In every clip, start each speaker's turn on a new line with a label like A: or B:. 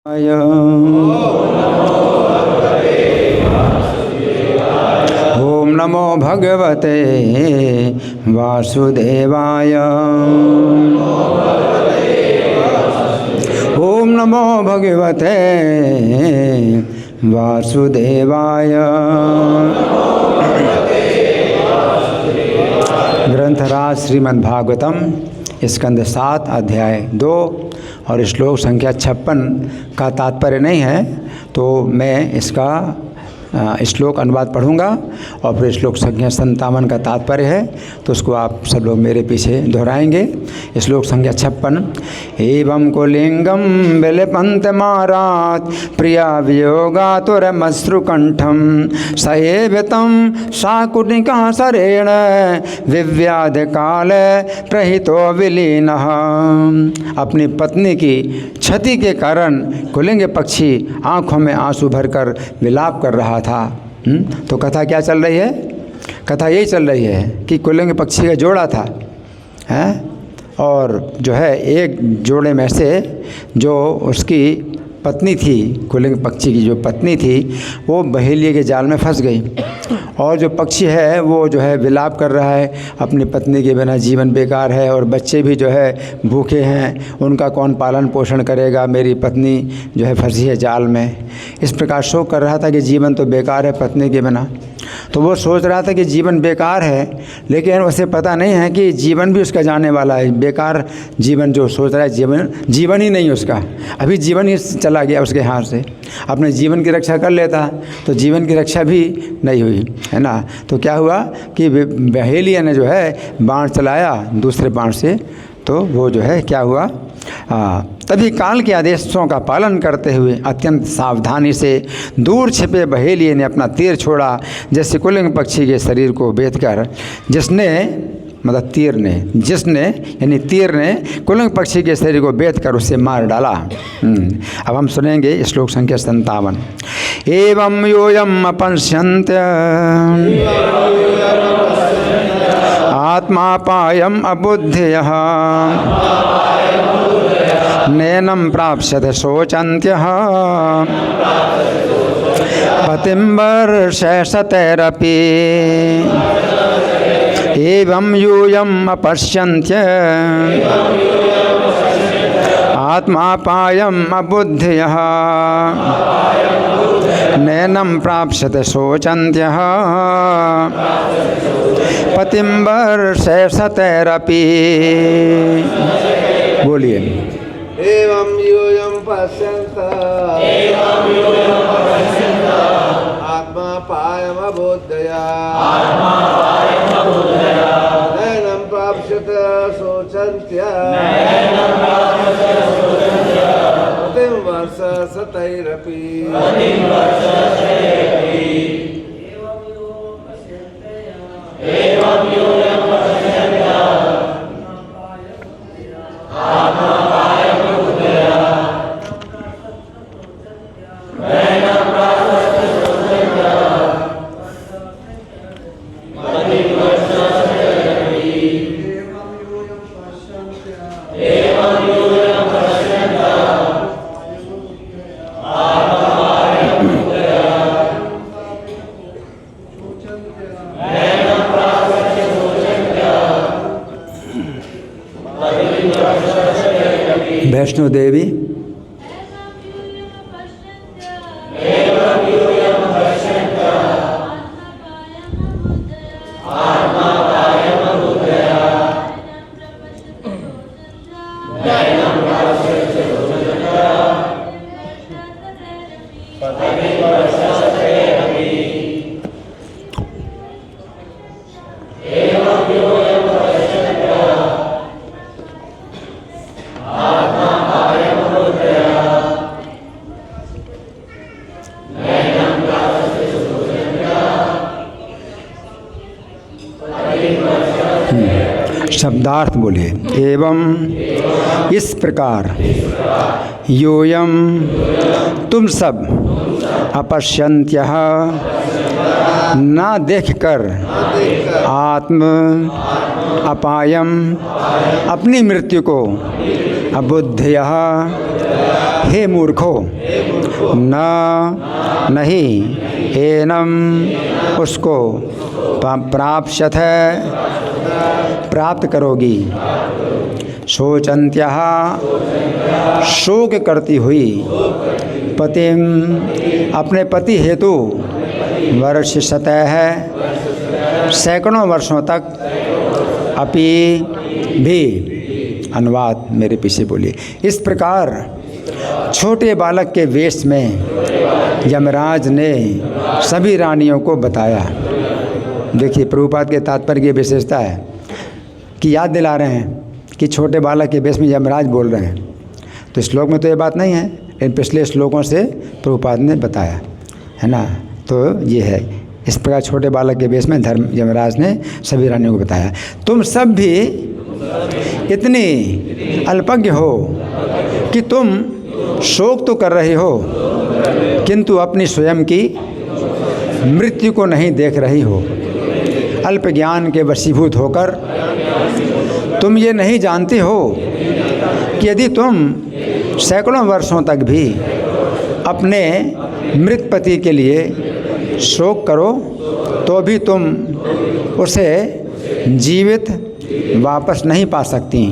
A: ओम नमो भगवते वासुदेवाय। ओम नमो भगवते वासुदेवाय। ग्रंथराज श्रीमद्भागवतम स्कंद 7 अध्याय 2 और श्लोक संख्या 56 का तात्पर्य नहीं है, तो मैं इसका श्लोक अनुवाद पढ़ूंगा और फिर श्लोक संख्या 57 का तात्पर्य है, तो उसको आप सब लोग मेरे पीछे दोहराएंगे। श्लोक संख्या 56। एवं कुलिंगम विलिपन्त मारात प्रिया वियोगातुरमश्रुकंठम सएवितं शाकुनिकासरेण विव्याध काल प्रहितो विलीनः। अपनी पत्नी की क्षति के कारण कुलिंग पक्षी आँखों में आंसू भरकर विलाप कर रहा था। तो कथा क्या चल रही है? कथा यही चल रही है कि कुलिंग पक्षी का जोड़ा था और जो है एक जोड़े में से जो उसकी पत्नी थी, कुलिंग पक्षी की जो पत्नी थी, वो बहेलिए के जाल में फंस गई और जो पक्षी है वो जो है विलाप कर रहा है, अपनी पत्नी के बिना जीवन बेकार है और बच्चे भी जो है भूखे हैं, उनका कौन पालन पोषण करेगा, मेरी पत्नी जो है फंसी है जाल में। इस प्रकार शोक कर रहा था कि जीवन तो बेकार है पत्नी के बिना। तो वो सोच रहा था कि जीवन बेकार है, लेकिन उसे पता नहीं है कि जीवन भी उसका जाने वाला है। बेकार जीवन जो सोच रहा है, जीवन ही नहीं उसका, अभी जीवन ही चला गया उसके हाथ से। अपने जीवन की रक्षा कर लेता तो जीवन की रक्षा भी नहीं हुई, है ना। तो क्या हुआ कि बहेलिया ने जो है बाण चलाया दूसरे बाण से, तो वो जो है क्या हुआ, तभी काल के आदेशों का पालन करते हुए अत्यंत सावधानी से दूर छिपे बहेलिए ने अपना तीर छोड़ा, जैसे कुलिंग पक्षी के शरीर को बेधकर यानी तीर ने कुलिंग पक्षी के शरीर को बेधकर उसे मार डाला। अब हम सुनेंगे श्लोक संख्या 57। एवं योयम अपश्यन्त आत्मापायम अबुद्धयः नैनं प्राप्स्यते शोचन्त्यः पतिं वर्षशतैरपि। एवं यूयम् अपश्यन्त्य आत्मापायम् अबुद्धयः नैनं प्राप्स्यते शोचन्त्यः पतिं वर्षशतैरपि। बोलिए।
B: एवं यूयं पश्यन्त आत्मापायमबुद्धया नैनं प्राप्स्यते शोचन्त्यः पतिं वर्षशतैरपि।
A: वैष्णो देवी। शब्दार्थ बोलिए। एवं इस प्रकार, योयम तुम सब, अपश्यन्त्यः ना देखकर, आत्म अपायम अपनी मृत्यु को, अबुद्धयः हे मूर्खो नहीं एनम उसको प्राप्स्यथ प्राप्त करोगी शोचन्त्यः शोक करती हुई पतिम अपने पति हेतु वर्षशतः सैकड़ों वर्षों तक अपि भी। अनुवाद मेरे पीछे बोलिए। इस प्रकार छोटे बालक के वेश में यमराज ने सभी रानियों को बताया। देखिए प्रभुपाद के तात्पर्य की विशेषता है कि याद दिला रहे हैं कि छोटे बालक के वेश में यमराज बोल रहे हैं। तो श्लोक में तो ये बात नहीं है, लेकिन पिछले श्लोकों से प्रभुपाद ने बताया है ना। तो ये है, इस प्रकार छोटे बालक के वेश में यमराज ने सभी रानियों को बताया, तुम सब भी इतनी अल्पज्ञ हो कि तुम शोक तो कर रहे हो किंतु अपनी स्वयं की मृत्यु को नहीं देख रही हो। अल्प ज्ञान के वशीभूत होकर तुम ये नहीं जानते हो कि यदि तुम सैकड़ों वर्षों तक भी अपने मृत पति के लिए शोक करो तो भी तुम उसे जीवित वापस नहीं पा सकती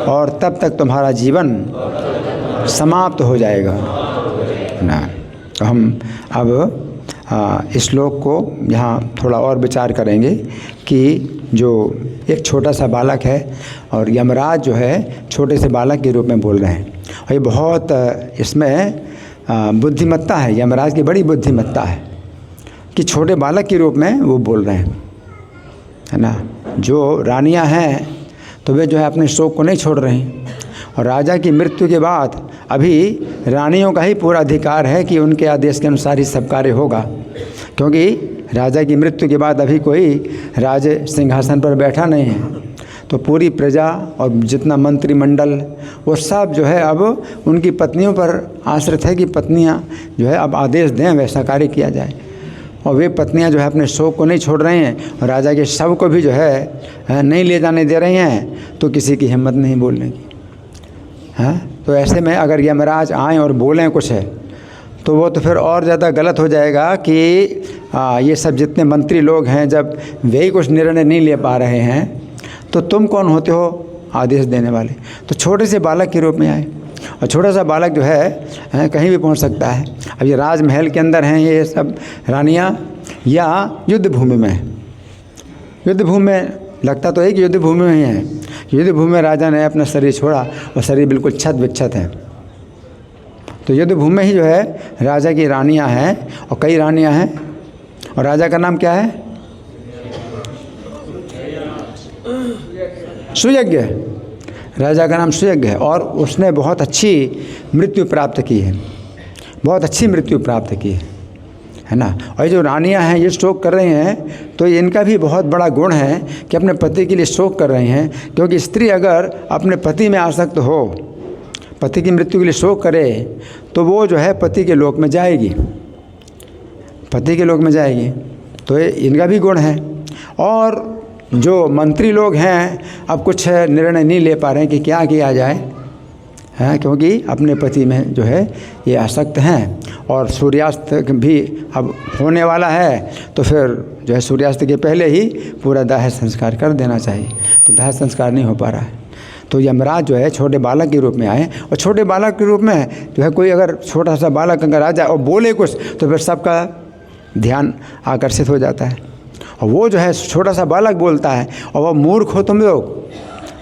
A: और तब तक तुम्हारा जीवन समाप्त हो जाएगा ना। तो हम अब इस श्लोक को यहाँ थोड़ा और विचार करेंगे कि जो एक छोटा सा बालक है और यमराज जो है छोटे से बालक के रूप में बोल रहे हैं, और ये बहुत इसमें बुद्धिमत्ता है, यमराज की बड़ी बुद्धिमत्ता है कि छोटे बालक के रूप में वो बोल रहे हैं, है ना। जो रानियां हैं तो वे जो है अपने शोक को नहीं छोड़ रही, और राजा की मृत्यु के बाद अभी रानियों का ही पूरा अधिकार है कि उनके आदेश के अनुसार ही सब कार्य होगा, क्योंकि राजा की मृत्यु के बाद अभी कोई राज सिंहासन पर बैठा नहीं है। तो पूरी प्रजा और जितना मंत्रिमंडल वो सब जो है अब उनकी पत्नियों पर आश्रित है कि पत्नियां जो है अब आदेश दें वैसा कार्य किया जाए। और वे पत्नियां जो है अपने शोक को नहीं छोड़ रही हैं और राजा के शव को भी जो है नहीं ले जाने दे रही हैं, तो किसी की हिम्मत नहीं बोलने की। हाँ, तो ऐसे में अगर यमराज आएँ और बोलें कुछ है तो वो तो फिर और ज़्यादा गलत हो जाएगा कि ये सब जितने मंत्री लोग हैं जब वे ही कुछ निर्णय नहीं ले पा रहे हैं तो तुम कौन होते हो आदेश देने वाले। तो छोटे से बालक के रूप में आए, और छोटा सा बालक जो है कहीं भी पहुंच सकता है। अब ये राजमहल के अंदर हैं ये सब रानियां या युद्ध भूमि में, युद्ध भूमि में लगता तो है कि युद्ध भूमि में ही है। युद्ध भूमि में राजा ने अपना शरीर छोड़ा और शरीर बिल्कुल छत विच्छत है। तो युद्ध भूमि में ही जो है राजा की रानियां हैं और कई रानियां हैं, और राजा का नाम क्या है? सुयज्ञ। राजा का नाम सुयज्ञ है और उसने बहुत अच्छी मृत्यु प्राप्त की है, बहुत अच्छी मृत्यु प्राप्त की है ना। और जो रानियां हैं ये शोक कर रही हैं तो इनका भी बहुत बड़ा गुण है कि अपने पति के लिए शोक कर रही हैं, क्योंकि स्त्री अगर अपने पति में आसक्त हो, पति की मृत्यु के लिए शोक करे तो वो जो है पति के लोक में जाएगी, पति के लोक में जाएगी। तो ये इनका भी गुण है। और जो मंत्री लोग हैं अब कुछ निर्णय नहीं ले पा रहे हैं कि क्या किया जाए, हैं, क्योंकि अपने पति में जो है ये आसक्त हैं। और सूर्यास्त भी अब होने वाला है तो फिर जो है सूर्यास्त के पहले ही पूरा दाह संस्कार कर देना चाहिए, तो दाह संस्कार नहीं हो पा रहा है। तो यमराज जो है छोटे बालक के रूप में आए, और छोटे बालक के रूप में जो है कोई अगर छोटा सा बालक अगर आ जाए और बोले कुछ तो फिर सबका ध्यान आकर्षित हो जाता है। और वो जो है छोटा सा बालक बोलता है और वो मूर्ख हो तुम लोग,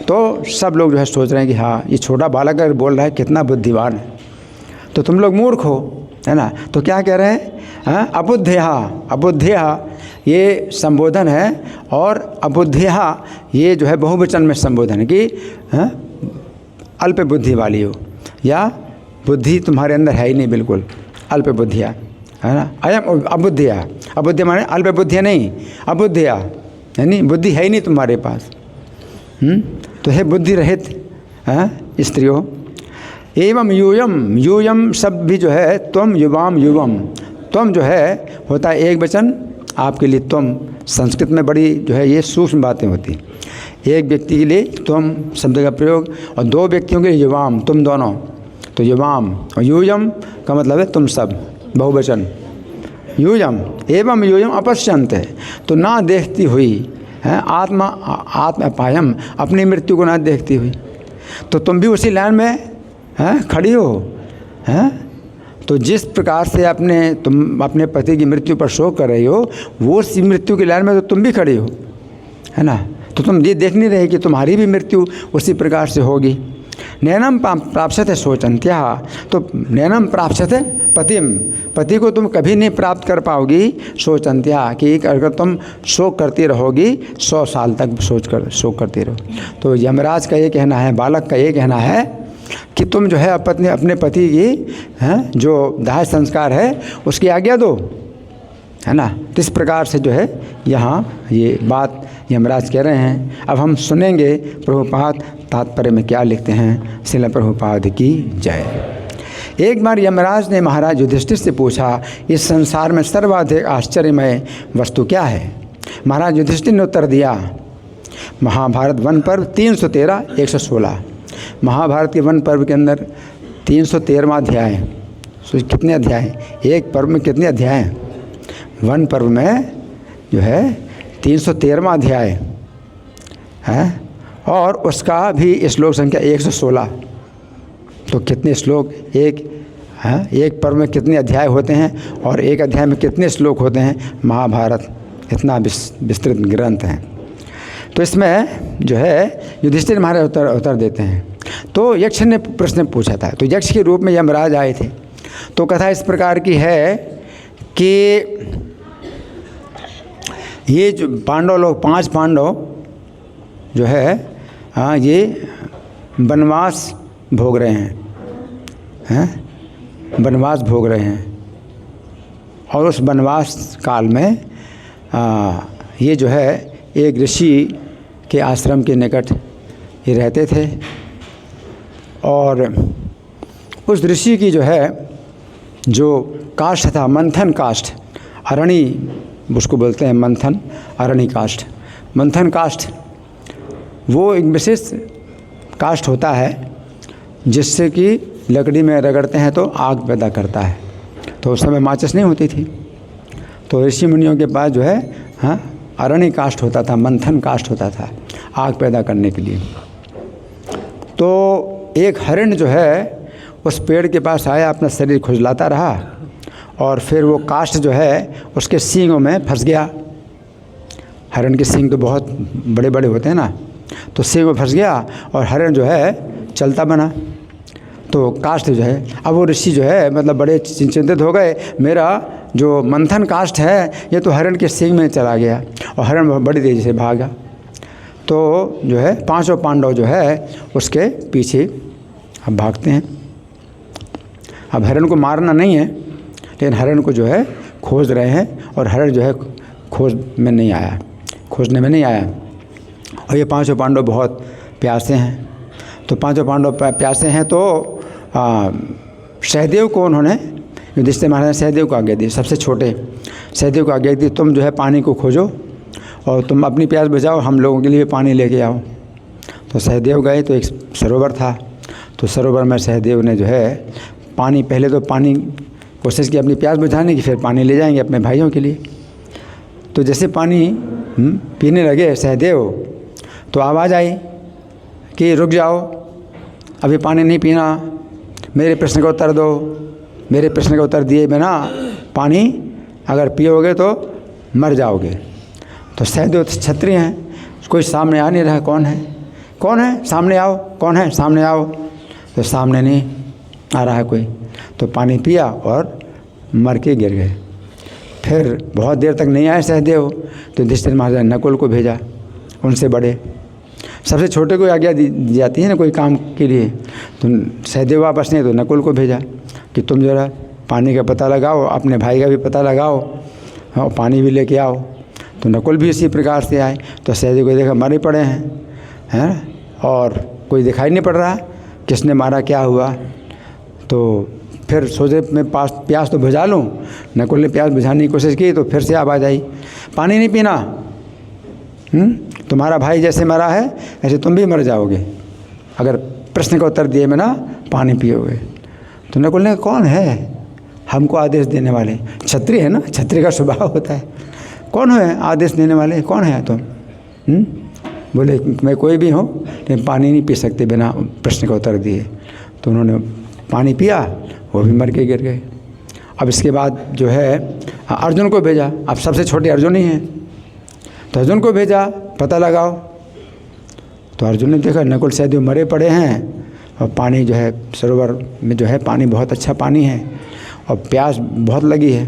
A: तो सब लोग जो है सोच रहे हैं कि हाँ ये छोटा बालक अगर बोल रहा है कितना बुद्धिमान है, तो तुम लोग मूर्ख हो, है ना। तो क्या कह रहे हैं? अबुद्धया, अबुद्धया ये संबोधन है, और अबुद्धया ये जो है बहुवचन में संबोधन है कि अल्प बुद्धि वाली हो, या बुद्धि तुम्हारे अंदर है ही नहीं बिल्कुल, अल्प बुद्धिया, है ना। अयम अबुद्धया, अबुद्धि माने अल्प बुद्धिया नहीं, अबुद्धया यानी बुद्धि है ही नहीं तुम्हारे पास। तो है बुद्धि रहित स्त्रियों। एवं यूयम, यूयम शब्द भी जो है त्वम युवाम युवम, त्वम जो है होता है एक वचन आपके लिए तुम, संस्कृत में बड़ी जो है ये सूक्ष्म बातें होती। एक व्यक्ति के लिए तुम शब्द का प्रयोग, और दो व्यक्तियों के लिए युवाम, तुम दोनों। तो युवाम और यूयम का मतलब है तुम सब, बहुवचन। यूयम एवं यूयम अपश्यंत है, तो ना देखती हुई है आत्मा, आत्म अपायम, अपनी मृत्यु को ना देखती हुई। तो तुम भी उसी लाइन में हैं खड़ी हो हैं। तो जिस प्रकार से तुम अपने पति की मृत्यु पर शोक कर रही हो, वो उसी मृत्यु की लाइन में तो तुम भी खड़ी हो, है ना। तो तुम ये देख नहीं रहे कि तुम्हारी भी मृत्यु उसी प्रकार से होगी। नैनम प्राप्स्यते शोचन्त्या, तो नैनम प्राप्स्यते पतिम, पति को तुम कभी नहीं प्राप्त कर पाओगी शोचन्त्या, कि अगर तुम शोक करती रहोगी 100 साल तक शोक करती रहो। तो यमराज का ये कहना है, बालक का ये कहना है कि तुम जो है अपने पति की हैं जो दाह संस्कार है उसकी आज्ञा दो, है ना। इस प्रकार से जो है यहाँ ये बात यमराज कह रहे हैं। अब हम सुनेंगे प्रभुपाद तात्पर्य में क्या लिखते हैं। श्रील प्रभुपाद की जय। एक बार यमराज ने महाराज युधिष्ठिर से पूछा, इस संसार में सर्वाधिक आश्चर्यमय वस्तु क्या है। महाराज युधिष्ठिर ने उत्तर दिया, महाभारत वन पर्व 313 116। महाभारत के वन पर्व के अंदर 313वां अध्याय। कितने अध्याय हैं? एक पर्व में कितने अध्याय हैं? वन पर्व में जो है 313वां अध्याय है, और उसका भी श्लोक संख्या 116। तो कितने श्लोक एक पर्व में कितने अध्याय होते हैं, और एक अध्याय में कितने श्लोक होते हैं। महाभारत इतना विस्तृत ग्रंथ है। तो इसमें जो है युधिष्ठिर महाराज उत्तर देते हैं। तो यक्ष ने प्रश्न पूछा था, तो यक्ष के रूप में यमराज आए थे। तो कथा इस प्रकार की है कि ये जो पांडव लोग, 5 पांडव जो है ये वनवास भोग रहे हैं, वनवास भोग रहे हैं। और उस वनवास काल में ये जो है एक ऋषि के आश्रम के निकट ये रहते थे, और उस ऋषि की जो है जो काष्ठ था, मंथन काष्ठ, अरणी उसको बोलते हैं, मंथन अरणी काष्ठ। मंथन काष्ठ वो एक विशेष काष्ठ होता है जिससे कि लकड़ी में रगड़ते हैं तो आग पैदा करता है। तो उस समय माचिस नहीं होती थी, तो ऋषि मुनियों के पास जो है अरणी काष्ठ होता था, मंथन काष्ठ होता था आग पैदा करने के लिए। तो एक हरिण जो है उस पेड़ के पास आया, अपना शरीर खुजलाता रहा, और फिर वो काष्ठ जो है उसके सींगों में फंस गया। हरिण के सींग तो बहुत बड़े बड़े होते हैं ना, तो सींग में फंस गया और हरिण जो है चलता बना। तो काष्ठ जो है, अब वो ऋषि जो है मतलब बड़े चिंतित हो गए, मेरा जो मंथन काष्ठ है ये तो हरिण के सींग में चला गया, और हरिण बड़ी तेज़ी से भागा। तो जो है 5 पांडव जो है उसके पीछे अब भागते हैं। अब हरिण को मारना नहीं है, लेकिन हरिण को जो है खोज रहे हैं, और हरिण जो है खोजने में नहीं आया। और ये 5 पांडव बहुत प्यासे हैं। तो 5 पांडव प्यासे हैं, तो सहदेव को उन्होंने, युधिष्ठिर महाराज ने सहदेव को आज्ञा दी, सबसे छोटे सहदेव को आज्ञा दी, तुम जो है पानी को खोजो और तुम अपनी प्यास बुझाओ, हम लोगों के लिए पानी लेके आओ। तो सहदेव गए, तो एक सरोवर था, तो सरोवर में सहदेव ने जो है पानी, पहले तो पानी कोशिश की अपनी प्यास बुझाने की, फिर पानी ले जाएंगे अपने भाइयों के लिए। तो जैसे पानी पीने लगे सहदेव, तो आवाज़ आई कि रुक जाओ, अभी पानी नहीं पीना, मेरे प्रश्न का उत्तर दो। मेरे प्रश्न का उत्तर दिए बिना पानी अगर पियोगे तो मर जाओगे। तो सहदेव क्षत्रिय हैं, कोई सामने आ नहीं रहा, कौन है सामने आओ, कौन है सामने आओ। तो सामने नहीं आ रहा है कोई, तो पानी पिया और मर के गिर गए। फिर बहुत देर तक नहीं आए सहदेव, तो युधिष्ठिर महाराज ने नकुल को भेजा, उनसे बड़े, सबसे छोटे को आज्ञा दी जाती है ना कोई काम के लिए। तो सहदेव वापस नहीं, तो नकुल को भेजा कि तुम जरा पानी का पता लगाओ, अपने भाई का भी पता लगाओ और पानी भी लेके आओ। तो नकुल भी इसी प्रकार से आए। तो सहदेव को देखा मरे पड़े हैं और कोई दिखाई नहीं पड़ रहा किसने मारा, क्या हुआ। तो फिर सोचे मैं प्यास तो बुझा लूँ। नकुल ने प्यास बुझाने की कोशिश की, तो फिर से आवाज़ आई पानी नहीं पीना। तुम्हारा भाई जैसे मरा है ऐसे तुम भी मर जाओगे अगर प्रश्न का उत्तर दिए बिना पानी पियोगे। तो नकुल ने कौन है हमको आदेश देने वाले? क्षत्रिय है ना, क्षत्रिय का स्वभाव होता है। कौन है आदेश देने वाले, कौन है तुम? बोले मैं कोई भी हूँ लेकिन पानी नहीं पी सकते बिना प्रश्न का उत्तर दिए। तो उन्होंने पानी पिया, वो भी मर के गिर गए। अब इसके बाद जो है अर्जुन को भेजा। अब सबसे छोटे अर्जुन ही हैं, तो अर्जुन को भेजा पता लगाओ। तो अर्जुन ने देखा नकुल सहदेव मरे पड़े हैं और पानी जो है सरोवर में जो है पानी बहुत अच्छा पानी है और प्यास बहुत लगी है।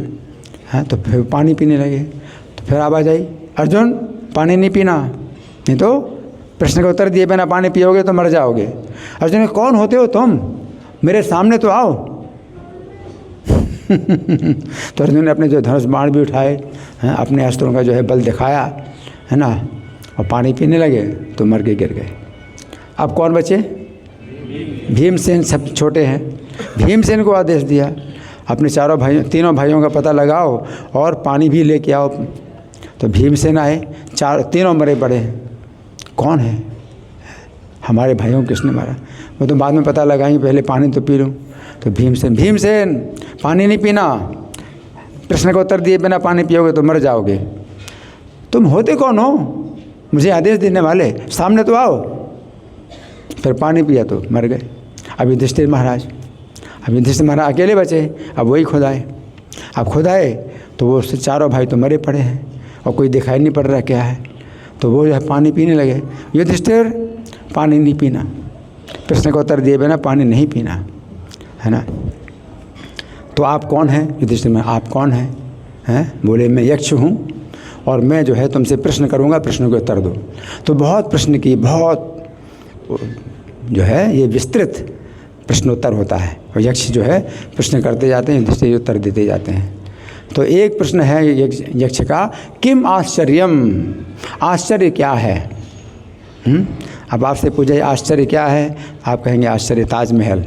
A: हाँ, तो फिर पानी पीने लगे। तो फिर आवाज़ आई, अर्जुन पानी नहीं पीना, नहीं तो प्रश्न का उत्तर दिए बिना पानी पियोगे तो मर जाओगे। अर्जुन ने कौन होते हो तुम, मेरे सामने तो आओ। तो अर्जुन ने अपने जो धनुष बाण भी उठाए हैं, अपने अस्त्रों का जो है बल दिखाया है ना, और पानी पीने लगे तो मर के गिर गए। अब कौन बचे? भीमसेन सब छोटे हैं। भीमसेन को आदेश दिया अपने तीनों भाइयों का पता लगाओ और पानी भी लेके आओ। तो भीमसेन आए, तीनों मरे पड़े हैं। कौन है हमारे भाइयों को किसने मारा? वो तो बाद में पता लगाएंगे, पहले पानी तो पी लूँ। तो भीमसेन पानी नहीं पीना, प्रश्न का उत्तर दिए बिना पानी पियोगे तो मर जाओगे। तुम होते कौन हो मुझे आदेश देने वाले, सामने तो आओ। फिर पानी पिया तो मर गए। अब युधिष्ठिर महाराज अकेले बचे। अब वही खुद आए। अब खुद आए तो वो उससे चारों भाई तो मरे पड़े हैं और कोई दिखाई नहीं पड़ रहा क्या है। तो वो जो है पानी पीने लगे। युधिष्ठिर पानी नहीं पीना, प्रश्न का उत्तर दिए बिना पानी नहीं पीना, है ना। तो आप कौन हैं? युधिष्ठिर में आप कौन हैं? बोले मैं यक्ष हूँ और मैं जो है तुमसे प्रश्न करूँगा, प्रश्नों के उत्तर दो। तो बहुत प्रश्न की, बहुत जो है ये विस्तृत प्रश्नोत्तर होता है और यक्ष जो है प्रश्न करते जाते हैं, युधिष्ठिर उत्तर देते जाते हैं। तो एक प्रश्न है यक्ष का, किम आश्चर्यम, आश्चर्य क्या है? अब आपसे पूछे आश्चर्य क्या है, आप कहेंगे आश्चर्य ताजमहल।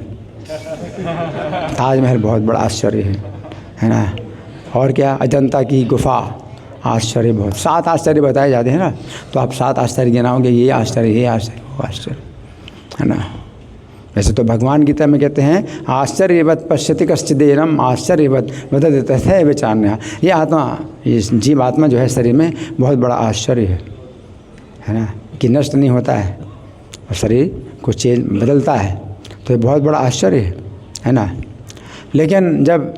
A: ताजमहल बहुत बड़ा आश्चर्य है ना। और क्या? अजंता की गुफा, आश्चर्य बहुत। 7 आश्चर्य बताए जाते हैं ना, तो आप 7 आश्चर्य गिनाओगे, ये आश्चर्य, वो आश्चर्य, है ना। वैसे तो भगवान गीता में कहते हैं आश्चर्यवत पश्यति कश्चिदेनम आश्चर्यवत वदति तथैव चान्यः। ये आत्मा, ये जीव आत्मा जो है शरीर में बहुत बड़ा आश्चर्य है ना, कि नष्ट नहीं होता है और शरीर को चेंज बदलता है। तो ये बहुत बड़ा आश्चर्य है ना। लेकिन जब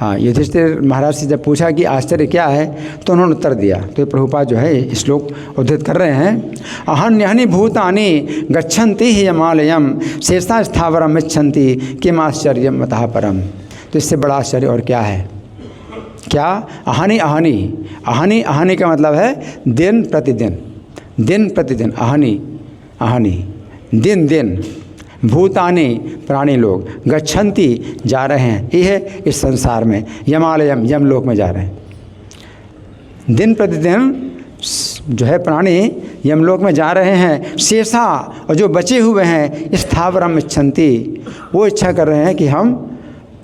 A: युधिष्ठिर महाराज से जब पूछा कि आश्चर्य क्या है, तो उन्होंने उत्तर दिया। तो ये प्रभुपाद जो है श्लोक उद्धृत कर रहे हैं, अहन्यहनि भूतानि गच्छन्ति हि यमालयम शेषा स्थावरम इच्छन्ति किम आश्चर्यम अतः परम। तो इससे बड़ा आश्चर्य और क्या है? क्या? अहनि अहनि, अहनि अहनि का मतलब है दिन प्रतिदिन, दिन प्रतिदिन, अहनि अहनि, दिन दिन, भूतानि प्राणी लोग, गच्छन्ति जा रहे हैं, ये है इस संसार में, यमालयम यमलोक में जा रहे हैं। दिन प्रतिदिन जो है प्राणी यमलोक में जा रहे हैं। शेषा, और जो बचे हुए हैं, स्थावरम इच्छन्ति, वो इच्छा कर रहे हैं कि हम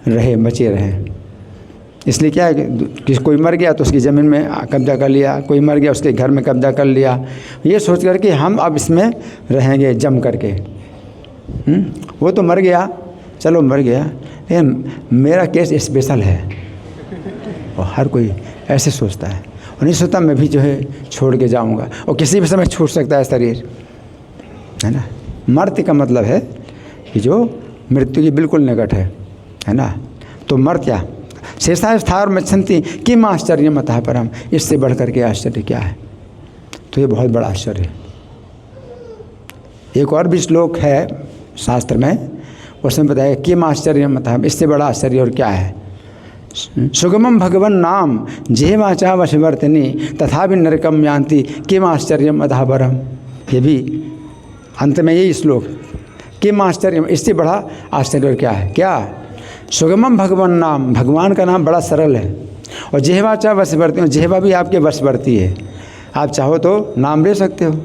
A: बचे रहें। इसलिए क्या है कि कोई मर गया तो उसकी ज़मीन में कब्जा कर लिया, कोई मर गया उसके घर में कब्जा कर लिया, ये सोच कर कि हम अब इसमें रहेंगे जम करके। वो तो मर गया, चलो मर गया, लेकिन मेरा केस स्पेशल है। और हर कोई ऐसे सोचता है और नहीं सोचता मैं भी जो है छोड़ के जाऊंगा, और किसी भी समय छूट सकता है शरीर, है ना। मर्त्य का मतलब है कि जो मृत्यु की बिल्कुल निकट है ना। तो मर्त्या शेषा स्थावर मच्छन्ति किम आश्चर्यम अतः परम, इससे बढ़ करके आश्चर्य क्या है? तो ये बहुत बड़ा आश्चर्य है। एक और भी श्लोक है शास्त्र में, उसमें बताया किम आश्चर्यम अतः, इससे बड़ा आश्चर्य और क्या है? सुगमम भगवन नाम जेवाचा वशवर्तिनी तथा भी नरकम यान्ति किम आश्चर्यम अतः परम। ये भी अंत में यही श्लोक, किम आश्चर्यम, इससे बड़ा आश्चर्य और क्या है? क्या? सुगमम भगवन नाम, भगवान का नाम बड़ा सरल है, और जेहवाचा वशवर्ती, जेहवा भी आपके वशवर्ती है। आप चाहो तो नाम ले सकते हो,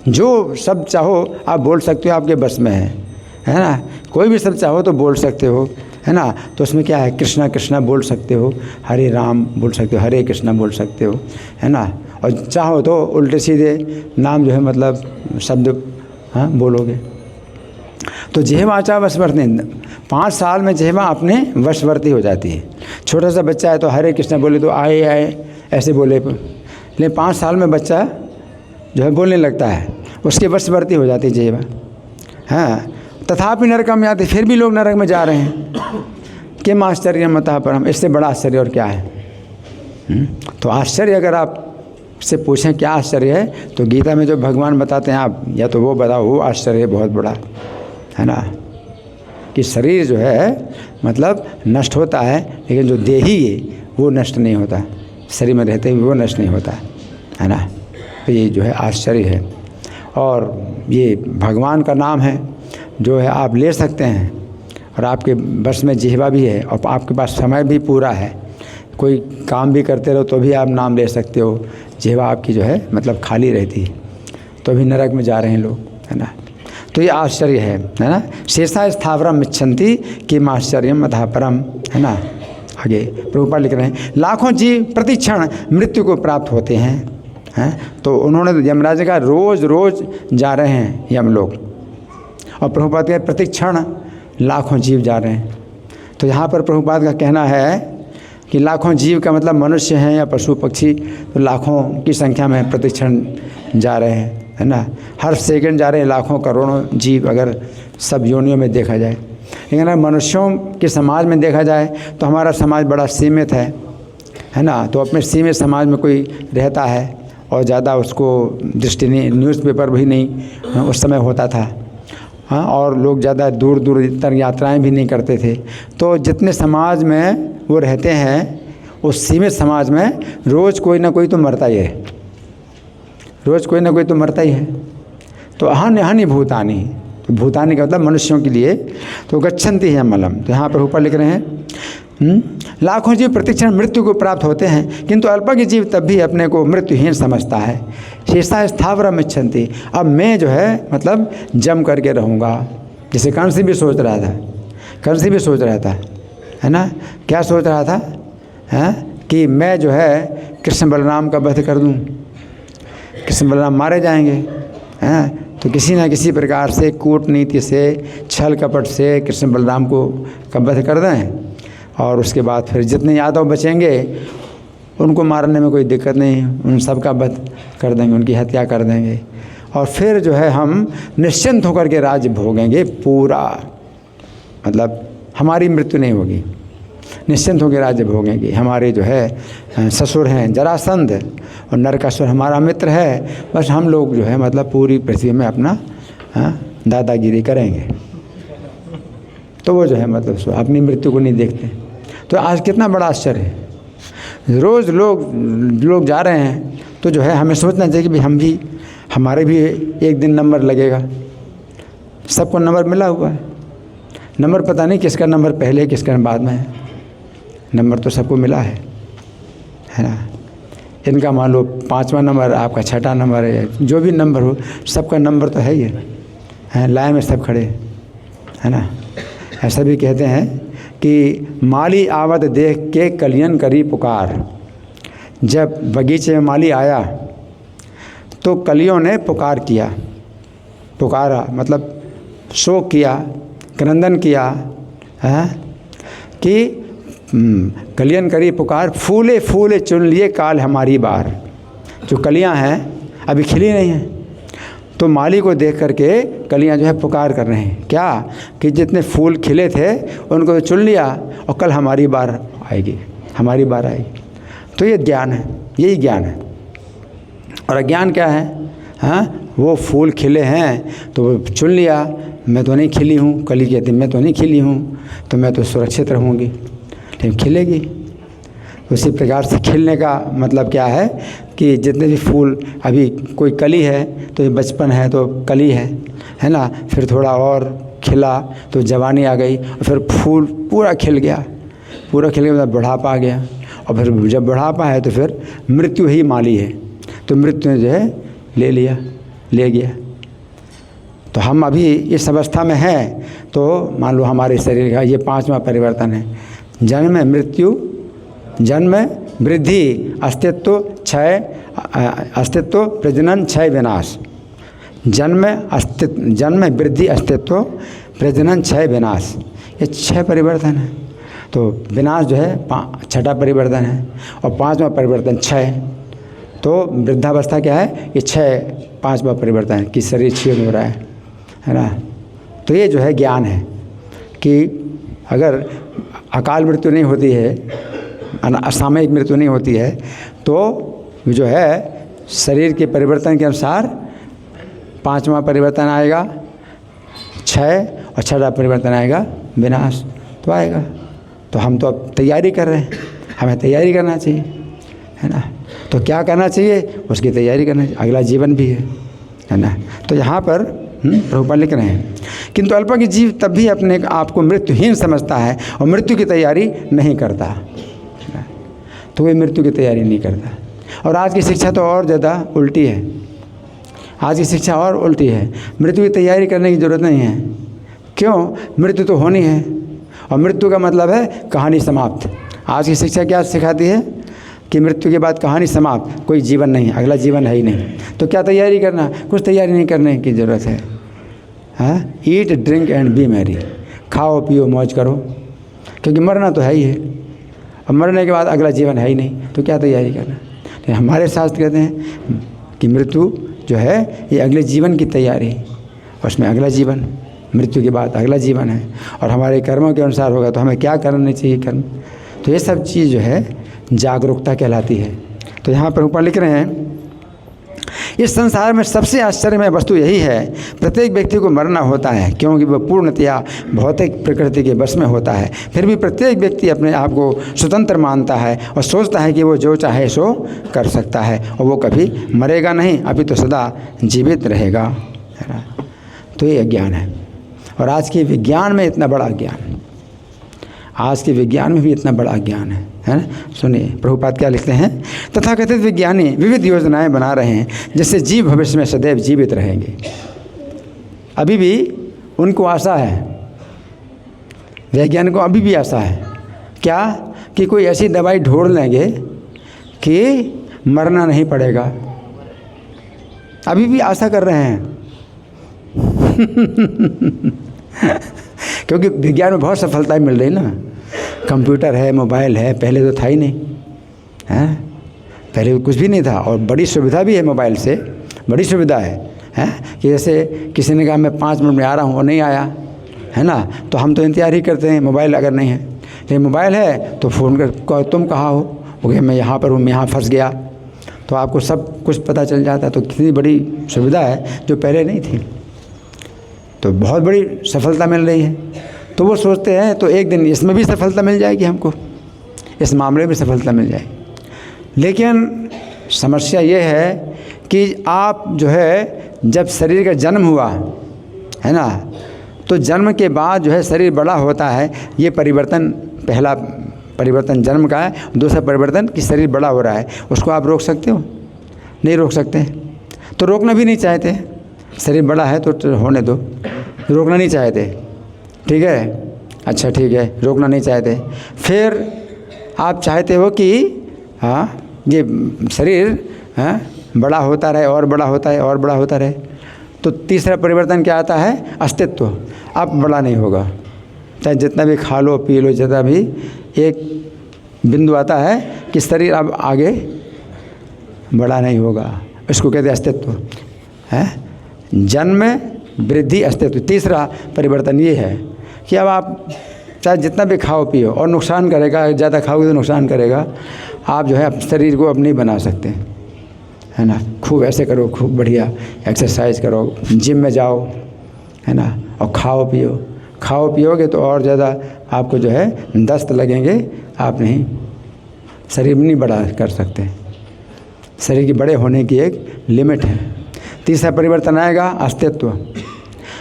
A: जो शब्द चाहो आप बोल सकते हो, आपके बस में है ना। कोई भी शब्द चाहो तो बोल सकते हो, है ना। तो उसमें क्या है, कृष्णा कृष्णा बोल सकते हो, हरे राम बोल सकते हो, हरे कृष्णा बोल सकते हो, है ना। और चाहो तो उल्टे सीधे नाम जो है मतलब शब्द बोलोगे। तो जिह्वाचा वशवर्ती, 5 साल में जिह्वा अपने वशवर्ती हो जाती है। छोटा सा बच्चा है तो हरे कृष्णा बोले तो आए आए ऐसे बोले, लेकिन 5 साल में बच्चा जो है बोलने लगता है, उसके वशवर्ती हो जाती है जिह्वा। हाँ, तथापि नरकम याति, फिर भी लोग नरक में जा रहे हैं। किम आश्चर्यम अतः परम, इससे बड़ा आश्चर्य और क्या है। तो आश्चर्य अगर आप से पूछें क्या आश्चर्य है, तो गीता में जो भगवान बताते हैं आप या तो वो बताओ, वो आश्चर्य बहुत बड़ा है ना। कि शरीर जो है मतलब नष्ट होता है, लेकिन जो देही है वो नष्ट नहीं होता, शरीर में रहते हुए वो नष्ट नहीं होता, है ना। तो ये जो है आश्चर्य है, और ये भगवान का नाम है जो है आप ले सकते हैं, और आपके बस में जिह्वा भी है, और आपके पास समय भी पूरा है, कोई काम भी करते रहो तो भी आप नाम ले सकते हो, जिह्वा आपकी जो है मतलब खाली रहती है। तो भी नरक में जा रहे हैं लोग, है ना। तो ये आश्चर्य है ना। शेषा स्थावरम इच्छन्ति किम आश्चर्यम अतः परम, है ना। आगे प्रभुपाद लिख रहे हैं, लाखों जीव प्रतिक्षण मृत्यु को प्राप्त होते हैं। तो उन्होंने यमराज का रोज़ रोज़ जा रहे हैं यम लोग, और प्रभुपाद के प्रतिक्षण लाखों जीव जा रहे हैं। तो यहाँ पर प्रभुपाद का कहना है कि लाखों जीव का मतलब मनुष्य हैं या पशु पक्षी, तो लाखों की संख्या में प्रतिक्षण जा रहे हैं, है ना। हर सेकंड जा रहे हैं लाखों करोड़ों जीव, अगर सब योनियों में देखा जाए। लेकिन अगर मनुष्यों के समाज में देखा जाए तो हमारा समाज बड़ा सीमित है ना। तो अपने सीमित समाज में कोई रहता है और ज़्यादा उसको दृष्टि नहीं, न्यूज़पेपर भी नहीं उस समय होता था, हाँ, और लोग ज़्यादा दूर दूर तक यात्राएं भी नहीं करते थे। तो जितने समाज में वो रहते हैं, उस सीमित समाज में रोज़ कोई ना कोई तो मरता ही है, रोज़ कोई ना कोई तो मरता ही है। तो हानि भूतानी, तो भूतानी का मतलब मनुष्यों के लिए, तो गच्छन्ति है मलम। तो यहाँ पर ऊपर लिख रहे हैं, लाखों जीव प्रतिक्षण मृत्यु को प्राप्त होते हैं, किंतु अल्पज्ञ जीव तब भी अपने को मृत्युहीन समझता है। शेषा स्थावरम इच्छन्ति, अब मैं जो है मतलब जम करके रहूँगा। जैसे कंस भी सोच रहा था, कंस भी सोच रहा था, है ना। क्या सोच रहा था, कि मैं जो है कृष्ण बलराम का वध कर दूँ, कृष्ण बलराम मारे जाएंगे, हैं। तो किसी न किसी प्रकार से कूटनीति से, छल कपट से कृष्ण बलराम को वध कर दें, और उसके बाद फिर जितने यादव बचेंगे उनको मारने में कोई दिक्कत नहीं, उन सब का वध कर देंगे, उनकी हत्या कर देंगे, और फिर जो है हम निश्चिंत होकर के राज्य भोगेंगे पूरा, मतलब हमारी मृत्यु नहीं होगी, निश्चिंत होकर राज्य भोगेंगे। हमारे जो है ससुर हैं जरासंध, और नरकासुर हमारा मित्र है, बस हम लोग जो है मतलब पूरी पृथ्वी में अपना दादागिरी करेंगे। तो वो जो है मतलब अपनी मृत्यु को नहीं देखते। तो आज कितना बड़ा आश्चर्य है, रोज़ लोग जा रहे हैं, तो जो है हमें सोचना चाहिए कि भाई हम भी, हमारे भी एक दिन नंबर लगेगा। सबको नंबर मिला हुआ है, नंबर पता नहीं किसका नंबर पहले किसका बाद में है, नंबर तो सबको मिला है ना। इनका मान लो 5वां नंबर, आपका 6ठा नंबर है, जो भी नंबर हो सबका नंबर तो है ही है, लाइन में सब खड़े, है ना। ऐसा भी कहते हैं कि माली आवत देख के कलियन करी पुकार। जब बगीचे में माली आया तो कलियों ने पुकार किया, पुकारा मतलब शोक किया, क्रंदन किया, है कि कलियन करी पुकार, फूले फूले चुन लिए काल हमारी बार। जो कलियां हैं अभी खिली नहीं हैं, तो माली को देख करके कलियां जो है पुकार कर रहे हैं, क्या कि जितने फूल खिले थे उनको तो चुन लिया, और कल हमारी बार आएगी, हमारी बार आएगी। तो ये ज्ञान है, यही ज्ञान है। और अज्ञान क्या है, वो फूल खिले हैं तो वो चुन लिया, मैं तो नहीं खिली हूँ, कली कहती मैं तो नहीं खिली हूँ, तो मैं तो सुरक्षित रहूँगी, लेकिन खिलेगी। उसी प्रकार से खिलने का मतलब क्या है कि जितने भी फूल, अभी कोई कली है तो ये बचपन है तो कली है ना, फिर थोड़ा और खिला तो जवानी आ गई, और फिर फूल पूरा खिल गया, पूरा खिल गया, बुढ़ापा आ गया, और फिर जब बुढ़ापा है तो फिर मृत्यु ही माली है, तो मृत्यु ने जो है ले गया। तो हम अभी इस अवस्था में हैं, तो मान लो हमारे शरीर का ये 5वां परिवर्तन है। जन्म मृत्यु, जन्म वृद्धि, अस्तित्व, क्षय, अस्तित्व, प्रजनन, क्षय, विनाश। जन्म वृद्धि, अस्तित्व, प्रजनन, क्षय, विनाश, ये 6 परिवर्तन है। तो विनाश जो है 6ठा परिवर्तन है, और 5वां परिवर्तन क्षय। तो वृद्धावस्था क्या है? ये 5वां परिवर्तन है कि शरीर क्षीण हो रहा है ना। तो ये जो है ज्ञान है कि अगर अकाल मृत्यु नहीं होती है, असामयिक मृत्यु नहीं होती है, तो जो है शरीर के परिवर्तन के अनुसार 5वां परिवर्तन आएगा क्षय, और 6ठा परिवर्तन आएगा विनाश। तो आएगा, तो हम तो अब तैयारी कर रहे हैं, हमें तैयारी करना चाहिए, है ना। तो क्या करना चाहिए? उसकी तैयारी करना चाहिए, अगला जीवन भी है ना। तो यहाँ पर प्रभुपाद लिख रहे हैं, किंतु अल्पज्ञ जीव तब भी अपने आप को मृत्युहीन समझता है और मृत्यु की तैयारी नहीं करता। तो वे मृत्यु की तैयारी नहीं करता। और आज की शिक्षा तो और ज़्यादा उल्टी है, आज की शिक्षा और उल्टी है। मृत्यु की तैयारी करने की ज़रूरत नहीं है। क्यों? मृत्यु तो होनी है, और मृत्यु का मतलब है कहानी समाप्त। आज की शिक्षा क्या सिखाती है कि मृत्यु के बाद कहानी समाप्त, कोई जीवन नहीं, अगला जीवन है ही नहीं। तो क्या तैयारी करना? कुछ तैयारी नहीं करने की ज़रूरत है। हाँ, eat drink and B Mary, खाओ पियो मौज करो, क्योंकि मरना तो है ही है, और मरने के बाद अगला जीवन है ही नहीं, तो क्या तैयारी करना। तो हमारे शास्त्र कहते हैं कि मृत्यु जो है ये अगले जीवन की तैयारी, और उसमें अगला जीवन, मृत्यु के बाद अगला जीवन है, और हमारे कर्मों के अनुसार होगा। तो हमें क्या करना चाहिए कर्म, तो ये सब चीज़ जो है जागरूकता कहलाती है। तो यहाँ पर ऊपर लिख रहे हैं, इस संसार में सबसे आश्चर्यमय वस्तु यही है, प्रत्येक व्यक्ति को मरना होता है, क्योंकि वह पूर्णतया भौतिक प्रकृति के बस में होता है। फिर भी प्रत्येक व्यक्ति अपने आप को स्वतंत्र मानता है और सोचता है कि वो जो चाहे सो कर सकता है, और वो कभी मरेगा नहीं, अभी तो सदा जीवित रहेगा, है ना। तो ये ज्ञान है। और आज के विज्ञान में इतना बड़ा ज्ञान, आज के विज्ञान में भी इतना बड़ा ज्ञान है ना। सुनिए प्रभुपाद क्या लिखते हैं, तथाकथित विज्ञानी विविध योजनाएं बना रहे हैं जिससे जीव भविष्य में सदैव जीवित रहेंगे। अभी भी उनको आशा है, वैज्ञानिकों को अभी भी आशा है, क्या कि कोई ऐसी दवाई ढूंढ लेंगे कि मरना नहीं पड़ेगा। अभी भी आशा कर रहे हैं क्योंकि विज्ञान में बहुत सफलताएं मिल रही ना। कंप्यूटर है, मोबाइल है, पहले तो था ही नहीं, हैं? पहले कुछ भी नहीं था, और बड़ी सुविधा भी है मोबाइल से, बड़ी सुविधा है कि जैसे किसी ने कहा मैं 5 मिनट में आ रहा हूँ और नहीं आया, है ना, तो हम तो इंतजार ही करते हैं मोबाइल अगर नहीं है। लेकिन मोबाइल है तो फ़ोन कर, तुम कहाँ हो, ओके मैं यहाँ पर हूँ, मैं यहाँ फंस गया, तो आपको सब कुछ पता चल जाता है। तो कितनी बड़ी सुविधा है जो पहले नहीं थी। तो बहुत बड़ी सफलता मिल रही है। तो वो सोचते हैं तो एक दिन इसमें भी सफलता मिल जाएगी, हमको इस मामले में सफलता मिल जाएगी। लेकिन समस्या ये है कि आप जो है जब शरीर का जन्म हुआ है ना, तो जन्म के बाद जो है शरीर बड़ा होता है। ये परिवर्तन, पहला परिवर्तन जन्म का है, दूसरा परिवर्तन कि शरीर बड़ा हो रहा है। उसको आप रोक सकते हो? नहीं रोक सकते, तो रोकना भी नहीं चाहते। शरीर बड़ा है तो होने दो, रोकना नहीं चाहते, ठीक है, अच्छा ठीक है, रोकना नहीं चाहते। फिर आप चाहते हो कि हाँ ये शरीर बड़ा होता रहे, और बड़ा होता है, और बड़ा होता रहे। तो तीसरा परिवर्तन क्या आता है? अस्तित्व। अब बड़ा नहीं होगा, चाहे जितना भी खा लो पी लो, जितना भी, एक बिंदु आता है कि शरीर अब आगे बड़ा नहीं होगा। इसको कहते हैं अस्तित्व, है जन्म वृद्धि अस्तित्व। तीसरा परिवर्तन ये है कि अब आप चाहे जितना भी खाओ पियो, और नुकसान करेगा, ज़्यादा खाओगे तो नुकसान करेगा, आप जो है शरीर को अब नहीं बना सकते, है ना। खूब ऐसे करो, खूब बढ़िया एक्सरसाइज करो, जिम में जाओ, है ना, और खाओ पियोगे तो और ज़्यादा आपको जो है दस्त लगेंगे, आप नहीं शरीर में नहीं बड़ा कर सकते। शरीर के बड़े होने की एक लिमिट है। तीसरा परिवर्तन आएगा अस्तित्व।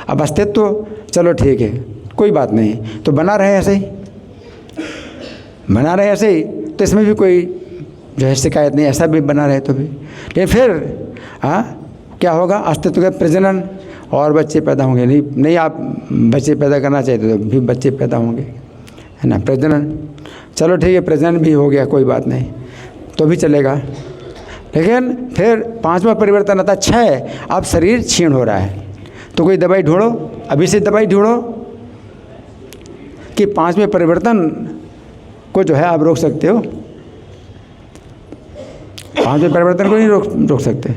A: अब अस्तित्व चलो ठीक है, कोई बात नहीं, तो बना रहे ऐसे ही, तो इसमें भी कोई जो है शिकायत नहीं, ऐसा भी बना रहे तो भी। लेकिन फिर क्या होगा? अस्तित्व का प्रजनन, और बच्चे पैदा होंगे, नहीं आप बच्चे पैदा करना चाहते तो भी बच्चे पैदा होंगे, है ना। प्रजनन, चलो ठीक है, प्रजनन भी हो गया, कोई बात नहीं, तो भी चलेगा। लेकिन फिर 5वां परिवर्तन आता है क्षय। अब शरीर क्षीण हो रहा है, तो कोई दवाई ढूंढो, अभी से दवाई ढूंढो कि 5वें परिवर्तन को जो है आप रोक सकते हो। 5वें परिवर्तन को नहीं रोक सकते।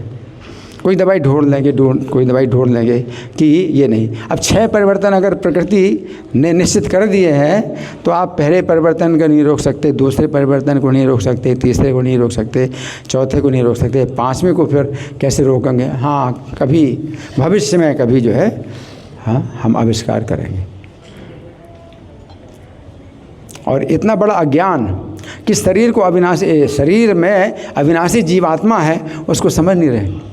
A: कोई दवाई ढूंढ लेंगे, कोई दवाई ढूंढ लेंगे कि ये नहीं। अब 6 परिवर्तन अगर प्रकृति ने निश्चित कर दिए हैं तो आप पहले परिवर्तन को नहीं रोक सकते, दूसरे परिवर्तन को नहीं रोक सकते, तीसरे को नहीं रोक सकते, चौथे को नहीं रोक सकते, 5वें को फिर कैसे रोकेंगे? हाँ, कभी भविष्य में कभी जो है हाँ हम आविष्कार करेंगे। और इतना बड़ा अज्ञान कि शरीर को अविनाशी, शरीर में अविनाशी जीवात्मा है, उसको समझ नहीं रहे।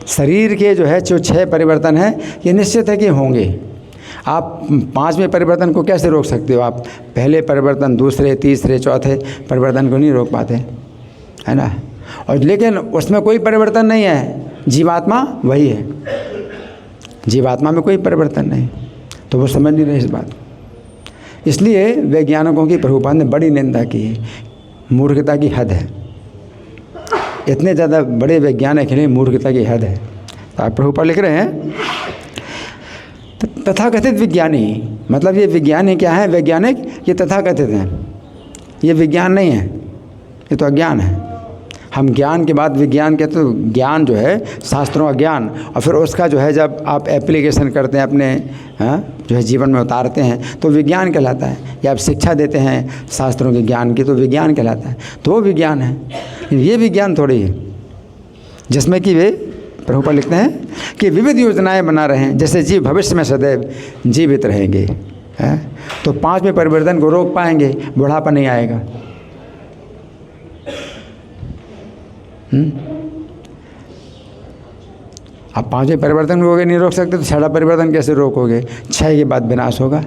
A: शरीर के जो है जो 6 परिवर्तन हैं ये निश्चित है कि होंगे। आप 5वें परिवर्तन को कैसे रोक सकते हो? आप पहले परिवर्तन, दूसरे, तीसरे, चौथे परिवर्तन को नहीं रोक पाते, है ना। और लेकिन उसमें कोई परिवर्तन नहीं है, जीवात्मा वही है, जीवात्मा में कोई परिवर्तन नहीं, तो वो समझ नहीं रहे इस बात को। इसलिए वैज्ञानिकों की प्रभुपाद ने बड़ी निंदा की है। मूर्खता की हद है, इतने ज़्यादा बड़े वैज्ञानिक के लिए मूर्खता की हद है। तो आप प्रभुपाद लिख रहे हैं तथाकथित विज्ञानी, मतलब ये विज्ञानी क्या है? वैज्ञानिक ये तथाकथित हैं, ये विज्ञान नहीं है, ये तो अज्ञान है। हम ज्ञान के बाद विज्ञान कहते तो ज्ञान जो है शास्त्रों का ज्ञान, और फिर उसका जो है जब आप एप्लीकेशन करते हैं अपने जो है जीवन में उतारते हैं तो विज्ञान कहलाता है। या आप शिक्षा देते हैं शास्त्रों के ज्ञान की तो विज्ञान कहलाता है, तो वो विज्ञान है। ये विज्ञान थोड़ी है जिसमें कि वे प्रभुपाद लिखते हैं कि विविध योजनाएं बना रहे हैं जैसे जीव भविष्य में सदैव जीवित रहेंगे, है तो 5वें परिवर्तन को रोक पाएंगे, बुढ़ापा नहीं आएगा। आप 5वें परिवर्तन को नहीं रोक सकते तो 6वां परिवर्तन कैसे रोकोगे? 6 के बाद विनाश होगा,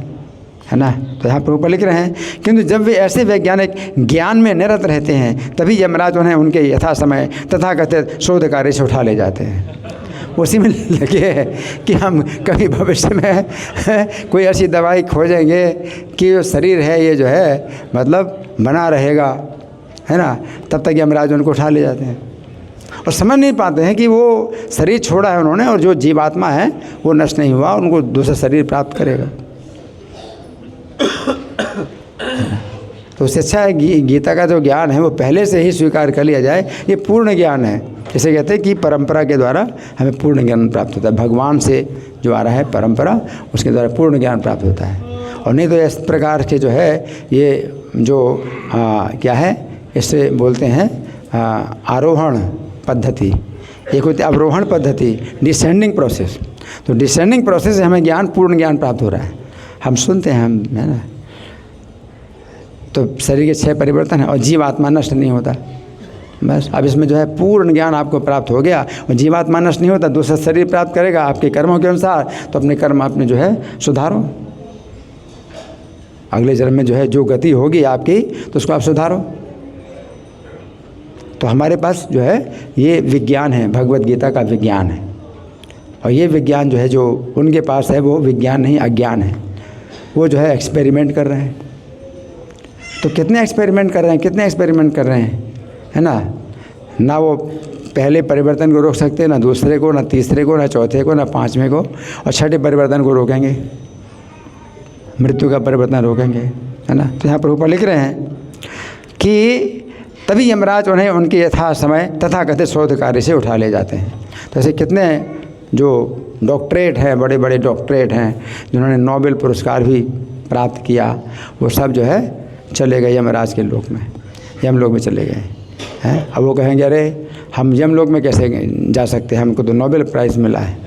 A: है ना। तो यहाँ प्रभुपाद लिख रहे हैं किंतु जब वे ऐसे वैज्ञानिक ज्ञान में निरत रहते हैं तभी यमराज उन्हें उनके यथा समय तथाकथित शोध कार्य से उठा ले जाते हैं। उसी में लगे हैं कि हम कभी भविष्य में कोई ऐसी दवाई खोजेंगे कि वो शरीर है ये जो है मतलब बना रहेगा, है ना। तब तक यमराज उनको उठा ले जाते हैं और समझ नहीं पाते हैं कि वो शरीर छोड़ा है उन्होंने और जो जीवात्मा है वो नष्ट नहीं हुआ, उनको दूसरा शरीर प्राप्त करेगा। तो उससे अच्छा है गीता का जो ज्ञान है वो पहले से ही स्वीकार कर लिया जाए। ये पूर्ण ज्ञान है, जैसे कहते हैं कि परंपरा के द्वारा हमें पूर्ण ज्ञान प्राप्त होता है। भगवान से जो आ रहा है परंपरा, उसके द्वारा पूर्ण ज्ञान प्राप्त होता है। और नहीं तो इस प्रकार के जो है ये जो क्या है इसे बोलते हैं आरोहण पद्धति, एक होती है अवरोहण पद्धति, डिसेंडिंग प्रोसेस। तो डिसेंडिंग प्रोसेस से हमें ज्ञान, पूर्ण ज्ञान प्राप्त हो रहा है। हम सुनते हैं, हम, है ना। तो शरीर के 6 परिवर्तन है और जीवात्मा नष्ट नहीं होता, बस। अब इसमें जो है पूर्ण ज्ञान आपको प्राप्त हो गया और जीवात्मा नष्ट नहीं होता, दूसरा शरीर प्राप्त करेगा आपके कर्मों के अनुसार। तो अपने कर्म आपने जो है सुधारो, अगले जन्म में जो है जो गति होगी आपकी तो उसको आप सुधारो। तो हमारे पास जो है ये विज्ञान है, भगवत गीता का विज्ञान है। और ये विज्ञान जो है जो उनके पास है वो विज्ञान नहीं, अज्ञान है। वो जो है एक्सपेरिमेंट कर रहे हैं। तो कितने एक्सपेरिमेंट कर रहे हैं, कितने एक्सपेरिमेंट कर रहे हैं, है ना। ना वो पहले परिवर्तन को रोक सकते, ना दूसरे को, ना तीसरे को, ना चौथे को, ना 5वें को, और 6ठे परिवर्तन को रोकेंगे, मृत्यु का परिवर्तन रोकेंगे, है ना। तो यहाँ प्रभुपाद लिख रहे हैं कि तभी यमराज उन्हें उनके यथा समय तथाकथित शोध कार्य से उठा ले जाते हैं। तो ऐसे कितने जो डॉक्टरेट हैं, बड़े बड़े डॉक्टरेट हैं जिन्होंने नोबेल पुरस्कार भी प्राप्त किया, वो सब जो है चले गए यमराज के लोक में, यमलोक में चले गए हैं। अब वो कहेंगे अरे हम यमलोक में कैसे जा सकते हैं, हमको तो नोबेल प्राइज़ मिला है।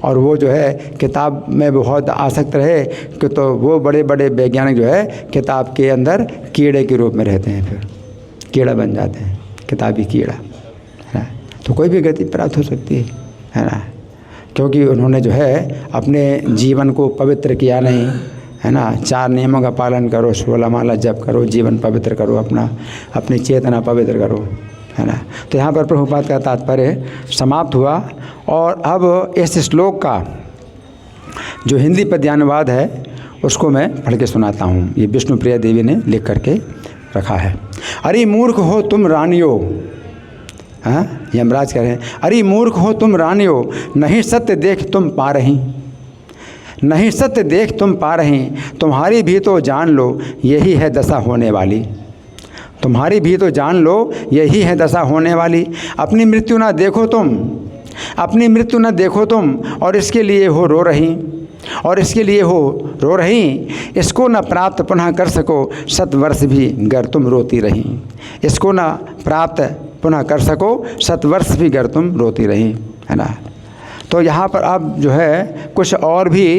A: और वो जो है किताब में बहुत आसक्त रहे कि तो वो बड़े बड़े वैज्ञानिक जो है किताब के अंदर कीड़े के रूप में रहते हैं, फिर कीड़ा बन जाते हैं, किताबी कीड़ा, है ना। तो कोई भी गति प्राप्त हो सकती है ना, क्योंकि उन्होंने जो है अपने जीवन को पवित्र किया नहीं, है ना। 4 नियमों का पालन करो, 16 माला जप करो, जीवन पवित्र करो, अपनी चेतना पवित्र करो, है ना। तो यहाँ पर प्रभुपाद का तात्पर्य समाप्त हुआ। और अब इस श्लोक का जो हिंदी पद्यानुवाद है उसको मैं पढ़ के सुनाता हूँ। ये विष्णुप्रिया देवी ने लिख करके रखा है। अरे मूर्ख हो तुम रानियों, हाँ यमराज कह रहे हैं, अरे मूर्ख हो तुम रानियों, नहीं सत्य देख तुम पा रही, नहीं सत्य देख तुम पा रही, तुम्हारी भी तो जान लो यही है दशा होने वाली, तुम्हारी भी तो जान लो यही है दशा होने वाली। अपनी मृत्यु ना देखो तुम, अपनी मृत्यु ना देखो तुम, और इसके लिए हो रो रही, और इसके लिए हो रो रही, इसको न प्राप्त पुनः कर सको 100 वर्ष भी गर तुम रोती रही, इसको न प्राप्त पुनः कर सको 100 वर्ष भी गर तुम रोती रही, है ना। तो यहाँ पर अब जो है कुछ और भी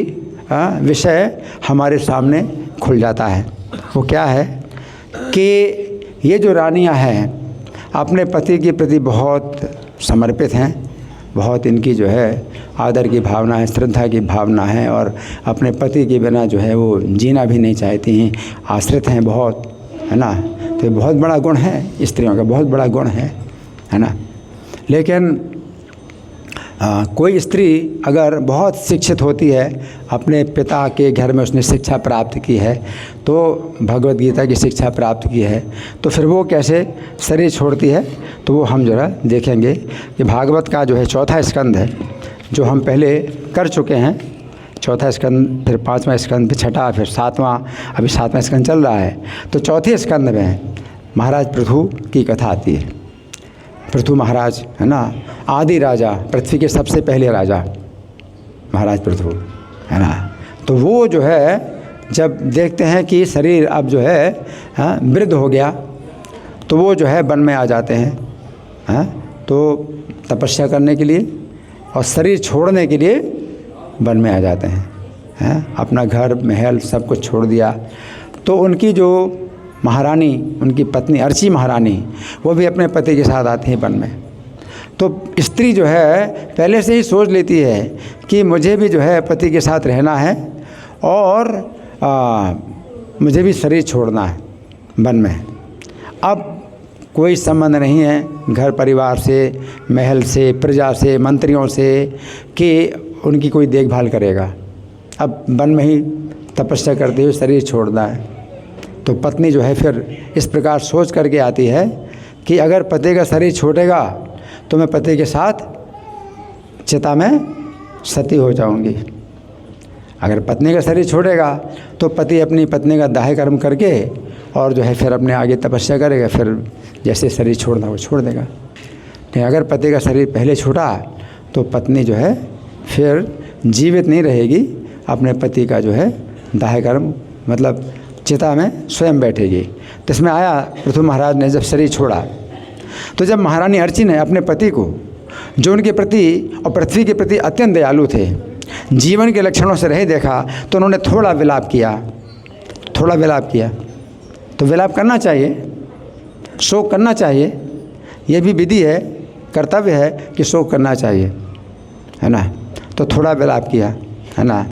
A: विषय हमारे सामने खुल जाता है। वो क्या है कि ये जो रानियाँ हैं अपने पति के प्रति बहुत समर्पित हैं, बहुत इनकी जो है आदर की भावना है, श्रद्धा की भावना है, और अपने पति के बिना जो है वो जीना भी नहीं चाहती हैं, आश्रित हैं बहुत, है ना। तो ये बहुत बड़ा गुण है, स्त्रियों का बहुत बड़ा गुण है ना। लेकिन कोई स्त्री अगर बहुत शिक्षित होती है, अपने पिता के घर में उसने शिक्षा प्राप्त की है, तो भगवत गीता की शिक्षा प्राप्त की है, तो फिर वो कैसे शरीर छोड़ती है, तो वो हम जरा देखेंगे कि भागवत का जो है 4वां स्कंद है, जो हम पहले कर चुके हैं। 4वां स्कंद, फिर 5वां स्कंद, फिर 6वां, फिर 7वां, अभी 7वां स्कंद चल रहा है। तो 4थे स्कंद में महाराज पृथु की कथा आती है। पृथु महाराज, है ना, आदि राजा, पृथ्वी के सबसे पहले राजा महाराज पृथु, है ना। तो वो जो है जब देखते हैं कि शरीर अब जो है वृद्ध हो गया, तो वो जो है वन में आ जाते हैं, तो तपस्या करने के लिए और शरीर छोड़ने के लिए वन में आ जाते हैं, अपना घर महल सब कुछ छोड़ दिया। तो उनकी जो महारानी, उनकी पत्नी अर्ची महारानी, वो भी अपने पति के साथ आती हैं वन में। तो स्त्री जो है पहले से ही सोच लेती है कि मुझे भी जो है पति के साथ रहना है, और मुझे भी शरीर छोड़ना है वन में। अब कोई संबंध नहीं है घर परिवार से, महल से, प्रजा से, मंत्रियों से कि उनकी कोई देखभाल करेगा। अब वन में ही तपस्या करते हुए शरीर छोड़ना है। तो पत्नी जो है फिर इस प्रकार सोच करके आती है कि अगर पति का शरीर छूटेगा तो मैं पति के साथ चिता में सती हो जाऊंगी। अगर पत्नी का शरीर छोड़ेगा तो पति अपनी पत्नी का दाह कर्म करके और जो है फिर अपने आगे तपस्या करेगा, फिर जैसे शरीर छोड़ना वो छोड़ देगा। लेकिन अगर पति का शरीर पहले छूटा तो पत्नी जो है फिर जीवित नहीं रहेगी, अपने पति का जो है दाह कर्म मतलब चिता में स्वयं बैठेगी। तो इसमें आया पृथु महाराज ने जब शरीर छोड़ा, तो जब महारानी अर्ची ने अपने पति को, जो उनके प्रति और पृथ्वी के प्रति अत्यंत दयालु थे, जीवन के लक्षणों से रहे देखा, तो उन्होंने थोड़ा विलाप किया, थोड़ा विलाप किया। तो विलाप करना चाहिए, शोक करना चाहिए, ये भी विधि है, कर्तव्य है कि शोक करना चाहिए, है ना। तो थोड़ा विलाप किया, है ना।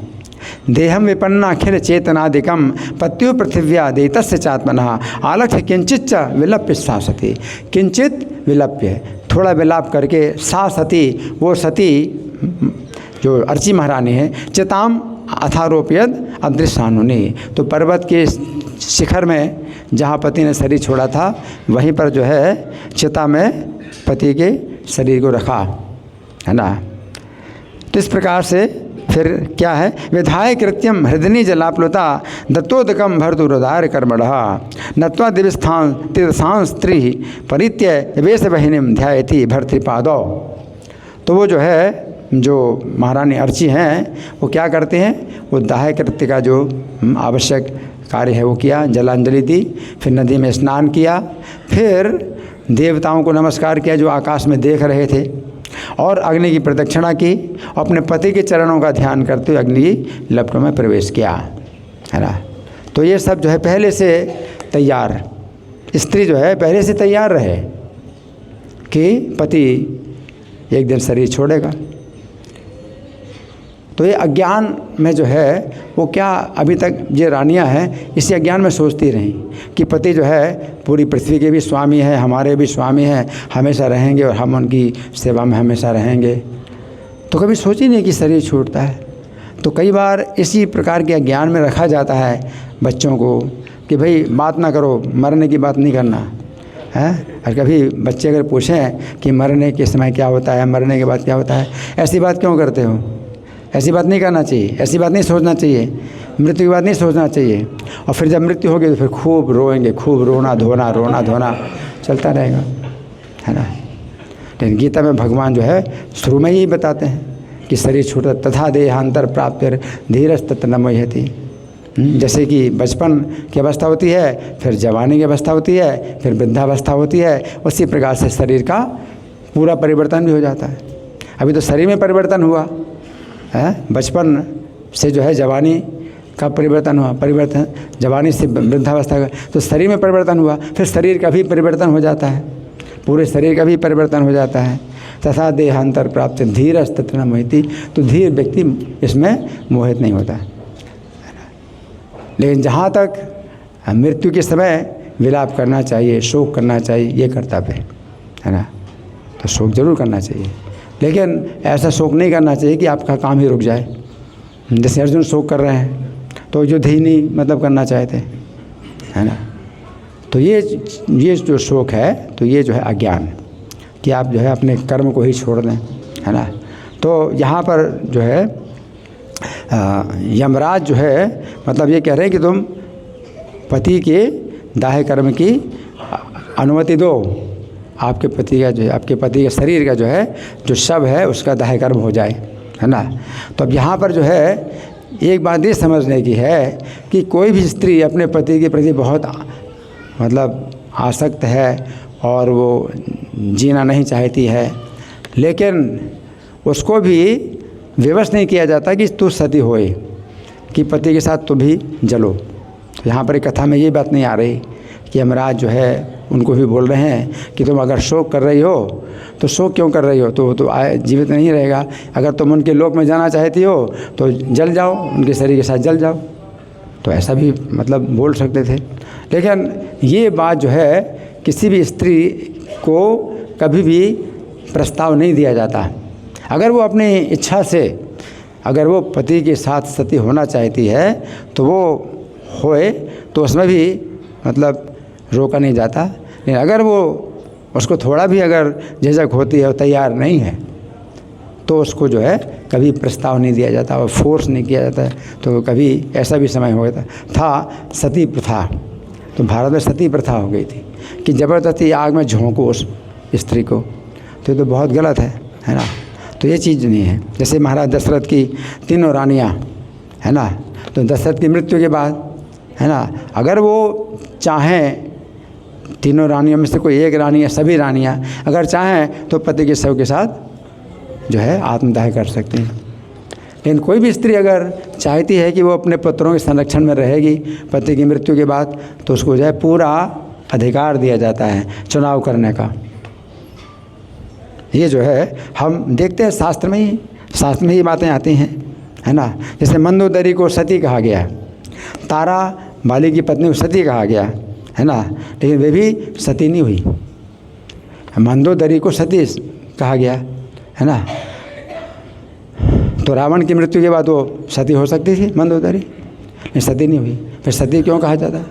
A: देहम विपन्ना अखिल चेतनादिकम पत्यो पृथिव्या देतस्य चात्मनः आलक्ष्य किंचित विलप्य सा सती। किंचित विलप्य, थोड़ा विलाप करके सा सती, वो सती जो अर्ची महारानी है, चिताम अथारोप्यद अदृश्यानुनि। तो पर्वत के शिखर में जहाँ पति ने शरीर छोड़ा था, वहीं पर जो है चिता में पति के शरीर को रखा, है ना। तो इस प्रकार से फिर क्या है, विधाय कृत्यम हृदयनी जलाप्लुता दत्तोदकम भरतु हृदय कर्मणः नत्वा दिव्यस्थान तीर्थान स्त्री परित्य वेश बहिनीम ध्यायति भर्तृपादौ। तो वो जो है, जो महारानी अर्ची हैं, वो क्या करते हैं, वो दाह कृत्य का जो आवश्यक कार्य है वो किया, जलांजलि दी, फिर नदी में स्नान किया, फिर देवताओं को नमस्कार किया जो आकाश में देख रहे थे, और अग्नि की प्रदक्षिणा की, और अपने पति के चरणों का ध्यान करते हुए अग्नि की लपटों में प्रवेश किया, है ना। तो ये सब जो है पहले से तैयार, स्त्री जो है पहले से तैयार रहे कि पति एक दिन शरीर छोड़ेगा। तो ये अज्ञान में जो है वो क्या अभी तक ये रानियां हैं इसी अज्ञान में सोचती रहीं कि पति जो है पूरी पृथ्वी के भी स्वामी है, हमारे भी स्वामी हैं, हमेशा रहेंगे और हम उनकी सेवा में हमेशा रहेंगे। तो कभी सोची नहीं कि शरीर छूटता है। तो कई बार इसी प्रकार के अज्ञान में रखा जाता है बच्चों को कि भाई बात ना करो, मरने की बात नहीं करना है। और कभी बच्चे अगर पूछें कि मरने के समय क्या होता है, मरने के बाद क्या होता है, ऐसी बात क्यों करते हो? ऐसी बात नहीं करना चाहिए, ऐसी बात नहीं सोचना चाहिए, मृत्यु की बात नहीं सोचना चाहिए। और फिर जब मृत्यु होगी तो फिर खूब रोएंगे, खूब रोना धोना चलता रहेगा, है ना। लेकिन गीता में भगवान जो है शुरू में ही बताते हैं कि शरीर छूटा तथा देहांतर प्राप्तिर धीरज तत् न मोह्यति। जैसे कि बचपन की अवस्था होती है, फिर जवानी की अवस्था होती है, फिर वृद्धावस्था होती है, उसी प्रकार से शरीर का पूरा परिवर्तन भी हो जाता है। अभी तो शरीर में परिवर्तन हुआ है, बचपन से जो है जवानी का परिवर्तन हुआ, परिवर्तन जवानी से वृद्धावस्था का, तो शरीर में परिवर्तन हुआ, फिर शरीर का भी परिवर्तन हो जाता है, पूरे शरीर का भी परिवर्तन हो जाता है। तथा देहांतर प्राप्त धीरज तत् न मोहिति। तो धीर व्यक्ति इसमें मोहित नहीं होता है। लेकिन जहाँ तक मृत्यु के समय विलाप करना चाहिए, शोक करना चाहिए, ये कर्तव्य है ना। तो शोक जरूर करना चाहिए, लेकिन ऐसा शोक नहीं करना चाहिए कि आपका काम ही रुक जाए। जैसे अर्जुन शोक कर रहे हैं तो युद्ध ही नहीं मतलब करना चाहते, है ना। तो ये जो शोक है तो ये जो है अज्ञान कि आप जो है अपने कर्म को ही छोड़ दें, है ना। तो यहाँ पर जो है यमराज जो है मतलब ये कह रहे हैं कि तुम पति के दाहे कर्म की अनुमति दो। आपके पति का जो है, आपके पति के शरीर का जो है जो शव है उसका दाहे कर्म हो जाए, है ना। तो अब यहाँ पर जो है एक बात ये समझने की है कि कोई भी स्त्री अपने पति के प्रति बहुत मतलब आसक्त है और वो जीना नहीं चाहती है, लेकिन उसको भी विवश नहीं किया जाता कि तू सती होए, कि पति के साथ तू भी जलो। तो यहाँ पर एक कथा में ये बात नहीं आ रही कि यमराज जो है उनको भी बोल रहे हैं कि तुम अगर शोक कर रही हो तो शोक क्यों कर रही हो, तो जीवित नहीं रहेगा। अगर तुम उनके लोक में जाना चाहती हो तो जल जाओ, उनके शरीर के साथ जल जाओ। तो ऐसा भी मतलब बोल सकते थे, लेकिन ये बात जो है किसी भी स्त्री को कभी भी प्रस्ताव नहीं दिया जाता। अगर वो अपनी इच्छा से अगर वो पति के साथ सती होना चाहती है तो वो होए, तो उसमें भी मतलब रोका नहीं जाता। लेकिन अगर वो उसको थोड़ा भी अगर झिझक होती है और तैयार नहीं है तो उसको जो है कभी प्रस्ताव नहीं दिया जाता और फोर्स नहीं किया जाता है। तो कभी ऐसा भी समय हो गया था सती प्रथा, तो भारत में सती प्रथा हो गई थी कि ज़बरदस्ती आग में झोंको उस स्त्री को। तो ये तो बहुत गलत है ना। तो ये चीज़ नहीं है। जैसे महाराज दशरथ की तीनों रानियाँ, है ना, तो दशरथ की मृत्यु के बाद, है ना, अगर वो चाहें तीनों रानियों में से कोई एक रानी या सभी रानियाँ अगर चाहें तो पति के शव के साथ जो है आत्मदाह कर सकती हैं। लेकिन कोई भी स्त्री अगर चाहती है कि वो अपने पुत्रों के संरक्षण में रहेगी पति की मृत्यु के बाद, तो उसको जो है पूरा अधिकार दिया जाता है चुनाव करने का। ये जो है हम देखते हैं शास्त्र में ही बातें आती हैं, है ना। जैसे मंदोदरी को सती कहा गया, तारा बाली की पत्नी को सती कहा गया, है ना, लेकिन वे भी सती नहीं हुई। मंदोदरी को सती कहा गया, है ना। तो रावण की मृत्यु के बाद वो सती हो सकती थी मंदोदरी, लेकिन सती नहीं हुई। फिर सती क्यों कहा जाता है?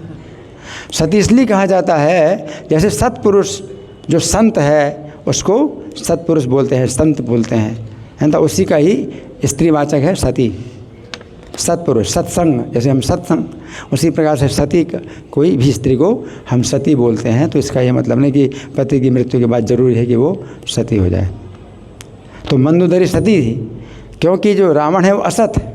A: सती इसलिए कहा जाता है जैसे सत्पुरुष जो संत है उसको सत्पुरुष बोलते हैं, संत बोलते हैं, है ना। उसी का ही स्त्रीवाचक है सती, सत्पुरुष, सत्संग। जैसे हम सत्संग, उसी प्रकार से सती कोई भी स्त्री को हम सती बोलते हैं। तो इसका ये मतलब नहीं कि पति की मृत्यु के बाद जरूरी है कि वो सती हो जाए। तो मंदोदरी सती थी क्योंकि जो रावण है वो असत है,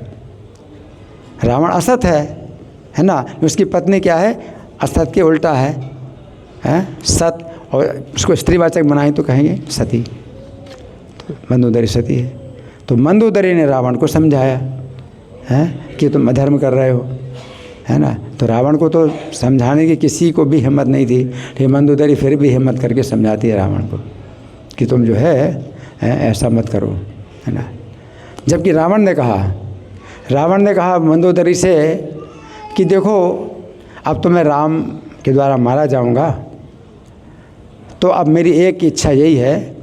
A: रावण असत है ना। उसकी पत्नी क्या है? असत के उल्टा है सत, और उसको स्त्रीवाचक बनाए तो कहेंगे सती। तो मंदोदरी सती है। तो मंदोदरी ने रावण को समझाया है कि तुम अधर्म कर रहे हो, है ना। तो रावण को तो समझाने की किसी को भी हिम्मत नहीं थी, लेकिन मंदोदरी फिर भी हिम्मत करके समझाती है रावण को कि तुम जो है ऐसा मत करो, है ना। जबकि रावण ने कहा रावण ने कहा मंदोदरी से कि देखो अब तो मैं राम के द्वारा मारा जाऊंगा, तो अब मेरी एक इच्छा यही है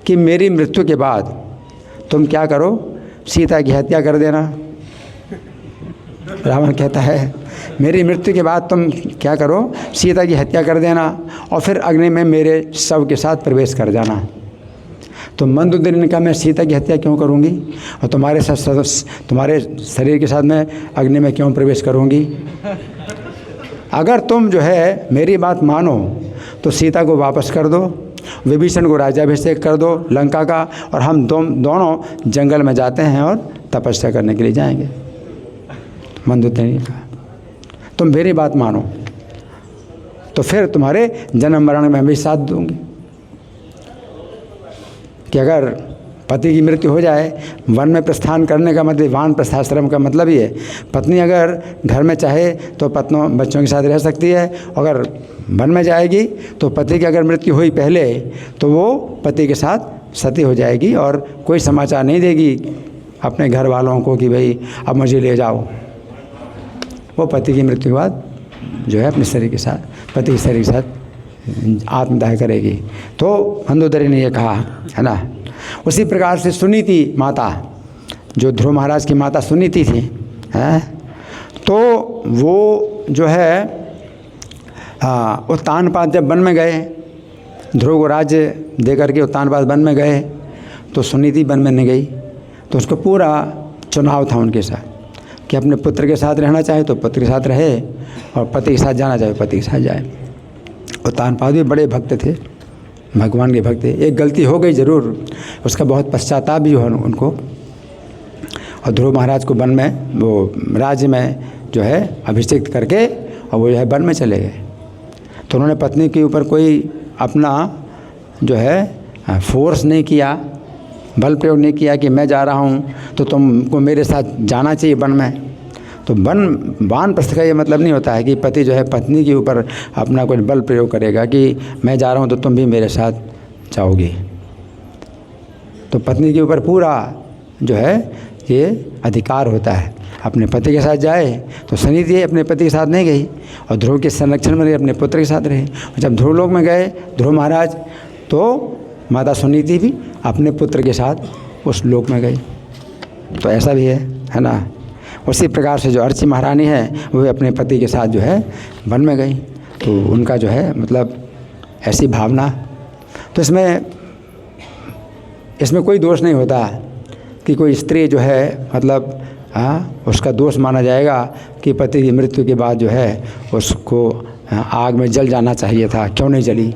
A: कि मेरी मृत्यु के बाद तुम क्या करो, सीता की हत्या कर देना। रावण कहता है मेरी मृत्यु के बाद तुम क्या करो, सीता की हत्या कर देना और फिर अग्नि में मेरे शव के साथ प्रवेश कर जाना। तो मंदोदरी ने कहा मैं सीता की हत्या क्यों करूंगी और तुम्हारे शरीर के साथ मैं अग्नि में क्यों प्रवेश करूंगी। अगर तुम जो है मेरी बात मानो तो सीता को वापस कर दो, विभीषण को राज्याभिषेक कर दो लंका का, और हम दोनों जंगल में जाते हैं और तपस्या करने के लिए जाएंगे। मंदोदरी ने कहा तुम मेरी बात मानो तो फिर तुम्हारे जन्म मरण में भी साथ दूंगी। कि अगर पति की मृत्यु हो जाए, वन में प्रस्थान करने का मतलब, वान प्रस्थाश्रम का मतलब ये है, पत्नी अगर घर में चाहे तो पत्नों बच्चों के साथ रह सकती है, अगर वन में जाएगी तो पति की अगर मृत्यु हुई पहले तो वो पति के साथ सती हो जाएगी और कोई समाचार नहीं देगी अपने घर वालों को कि भाई अब मुझे ले जाओ। वो पति की मृत्यु के बाद जो है अपने शरीर के साथ, पति के शरीर के साथ आत्मदाह करेगी। तो मंदोदरी ने ये कहा है ना। उसी प्रकार से सुनीति माता, जो ध्रुव महाराज की माता सुनीति थी, है, तो वो जो है उत्तानपाद जब वन में गए, ध्रुव को राज्य दे करके उत्तानपाद वन में गए, तो सुनीति वन में नहीं गई। तो उसको पूरा चुनाव था उनके साथ कि अपने पुत्र के साथ रहना चाहे तो पुत्र के साथ रहे और पति के साथ जाना चाहे पति के साथ जाए। उत्तानपाद भी बड़े भक्त थे, भगवान के भक्त थे। एक गलती हो गई ज़रूर, उसका बहुत पश्चाताप भी हुआ उनको। और ध्रुव महाराज को वन में, वो राज्य में जो है अभिषेक करके और वो जो है वन में चले गए। तो उन्होंने पत्नी के ऊपर कोई अपना जो है फोर्स नहीं किया, बल प्रयोग नहीं किया कि मैं जा रहा हूँ तो तुमको मेरे साथ जाना चाहिए वन में। तो वानप्रस्थ का ये मतलब नहीं होता है कि पति जो है पत्नी के ऊपर अपना कुछ बल प्रयोग करेगा कि मैं जा रहा हूँ तो तुम भी मेरे साथ जाओगी। तो पत्नी के ऊपर पूरा जो है ये अधिकार होता है, अपने पति के साथ जाए। तो सुनीति अपने पति के साथ नहीं गई और ध्रुव के संरक्षण में रही, अपने पुत्र के साथ रहे। और जब ध्रुव लोक में गए ध्रुव महाराज, तो माता सुनीति भी अपने पुत्र के साथ उस लोक में गई। तो ऐसा भी है ना। उसी प्रकार से जो अर्ची महारानी है वो भी अपने पति के साथ जो है वन में गई। तो उनका जो है मतलब ऐसी भावना, तो इसमें कोई दोष नहीं होता कि कोई स्त्री जो है मतलब उसका दोष माना जाएगा कि पति की मृत्यु के बाद जो है उसको आग में जल जाना चाहिए था, क्यों नहीं जली,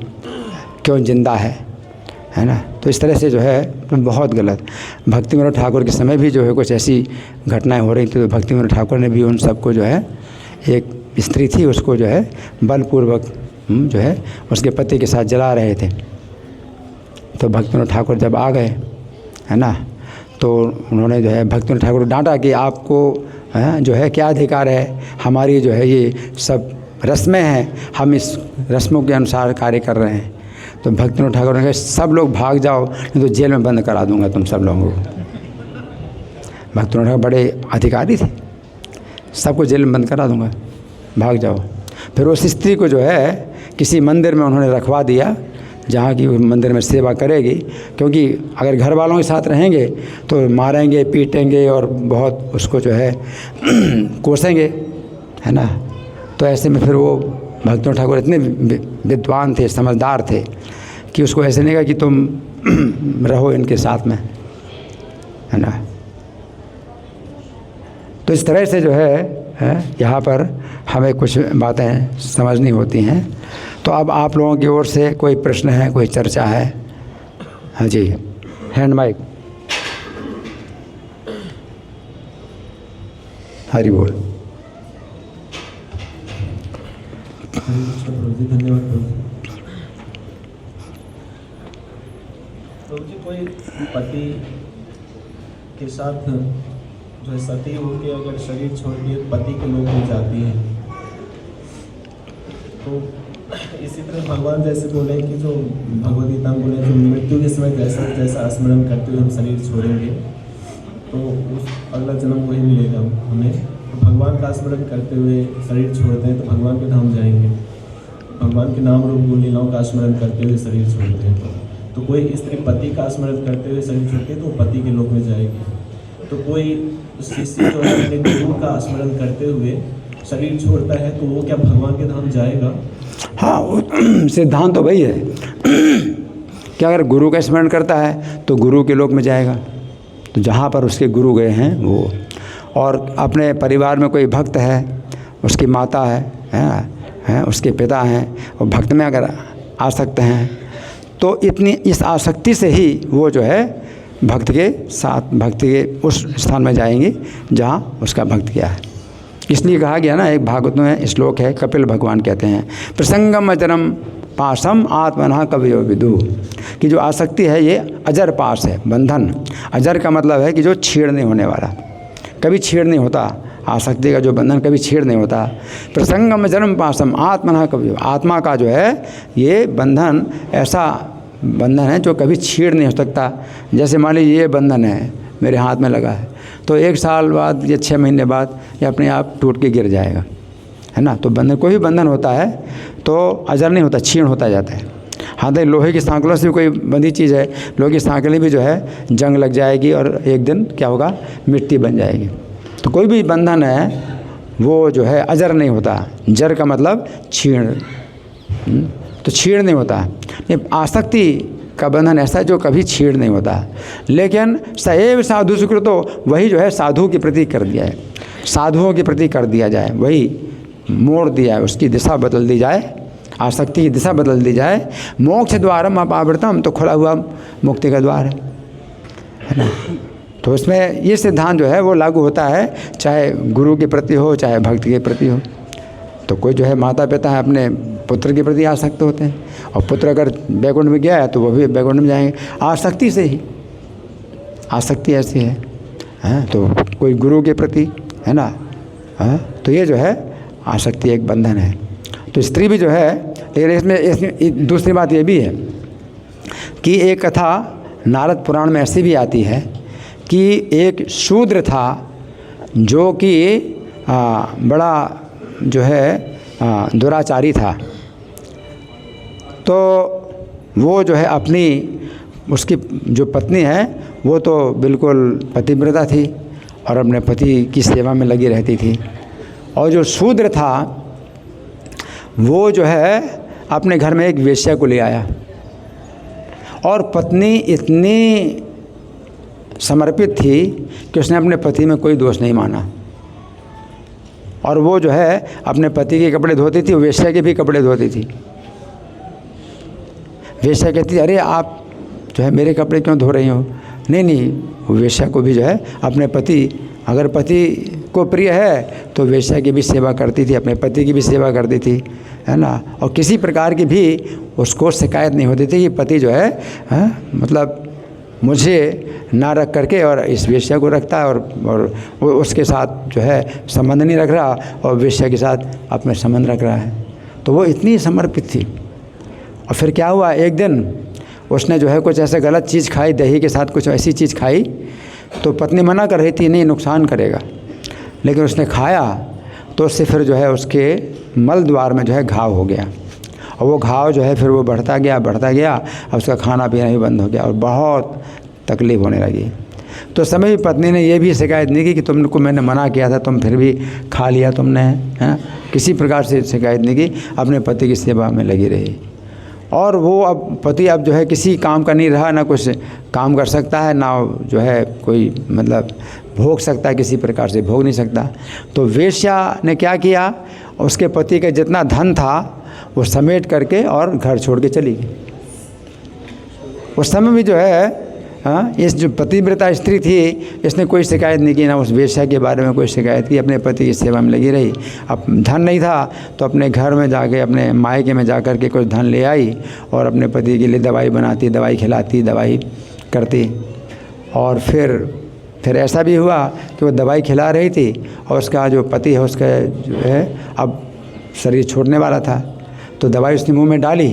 A: क्यों जिंदा है ना। तो इस तरह से जो है बहुत गलत। भक्ति विनोद ठाकुर के समय भी जो है कुछ ऐसी घटनाएं हो रही थी, तो भक्ति विनोद ठाकुर ने भी उन सबको जो है, एक स्त्री थी उसको जो है बलपूर्वक जो है उसके पति के साथ जला रहे थे। तो भक्ति विनोद ठाकुर जब आ गए है ना, तो उन्होंने जो है भक्ति विनोद ठाकुर को डांटा कि आपको जो है क्या अधिकार है, हमारी जो है ये सब रस्में हैं, हम इस रस्मों के अनुसार कार्य कर रहे हैं। तो भक्ति विनोद ठाकुर ने कहा सब लोग भाग जाओ नहीं तो जेल में बंद करा दूंगा तुम सब लोगों को। भक्ति विनोद ठाकुर बड़े अधिकारी थे, सबको जेल में बंद करा दूंगा, भाग जाओ। फिर उस स्त्री को जो है किसी मंदिर में उन्होंने रखवा दिया जहाँ की मंदिर में सेवा करेगी, क्योंकि अगर घर वालों के साथ रहेंगे तो मारेंगे पीटेंगे और बहुत उसको जो है कोसेंगे है ना। तो ऐसे में फिर वो भक्ति विनोद ठाकुर इतने विद्वान थे, समझदार थे कि उसको ऐसे नहीं कहा कि तुम रहो इनके साथ में है ना। तो इस तरह से जो है यहाँ पर हमें कुछ बातें समझनी होती हैं। तो अब आप लोगों की ओर से कोई प्रश्न है, कोई चर्चा है? हाँ जी, हैंड माइक। हरि बोल।
C: धन्यवाद प्रभु जी। कोई पति के साथ जो है सती होकर अगर शरीर छोड़ के पति के लोग में जाती है, तो इसी तरह भगवान जैसे बोले कि जो भगवद गीता में बोले जो मृत्यु के समय जैसा जैसा स्मरण करते हुए हम शरीर छोड़ेंगे, तो उस अगला जन्म वही मिलेगा हमें। तो भगवान का स्मरण करते हुए शरीर छोड़ते हैं तो भगवान के धाम जाएंगे। भगवान के नाम रूप गुण लीलाओं का स्मरण करते हुए शरीर छोड़ते हैं। तो कोई स्त्री पति का स्मरण करते हुए शरीर छोड़ती है तो पति के लोक में जाएगी। तो कोई शिष्य जो है अपने गुरु का स्मरण करते हुए शरीर छोड़ता है तो वो क्या भगवान के धाम जाएगा?
A: हाँ, सिद्धांत तो वही है कि अगर गुरु का स्मरण करता है तो गुरु के लोक में जाएगा। तो जहाँ पर उसके गुरु गए हैं वो, और अपने परिवार में कोई भक्त है, उसकी माता है, उसके पिता हैं, और भक्त में अगर आसक्त हैं तो इतनी इस आसक्ति से ही वो जो है भक्त के साथ, भक्त के उस स्थान में जाएंगे जहाँ उसका भक्त किया है। इसलिए कहा गया ना, एक भागवत में श्लोक है, कपिल भगवान कहते हैं, प्रसंगम अजरम पाशम आत्मना कवयो विदु, कि जो आसक्ति है ये अजर पास है, बंधन। अजर का मतलब है कि जो छेड़ नहीं होने वाला, कभी छेड़ नहीं होता। आसक्ति का जो बंधन कभी छेड़ नहीं होता। प्रसंगम अजरम पाशम आत्मना कवयो, आत्मा का जो है ये बंधन ऐसा बंधन है जो कभी छेड़ नहीं हो सकता। जैसे मान लीजिए ये बंधन है मेरे हाथ में लगा है, तो 1 साल बाद या 6 महीने बाद ये अपने आप टूट के गिर जाएगा, है ना। तो बंधन, कोई भी बंधन होता है तो अजर नहीं होता, क्षीण होता जाता है। हाँ, तो लोहे की सांकलों से भी कोई बंधी चीज़ है, लोहे की सांकलें भी जो है जंग लग जाएगी और एक दिन क्या होगा, मिट्टी बन जाएगी। तो कोई भी बंधन है वो जो है अजर नहीं होता। जर का मतलब क्षीण, तो छीड़ नहीं होता। ये आसक्ति का बंधन ऐसा है जो कभी छीड़ नहीं होता। लेकिन सएव साधु सुकृतो, वही जो है साधु के प्रति कर दिया है, साधुओं के प्रति कर दिया जाए, वही मोड़ दिया है, उसकी दिशा बदल दी जाए, आसक्ति की दिशा बदल दी जाए। मोक्ष द्वारम अपावृतम, तो खुला हुआ मुक्ति का द्वार है ना। तो इसमें ये सिद्धांत जो है वो लागू होता है, चाहे गुरु के प्रति हो, चाहे भक्त के प्रति हो। तो कोई जो है माता पिता है अपने पुत्र के प्रति आसक्त होते हैं, और पुत्र अगर बैकुंठ में गया है तो वो भी बैकुंठ में जाएंगे, आसक्ति से ही। आसक्ति ऐसी है, तो कोई गुरु के प्रति, है ना। तो ये जो है आसक्ति एक बंधन है। तो स्त्री भी जो है, लेकिन इसमें दूसरी बात ये भी है कि एक कथा नारद पुराण में ऐसी भी आती है कि एक शूद्र था जो कि बड़ा जो है दुराचारी था। तो वो जो है अपनी, उसकी जो पत्नी है वो तो बिल्कुल पतिव्रता थी और अपने पति की सेवा में लगी रहती थी, और जो शूद्र था वो जो है अपने घर में एक वेश्या को ले आया, और पत्नी इतनी समर्पित थी कि उसने अपने पति में कोई दोष नहीं माना, और वो जो है अपने पति के कपड़े धोती थी, वेश्या के भी कपड़े धोती थी। वेश्या कहती, अरे आप जो है मेरे कपड़े क्यों धो रही हो? नहीं, वो वेश्या को भी जो है अपने पति, अगर पति को प्रिय है तो वेश्या की भी सेवा करती थी, अपने पति की भी सेवा करती थी, है ना। और किसी प्रकार की भी उसको शिकायत नहीं होती थी कि पति जो है मतलब मुझे ना रख करके और इस वेश्या को रखता है, और वो उसके साथ जो है संबंध नहीं रख रहा, और वेश्या के साथ अपने संबंध रख रहा है। तो वो इतनी समर्पित थी। और फिर क्या हुआ, एक दिन उसने जो है कुछ ऐसे गलत चीज़ खाई, दही के साथ कुछ ऐसी चीज़ खाई, तो पत्नी मना कर रही थी नहीं नुकसान करेगा, लेकिन उसने खाया तो उससे फिर जो है उसके मल द्वार में जो है घाव हो गया, और वो घाव जो है फिर वो बढ़ता गया, और उसका खाना पीना भी बंद हो गया, और बहुत तकलीफ़ होने लगी। तो समय पत्नी ने ये भी शिकायत नहीं की कि तुमको मैंने मना किया था, तुम फिर भी खा लिया तुमने, हैं। किसी प्रकार से शिकायत नहीं की, अपने पति की सेवा में लगी रही। और वो अब पति अब जो है किसी काम का नहीं रहा, ना कुछ काम कर सकता है, ना जो है कोई मतलब भोग सकता है, किसी प्रकार से भोग नहीं सकता। तो वेश्या ने क्या किया, उसके पति का जितना धन था वो समेट करके और घर छोड़ के चली गई। उस समय भी जो है इस जो पतिव्रता स्त्री थी, इसने कोई शिकायत नहीं की, ना उस वेश्या के बारे में कोई शिकायत की, अपने पति की सेवा में लगी रही। अब धन नहीं था तो अपने घर में जाके, अपने मायके में जा कर के कुछ धन ले आई, और अपने पति के लिए दवाई बनाती, दवाई खिलाती, दवाई करती। और फिर ऐसा भी हुआ कि वो दवाई खिला रही थी, और उसका जो पति है उसका जो है अब शरीर छोड़ने वाला था, तो दवाई उसने मुँह में डाली,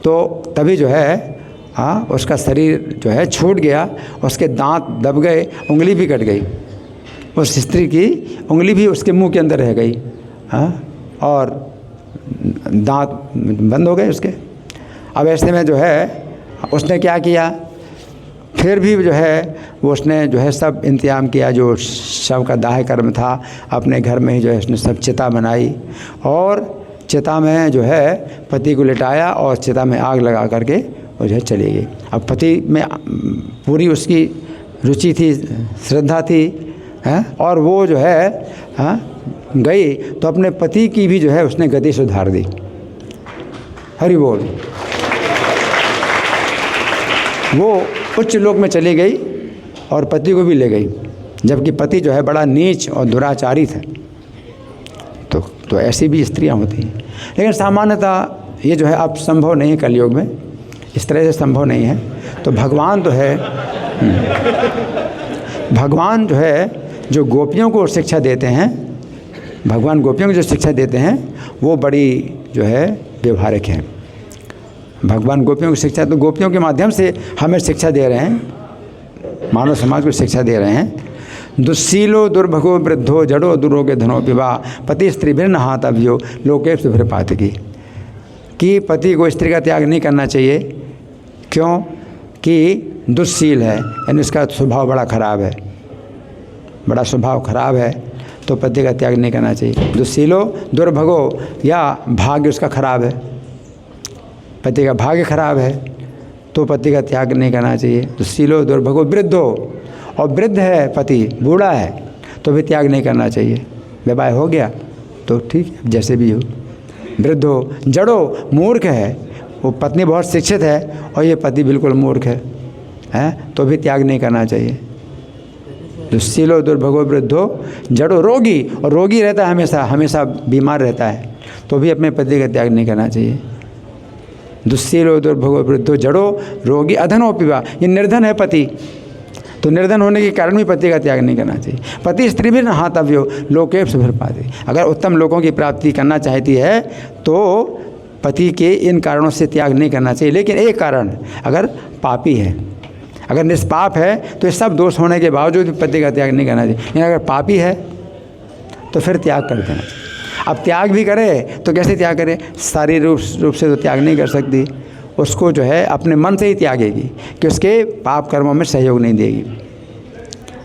A: तो तभी जो है हाँ, उसका शरीर जो है छूट गया, उसके दांत दब गए, उंगली भी कट गई, उस स्त्री की उंगली भी उसके मुंह के अंदर रह गई। हाँ, और दांत बंद हो गए उसके। अब ऐसे में जो है उसने क्या किया, फिर भी जो है वो उसने जो है सब इंतजाम किया, जो शव का दाह कर्म था अपने घर में ही जो है उसने सब चिता बनाई और चिता में जो है पति को लिटाया और चिता में आग लगा करके वो जो है चली गई। अब पति में पूरी उसकी रुचि थी, श्रद्धा थी, हैं, और वो जो है हाँ गई तो अपने पति की भी जो है उसने गति सुधार दी। हरि बोल। वो उच्च लोक में चली गई और पति को भी ले गई, जबकि पति जो है बड़ा नीच और दुराचारी था। तो ऐसी भी स्त्रियां होती हैं, लेकिन सामान्यतः ये जो है अब संभव नहीं है, कलयुग में इस तरह से संभव नहीं है। तो भगवान तो है, भगवान जो है जो गोपियों को शिक्षा देते हैं, भगवान गोपियों को जो शिक्षा देते हैं वो बड़ी जो है व्यवहारिक है। भगवान गोपियों की शिक्षा तो गोपियों के माध्यम से हमें शिक्षा दे रहे हैं, मानव समाज को शिक्षा दे रहे हैं। दुस्सीलो दुर्भगो वृद्धो जड़ो दुरोगे धनो पिबा पति स्त्री भिन्न हाथव्यो लोके सुभिर पातकी, कि पति को स्त्री का त्याग नहीं करना चाहिए। क्यों? कि दुस्सील है, यानी उसका स्वभाव बड़ा ख़राब है, बड़ा स्वभाव खराब है, तो पति का त्याग नहीं करना चाहिए। दुस्सीलो दुर्भगो, या भाग्य उसका खराब है, पति का भाग्य खराब है तो पति का त्याग नहीं करना चाहिए। दुस्सीलो दुर्भगो वृद्धो, और वृद्ध है पति, बूढ़ा है तो भी त्याग नहीं करना चाहिए। विवाह हो गया तो ठीक है, जैसे भी हो। वृद्ध हो, जड़ो, मूर्ख है, वो पत्नी बहुत शिक्षित है और ये पति बिल्कुल मूर्ख है तो भी त्याग नहीं करना चाहिए। दुस्सीलो दुर्भगो वृद्धो जड़ो, रोगी, और रोगी रहता है हमेशा बीमार रहता है तो भी अपने पति का त्याग नहीं करना चाहिए। दुस्सीलो दुर्भगो वृद्धो जड़ो रोगी अधनो पिबा, ये निर्धन है पति, तो निर्धन होने के कारण भी पति का त्याग नहीं करना चाहिए। पति स्त्री भी न हाथव्यो लोके सुभिर पाते, अगर उत्तम लोगों की प्राप्ति करना चाहती है तो पति के इन कारणों से त्याग नहीं करना चाहिए। लेकिन एक कारण, अगर पापी है, अगर निष्पाप है तो ये सब दोष होने के बावजूद भी पति का त्याग नहीं करना चाहिए। लेकिन अगर पापी है तो फिर त्याग कर देना चाहिए। अब त्याग भी करे तो कैसे त्याग करे? शारीरिक रूप से तो त्याग नहीं कर सकती, उसको जो है अपने मन से ही त्यागेगी कि उसके पाप कर्मों में सहयोग नहीं देगी,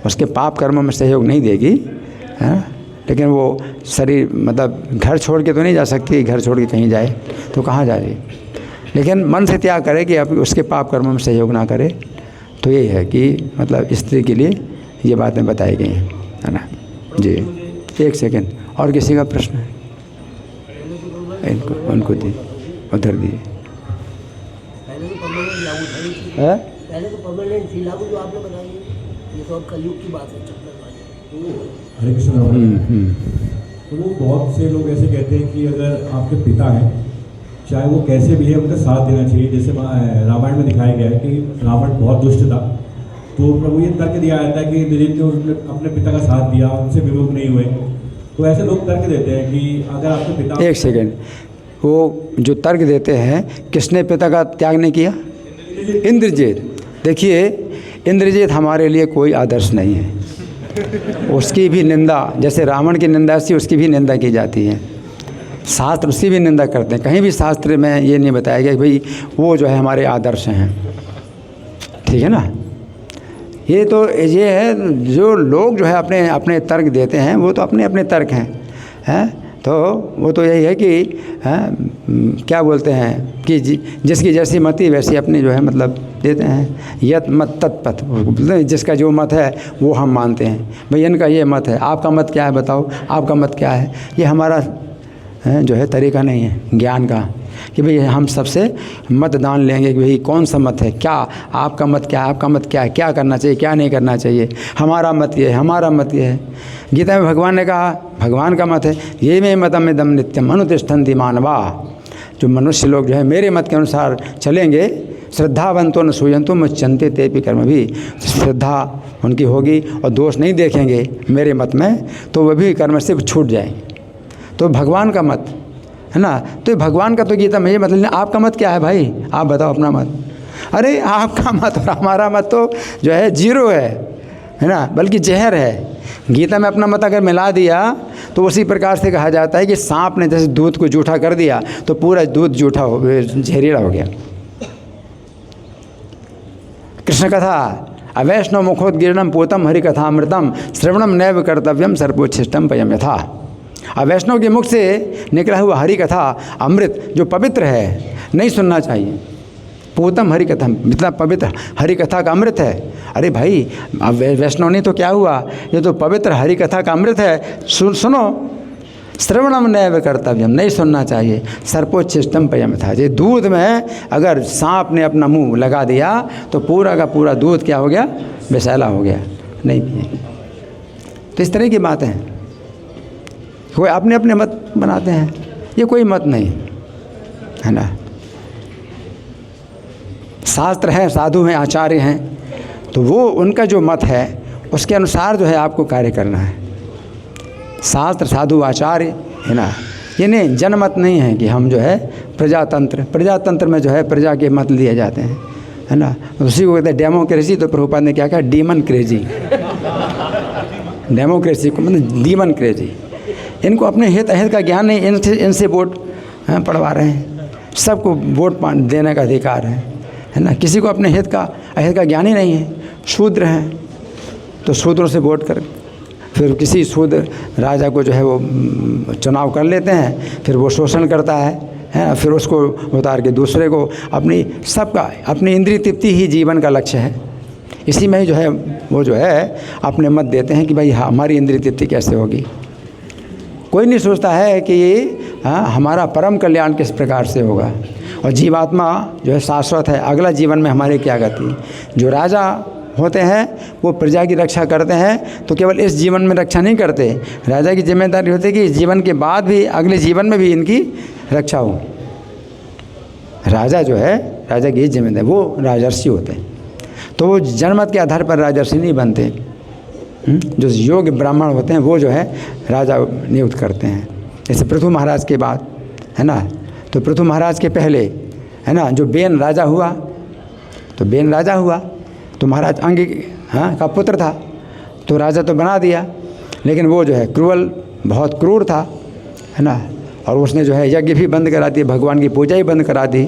A: उसके पाप कर्मों में सहयोग नहीं देगी। लेकिन वो शरीर मतलब घर छोड़ के तो नहीं जा सकती, घर छोड़ के कहीं जाए तो कहाँ जाएगी, लेकिन मन से त्याग करे कि अब उसके पाप कर्मों में सहयोग ना करे। तो यही है कि मतलब स्त्री के लिए ये बातें बताई गई हैं, है ना जी। एक सेकेंड, और किसी का प्रश्न है? इनको उनको दी, उधर दिए।
D: पहले तो परमानेंट थी लागू, जो आपने बताई, ये तो अब कलयुग की बात है, चक्कर वाली।
C: हरे कृष्ण। तो वो बहुत से लोग ऐसे कहते हैं कि अगर आपके पिता हैं, चाहे वो कैसे भी है, उनका साथ देना चाहिए। जैसे रामायण में दिखाया गया है कि रावण बहुत दुष्ट था, तो प्रभु ये तर्क दिया जाता है कि दिलीप ने उसने अपने पिता का साथ दिया, उनसे विमुख नहीं हुए। तो ऐसे लोग तर्क देते हैं कि अगर आपके पिता,
A: एक सेकेंड, वो जो तर्क देते हैं, किसने पिता का त्याग नहीं किया? इंद्रजीत। देखिए, इंद्रजीत हमारे लिए कोई आदर्श नहीं है, उसकी भी निंदा, जैसे रावण की निंदा थी उसकी भी निंदा की जाती है, शास्त्र उसकी भी निंदा करते हैं। कहीं भी शास्त्र में ये नहीं बताया गया कि भाई वो जो है हमारे आदर्श हैं, ठीक है ना। ये तो ये है, जो लोग जो है अपने अपने तर्क देते हैं वो तो अपने अपने तर्क हैं तो वो तो यही है कि क्या बोलते हैं कि जिसकी जैसी मति वैसी अपनी जो है मतलब देते हैं। यत मत तत्पथ, जिसका जो मत है वो हम मानते हैं। भाई इनका ये मत है, आपका मत क्या है बताओ, आपका मत क्या है। ये हमारा जो है तरीका नहीं है ज्ञान का कि भाई हम सबसे मतदान लेंगे कि भाई कौन सा मत है, क्या आपका मत क्या है, आपका मत क्या है, क्या करना चाहिए क्या नहीं करना चाहिए। हमारा मत ये है, हमारा मत ये है। गीता में भगवान ने कहा, भगवान का मत है, ये में मतम इदम नित्यम अनुतिष्ठन्ति मानवा। जो मनुष्य लोग जो है मेरे मत के अनुसार चलेंगे, श्रद्धावंतो न सूयंतो मुच्यन्ते तेपि कर्म भी, श्रद्धा उनकी होगी और दोष नहीं देखेंगे मेरे मत में, तो वह भी कर्म से छूट जाएंगे। तो भगवान का मत है ना, तो भगवान का तो गीता में ये मतलब नहीं। आपका मत क्या है भाई, आप बताओ अपना मत। अरे आपका मत और हमारा मत तो जो है जीरो है ना, बल्कि जहर है। गीता में अपना मत अगर मिला दिया तो उसी प्रकार से कहा जाता है कि सांप ने जैसे दूध को जूठा कर दिया तो पूरा दूध जूठा हो जहरीला हो गया। कृष्ण कथा अवैष्णव मुखोद्गीर्णम पूतम हरि कथामृतम श्रवणम नैव कर्तव्यम सर्वोच्छिष्टम पयम यथा। अवैष्णव के मुख से निकला हुआ हरि कथा अमृत जो पवित्र है नहीं सुनना चाहिए। पूतम हरि कथा, इतना पवित्र हरि कथा का अमृत है। अरे भाई अब वैष्णव नहीं तो क्या हुआ, ये तो पवित्र हरि कथा का अमृत है, सुनो। श्रवणम नैव कर्तव्यम, नहीं सुनना चाहिए। सर्पोच्छिष्टम पयम था, ये दूध में अगर सांप ने अपना मुंह लगा दिया तो पूरा का पूरा दूध क्या हो गया, विषैला हो गया, नहीं पिएंगे। तो इस तरह की बातें हैं। कोई अपने अपने मत बनाते हैं, ये कोई मत नहीं है ना। शास्त्र हैं, साधु हैं, आचार्य हैं, तो वो उनका जो मत है उसके अनुसार जो है आपको कार्य करना है। शास्त्र, साधु, आचार्य है ना, ये नहीं जनमत नहीं है कि हम जो है प्रजातंत्र में जो है प्रजा के मत लिए जाते हैं, है ना। उसी को कहते हैं डेमोक्रेसी। तो प्रभुपाद ने क्या कहा, डीमन क्रेजी। डेमोक्रेसी को मतलब डीमन क्रेजी। इनको अपने हित अहित का ज्ञान नहीं, इनसे वोट पढ़वा रहे हैं। सबको वोट देने का अधिकार है ना। किसी को अपने हित का अहित का ज्ञान ही नहीं है। शूद्र हैं तो शूद्रों से वोट कर, फिर किसी शूद्र राजा को जो है वो चुनाव कर लेते हैं, फिर वो शोषण करता है ना। फिर उसको उतार के दूसरे को, अपनी सबका अपनी इंद्रिय तृप्ति ही जीवन का लक्ष्य है। इसी में ही जो है वो जो है अपने मत देते हैं कि भाई हमारी इंद्रिय तृप्ति कैसे होगी। कोई नहीं सोचता है कि हमारा परम कल्याण किस प्रकार से होगा और जीवात्मा जो है शाश्वत है, अगला जीवन में हमारे क्या गति। जो राजा होते हैं वो प्रजा की रक्षा करते हैं, तो केवल इस जीवन में रक्षा नहीं करते, राजा की जिम्मेदारी होती है कि इस जीवन के बाद भी अगले जीवन में भी इनकी रक्षा हो। राजा जो है, राजा की जिम्मेदारी, वो राजर्षि होते हैं। तो वो जनमत के आधार पर राजर्षि नहीं बनते। जो योग्य ब्राह्मण होते हैं वो जो है राजा नियुक्त करते हैं। जैसे पृथु महाराज के बाद है ना, तो पृथु महाराज के पहले है ना जो बेन राजा हुआ, तो बेन राजा हुआ तो महाराज अंग का पुत्र था, तो राजा तो बना दिया, लेकिन वो जो है क्रूअल, बहुत क्रूर था, है ना। और उसने जो है यज्ञ भी बंद करा दिए, भगवान की पूजा ही बंद करा दी।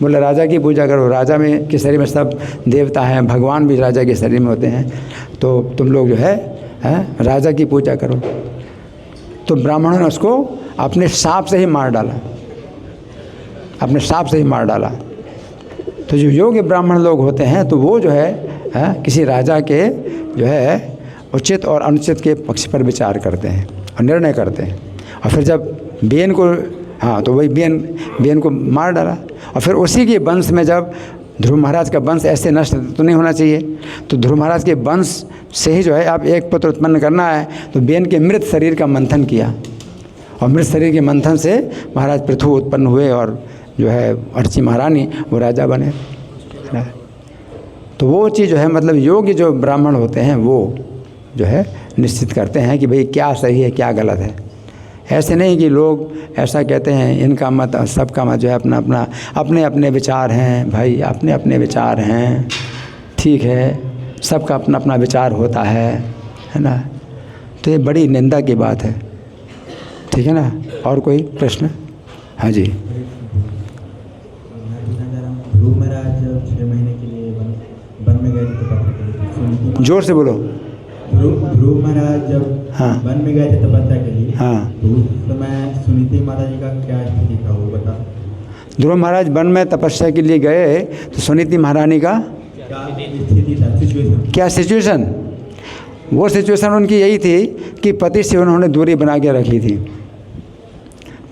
A: बोले राजा की पूजा करो, राजा में के शरीर में सब देवता हैं, भगवान भी राजा के शरीर में होते हैं, तो तुम लोग जो है राजा की पूजा करो। तो ब्राह्मणों ने उसको अपने साप से ही मार डाला, अपने साप से ही मार डाला। तो जो योग्य ब्राह्मण लोग होते हैं तो वो जो है किसी राजा के जो है उचित और अनुचित के पक्ष पर विचार करते हैं और निर्णय करते हैं। और फिर जब बेन को तो वही बेन को मार डाला। और फिर उसी के वंश में जब ध्रुव महाराज का वंश ऐसे नष्ट तो नहीं होना चाहिए, तो ध्रुव महाराज के वंश से ही जो है आप एक पुत्र उत्पन्न करना है, तो बेन के मृत शरीर का मंथन किया और मृत शरीर के मंथन से महाराज पृथु उत्पन्न हुए और जो है अर्ची महारानी वो राजा बने। तो वो चीज़ जो है मतलब योग्य जो ब्राह्मण होते हैं वो जो है निश्चित करते हैं कि भाई क्या सही है क्या गलत है। ऐसे नहीं कि लोग ऐसा कहते हैं इनका मत सबका मत जो है अपना अपना अपने अपने विचार हैं। भाई अपने अपने विचार हैं, ठीक है, सबका अपना अपना विचार होता है ना। तो ये बड़ी निंदा की बात है, ठीक है ना। और कोई प्रश्न? हाँ जी।
E: ध्रुव महाराज 6 महीने के लिए वन में गए थे तपस्या के लिए, जोर
A: से बोलो।
E: ध्रुव महाराज जब वन में गए थे तपस्या के लिए, तो उस समय सुनीति माता जी का क्या स्थिति था वो बता।
A: ध्रुव महाराज वन में तपस्या के लिए गए तो सुनीति महारानी का
E: क्या स्थिति था, सिचुएशन?
A: क्या सिचुएशन? वो सिचुएशन उनकी यही थी कि पति से उन्होंने दूरी बना के रखी थी।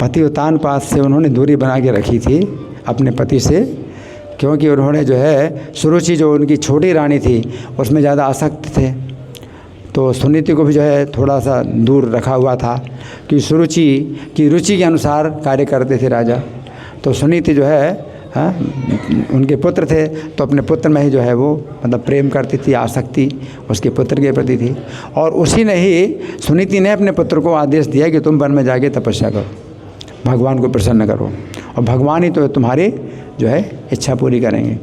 A: पति उत्तान पास से उन्होंने दूरी बना के रखी थी अपने पति से, क्योंकि उन्होंने जो है सुरुचि जो उनकी छोटी रानी थी उसमें ज़्यादा आसक्त थे। तो सुनीति को भी जो है थोड़ा सा दूर रखा हुआ था कि सुरुचि की रुचि के अनुसार कार्य करते थे राजा। तो सुनीति जो है उनके पुत्र थे, तो अपने पुत्र में ही जो है वो मतलब प्रेम करती थी, आसक्ति उसके पुत्र के प्रति थी। और उसी ने ही सुनीति ने अपने पुत्र को आदेश दिया कि तुम वन में जाके तपस्या करो, भगवान को प्रसन्न करो और भगवान ही तो तुम्हारी जो है इच्छा पूरी करेंगे।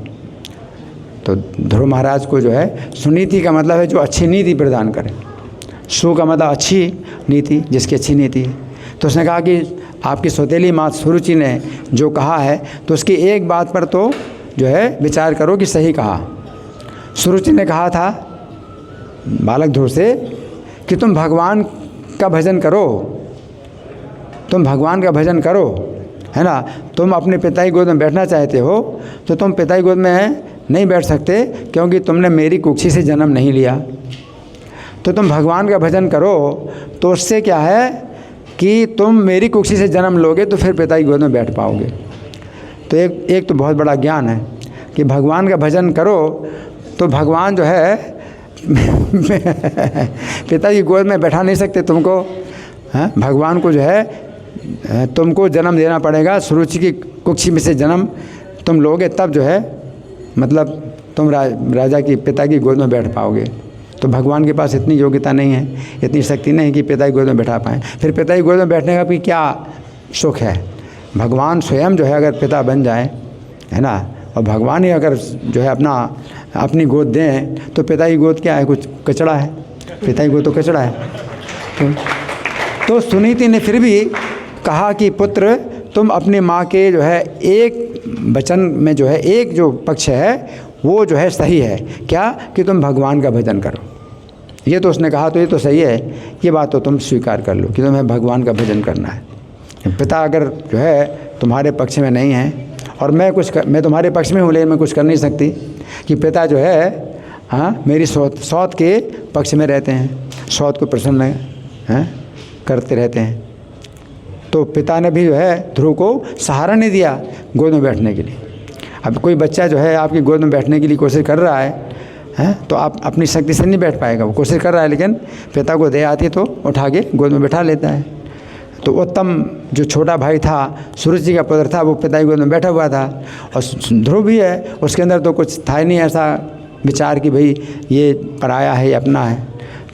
A: तो ध्रुव महाराज को जो है सुनीति का मतलब है जो अच्छी नीति प्रदान करे। सु का मतलब अच्छी नीति, जिसकी अच्छी नीति है। तो उसने कहा कि आपकी सौतेली माँ सुरुचि ने जो कहा है तो उसकी एक बात पर तो जो है विचार करो कि सही कहा। सुरुचि ने कहा था बालक ध्रुव से कि तुम भगवान का भजन करो, तुम भगवान का भजन करो, है ना। तुम अपने पिता की गोद में बैठना चाहते हो तो तुम पिता की गोद में नहीं बैठ सकते, क्योंकि तुमने मेरी कुक्षी से जन्म नहीं लिया। तो तुम भगवान का भजन करो तो उससे क्या है कि तुम मेरी कुक्षी से जन्म लोगे तो फिर पिता की गोद में बैठ पाओगे। तो एक तो बहुत बड़ा ज्ञान है कि भगवान का भजन करो तो भगवान जो है पिता की गोद में बैठा नहीं सकते तुमको, हाँ। भगवान को जो है तुमको जन्म देना पड़ेगा, सुरुचि की कुक्षी में से जन्म तुम लोगे, तब जो है मतलब तुम राजा की पिता की गोद में बैठ पाओगे। तो भगवान के पास इतनी योग्यता नहीं है, इतनी शक्ति नहीं है कि पिता की गोद में बैठा पाएँ। फिर पिता की गोद में बैठने का भी क्या सुख है। भगवान स्वयं जो है अगर पिता बन जाए, है ना, और भगवान ही अगर जो है अपनी गोद दें तो पिता की गोद क्या है, कुछ कचड़ा है। पिता की गोद तो कचड़ा है। तो सुनीति ने फिर भी कहा कि पुत्र तुम अपनी माँ के जो है एक वचन में जो है एक जो पक्ष है वो जो है सही है, क्या कि तुम भगवान का भजन करो। ये तो उसने कहा तो ये तो सही है, ये बात तो तुम स्वीकार कर लो कि तुम्हें भगवान का भजन करना है। पिता अगर जो है तुम्हारे पक्ष में नहीं है और मैं तुम्हारे पक्ष में हूँ लेकिन मैं कुछ कर नहीं सकती कि पिता जो है हाँ मेरी सौत के पक्ष में रहते हैं, सौत को प्रसन्न हैं करते रहते हैं। तो पिता ने भी जो है ध्रुव को सहारा नहीं दिया गोद में बैठने के लिए। अब कोई बच्चा जो है आपकी गोद में बैठने के लिए कोशिश कर रहा है तो आप अपनी शक्ति से नहीं बैठ पाएगा। वो कोशिश कर रहा है लेकिन पिता को दया आती तो उठा के गोद में बैठा लेता है। तो उत्तम जो छोटा भाई था, सुरुचि का पुत्र था, वो पिता की गोद में बैठा हुआ था। और ध्रुव भी है, उसके अंदर तो कुछ था ही नहीं ऐसा विचार कि भाई ये पराया है, ये अपना है।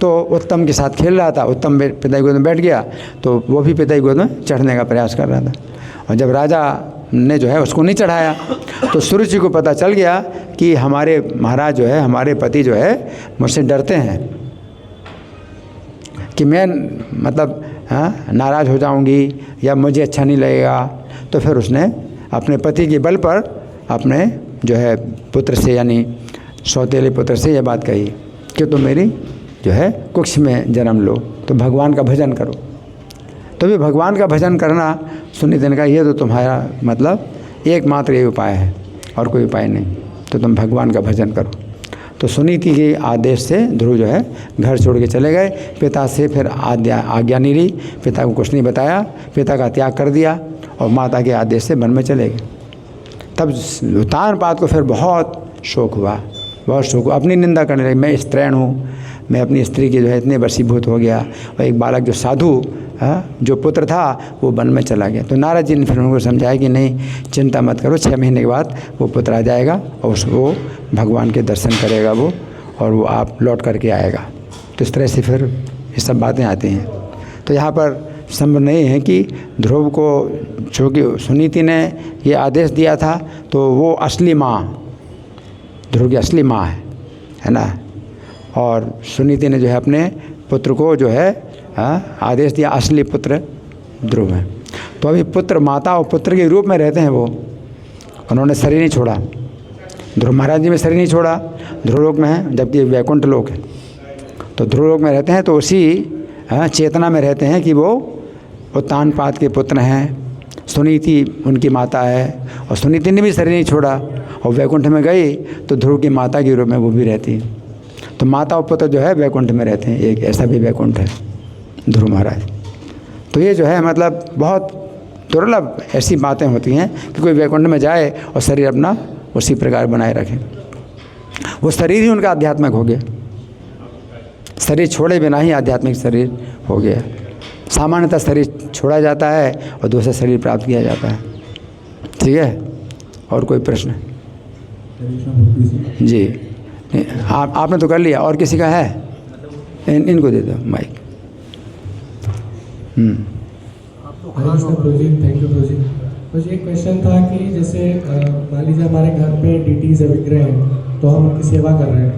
A: तो उत्तम के साथ खेल रहा था, उत्तम पिता की गोद में बैठ गया तो वो भी पिता की गोद में चढ़ने का प्रयास कर रहा था। और जब राजा ने जो है उसको नहीं चढ़ाया तो सुरुचि को पता चल गया कि हमारे महाराज जो है, हमारे पति जो है मुझसे डरते हैं कि मैं मतलब नाराज़ हो जाऊंगी या मुझे अच्छा नहीं लगेगा। तो फिर उसने अपने पति के बल पर अपने जो है पुत्र से यानी सौतेले पुत्र से यह बात कही कि तुम मेरी जो है कुक्ष में जन्म लो, तो भगवान का भजन करो। तो भी भगवान का भजन करना सुनीति ने कहा ये तो तुम्हारा मतलब एकमात्र ये उपाय है और कोई उपाय नहीं, तो तुम भगवान का भजन करो। तो सुनीति के आदेश से ध्रुव जो है घर छोड़ के चले गए। पिता से फिर आज्ञा नहीं ली, पिता को कुछ नहीं बताया, पिता का त्याग कर दिया और माता के आदेश से वन में चले गए। तब उत्तानपाद को फिर बहुत शोक हुआ, बहुत शोक हुआ। अपनी निंदा करने लगे, मैं स्त्रैण हूँ, मैं अपनी स्त्री के जो है इतने वशीभूत हो गया। और एक बालक जो साधु जो पुत्र था वो वन में चला गया। तो नारद जी ने फिर उनको समझाया कि नहीं चिंता मत करो, 6 महीने के बाद वो पुत्र आ जाएगा और वो भगवान के दर्शन करेगा वो, और वो आप लौट करके आएगा। तो इस तरह से फिर ये सब बातें आती हैं। तो यहाँ पर संभव नहीं है कि ध्रुव को चूँकि सुनीति ने ये आदेश दिया था तो वो असली माँ, ध्रुव की असली माँ है ना। और सुनीति ने जो है अपने पुत्र को जो है आदेश दिया, असली पुत्र ध्रुव है। तो अभी पुत्र माता और पुत्र के रूप में रहते हैं वो, उन्होंने शरीर नहीं छोड़ा। ध्रुव महाराज जी में शरीर नहीं छोड़ा, ध्रुव लोक में है, जबकि वैकुंठ लोक है। तो ध्रुव लोक में रहते हैं तो उसी चेतना में रहते हैं कि वो उत्तानपाद के पुत्र हैं, सुनीति उनकी माता है। और सुनीति ने भी शरीर नहीं छोड़ा और वैकुंठ में गई तो ध्रुव की माता के रूप में वो भी रहती है। तो माता और पुत्र जो है वैकुंठ में रहते हैं, एक ऐसा भी वैकुंठ है ध्रुव महाराज। तो ये जो है मतलब बहुत दुर्लभ ऐसी बातें होती हैं कि कोई वैकुंठ में जाए और शरीर अपना उसी प्रकार बनाए रखे। वो शरीर ही उनका आध्यात्मिक हो गया, शरीर छोड़े बिना ही आध्यात्मिक शरीर हो गया। सामान्यतः शरीर छोड़ा जाता है और दूसरा शरीर प्राप्त किया जाता है। ठीक है, और कोई प्रश्न? जी आपने तो कर लिया, और किसी का है? इनको दे दो माइक।
F: थैंक यू प्रभु जी। मुझे एक क्वेश्चन था कि जैसे मान लीजिए हमारे घर पे डीटीज विग्रह हैं
C: तो हम उनकी सेवा कर रहे हैं,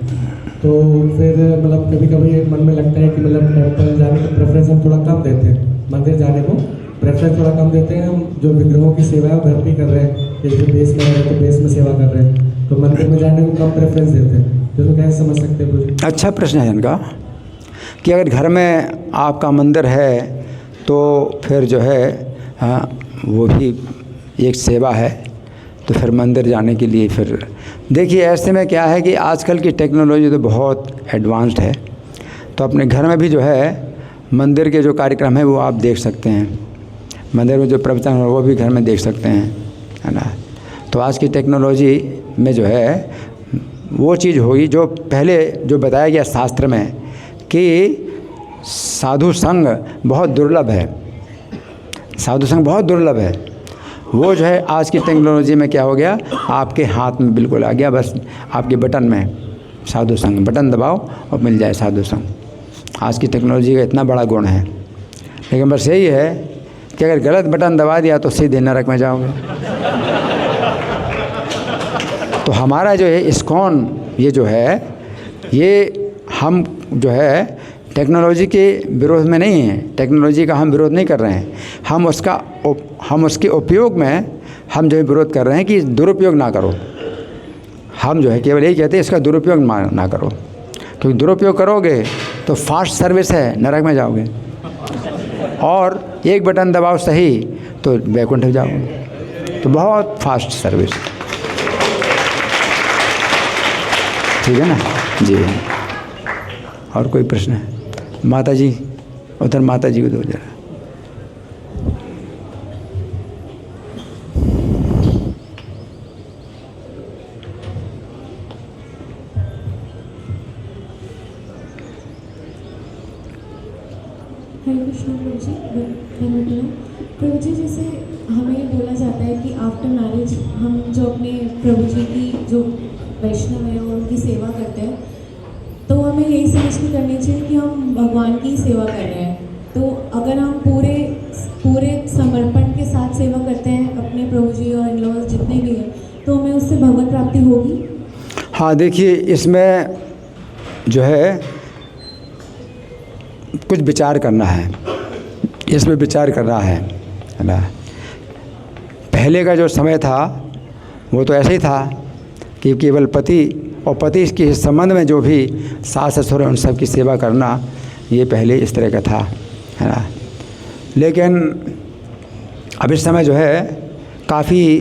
C: तो फिर मतलब कभी कभी मन में लगता है कि मतलब टेम्पल जाने को प्रेफरेंस हम थोड़ा कम देते हैं, मंदिर जाने को प्रेफरेंस थोड़ा कम देते हैं। हम जो विग्रहों की सेवा है वो घर पे कर रहे हैं, जैसे बेस में है तो बेस में सेवा कर रहे हैं, तो मंदिर में जाने को कम प्रेफरेंस देते हैं। तो कैसे समझ सकते हैं कुछ?
A: अच्छा प्रश्न है इनका कि अगर घर में आपका मंदिर है तो फिर जो है वो भी एक सेवा है, तो फिर मंदिर जाने के लिए फिर देखिए ऐसे में क्या है कि आजकल की टेक्नोलॉजी तो बहुत एडवांस्ड है, तो अपने घर में भी जो है मंदिर के जो कार्यक्रम है वो आप देख सकते हैं, मंदिर में जो प्रवचन हो वो भी घर में देख सकते हैं, है ना। तो आज की टेक्नोलॉजी में जो है वो चीज़ होगी जो पहले जो बताया गया शास्त्र में कि साधु संग बहुत दुर्लभ है, साधु संग बहुत दुर्लभ है, वो जो है आज की टेक्नोलॉजी में क्या हो गया, आपके हाथ में बिल्कुल आ गया, बस आपके बटन में साधु संग, बटन दबाओ और मिल जाए साधु संग। आज की टेक्नोलॉजी का इतना बड़ा गुण है, लेकिन बस यही है कि अगर गलत बटन दबा दिया तो सीधे नरक में जाओगे। तो हमारा जो है इस्कॉन ये जो है ये हम जो है टेक्नोलॉजी के विरोध में नहीं है, टेक्नोलॉजी का हम विरोध नहीं कर रहे हैं, हम उसके उपयोग में हम जो है विरोध कर रहे हैं कि दुरुपयोग ना करो। हम जो है केवल यही कहते हैं इसका दुरुपयोग ना करो, क्योंकि दुरुपयोग करोगे तो फास्ट सर्विस है, नरक में जाओगे, और एक बटन दबाओ सही तो वैकुंठ में जाओगे, तो बहुत फास्ट सर्विस। ठीक है ना जी। और कोई प्रश्न है? माता जी उधर, माता जी को दो जरा।
F: हरे कृष्ण प्रभु जी, जैसे हमें बोला जाता है कि आफ्टर मैरिज हम जो अपने प्रभु जी की जो वैष्णव है और उनकी सेवा करते हैं, तो हमें यही समझ के करनी चाहिए कि हम भगवान की सेवा कर रहे हैं। तो अगर हम पूरे समर्पण के साथ सेवा करते हैं अपने प्रभु जी और इन-लॉज जितने भी हैं, तो हमें उससे भगवत प्राप्ति होगी?
A: हाँ देखिए, इसमें जो है कुछ विचार करना है, इसमें विचार करना है ना। पहले का जो समय था वो तो ऐसे ही था कि केवल पति और पति के संबंध में जो भी सास ससुर उन सब की सेवा करना, ये पहले इस तरह का था, है ना। लेकिन अब इस समय जो है काफ़ी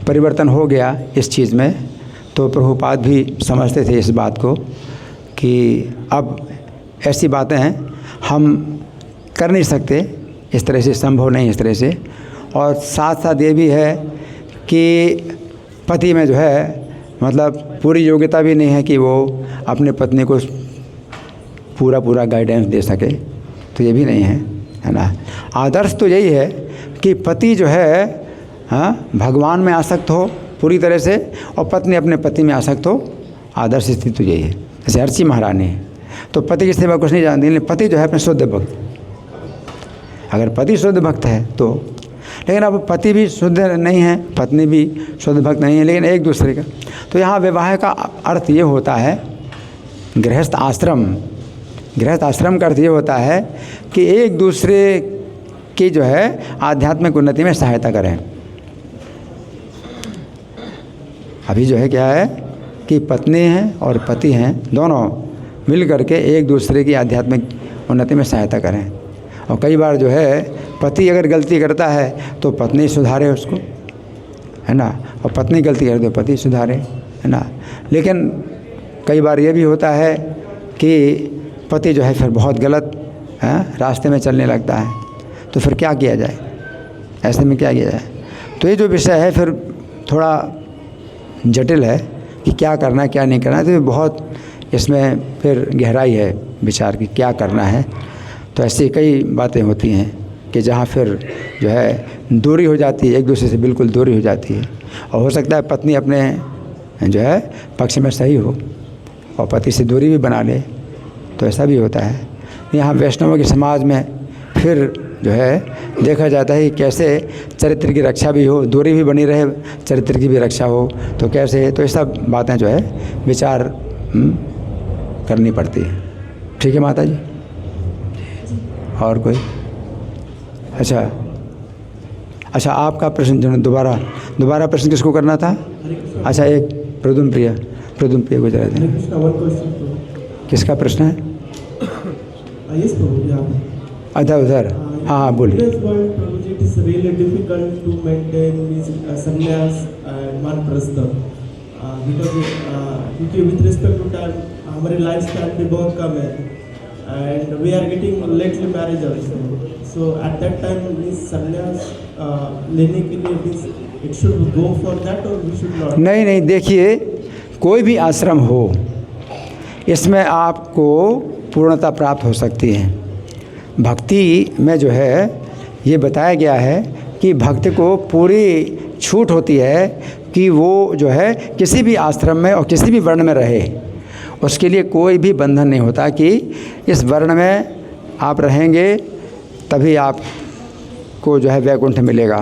A: परिवर्तन हो गया इस चीज़ में। तो प्रभुपाद भी समझते थे इस बात को कि अब ऐसी बातें हैं हम कर नहीं सकते, इस तरह से संभव नहीं इस तरह से। और साथ साथ ये भी है कि पति में जो है मतलब पूरी योग्यता भी नहीं है कि वो अपने पत्नी को पूरा गाइडेंस दे सके, तो ये भी नहीं है ना। आदर्श तो यही है कि पति जो है भगवान में आसक्त हो पूरी तरह से, और पत्नी अपने पति में आसक्त हो। आदर्श स्थिति तो यही है। जैसे अर्ची महारानी तो पति की सेवा कुछ नहीं जानती, लेकिन पति जो है अपने शुद्ध भक्त, अगर पति शुद्ध भक्त है तो। लेकिन अब पति भी शुद्ध नहीं है, पत्नी भी शुद्ध भक्त नहीं है, लेकिन एक दूसरे का। तो यहाँ विवाह का अर्थ ये होता है, गृहस्थ आश्रम का अर्थ ये होता है कि एक दूसरे की जो है आध्यात्मिक उन्नति में सहायता करें। अभी जो है क्या है कि पत्नी हैं और पति हैं, दोनों मिल करके एक दूसरे की आध्यात्मिक उन्नति में सहायता करें। और कई बार जो है पति अगर गलती करता है तो पत्नी सुधारे उसको, है ना, और पत्नी गलती करे तो पति सुधारे, है ना। लेकिन कई बार ये भी होता है कि पति जो है फिर बहुत गलत रास्ते में चलने लगता है, तो फिर क्या किया जाए, ऐसे में क्या किया जाए। तो ये जो विषय है फिर थोड़ा जटिल है कि क्या करना है क्या नहीं करना है। तो बहुत इसमें फिर गहराई है विचार की क्या करना है। तो ऐसी कई बातें होती हैं कि जहाँ फिर जो है दूरी हो जाती है, एक दूसरे से बिल्कुल दूरी हो जाती है। और हो सकता है पत्नी अपने जो है पक्ष में सही हो और पति से दूरी भी बना ले, तो ऐसा भी होता है। यहाँ वैष्णवों के समाज में फिर जो है देखा जाता है कि कैसे चरित्र की रक्षा भी हो, दूरी भी बनी रहे, चरित्र की भी रक्षा हो, तो कैसे, तो ये सब बातें जो है विचार करनी पड़ती है। ठीक है माता जी। और कोई? अच्छा आपका प्रश्न जो दोबारा प्रश्न किसको करना था? अच्छा, एक प्रद्युम्न प्रिया को जरा दें। किसका प्रश्न है? अच्छा उधर, हाँ बोलिए।
C: क्योंकि विथ रिस्पेक्ट टू टाइम हमारे लाइफ स्टाइल भी बहुत कम है and we are getting lately marriage also, so at that time संन्यास लेने के लिए means it should go for that और वी शुड नॉट?
A: नहीं, देखिए कोई भी आश्रम हो, इसमें आपको पूर्णता प्राप्त हो सकती है। भक्ति में जो है ये बताया गया है कि भक्त को पूरी छूट होती है कि वो जो है किसी भी आश्रम में और किसी भी वर्ण में रहे, उसके लिए कोई भी बंधन नहीं होता कि इस वर्ण में आप रहेंगे तभी आपको जो है वैकुंठ मिलेगा।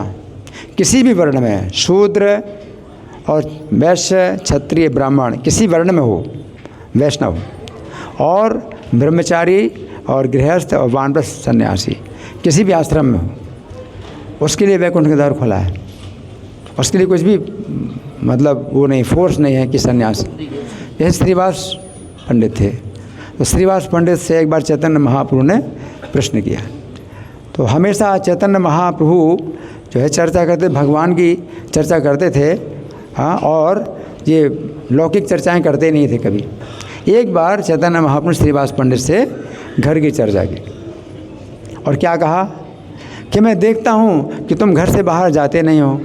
A: किसी भी वर्ण में, शूद्र और वैश्य, क्षत्रिय, ब्राह्मण, किसी वर्ण में हो, वैष्णव और ब्रह्मचारी और गृहस्थ और वानप्रस्थ सन्यासी, किसी भी आश्रम में हो, उसके लिए वैकुंठ का द्वार खुला है। उसके लिए कुछ भी मतलब वो नहीं, फोर्स नहीं है कि सन्यास। जैसे श्रीवास पंडित थे, तो श्रीवास पंडित से एक बार चैतन्य महाप्रभु ने प्रश्न किया, तो हमेशा चैतन्य महाप्रभु जो है चर्चा करते, भगवान की चर्चा करते थे, हाँ, और ये लौकिक चर्चाएं करते नहीं थे कभी। एक बार चैतन्य महाप्रभु श्रीवास पंडित से घर की चर्चा की और क्या कहा कि मैं देखता हूँ कि तुम घर से बाहर जाते नहीं हो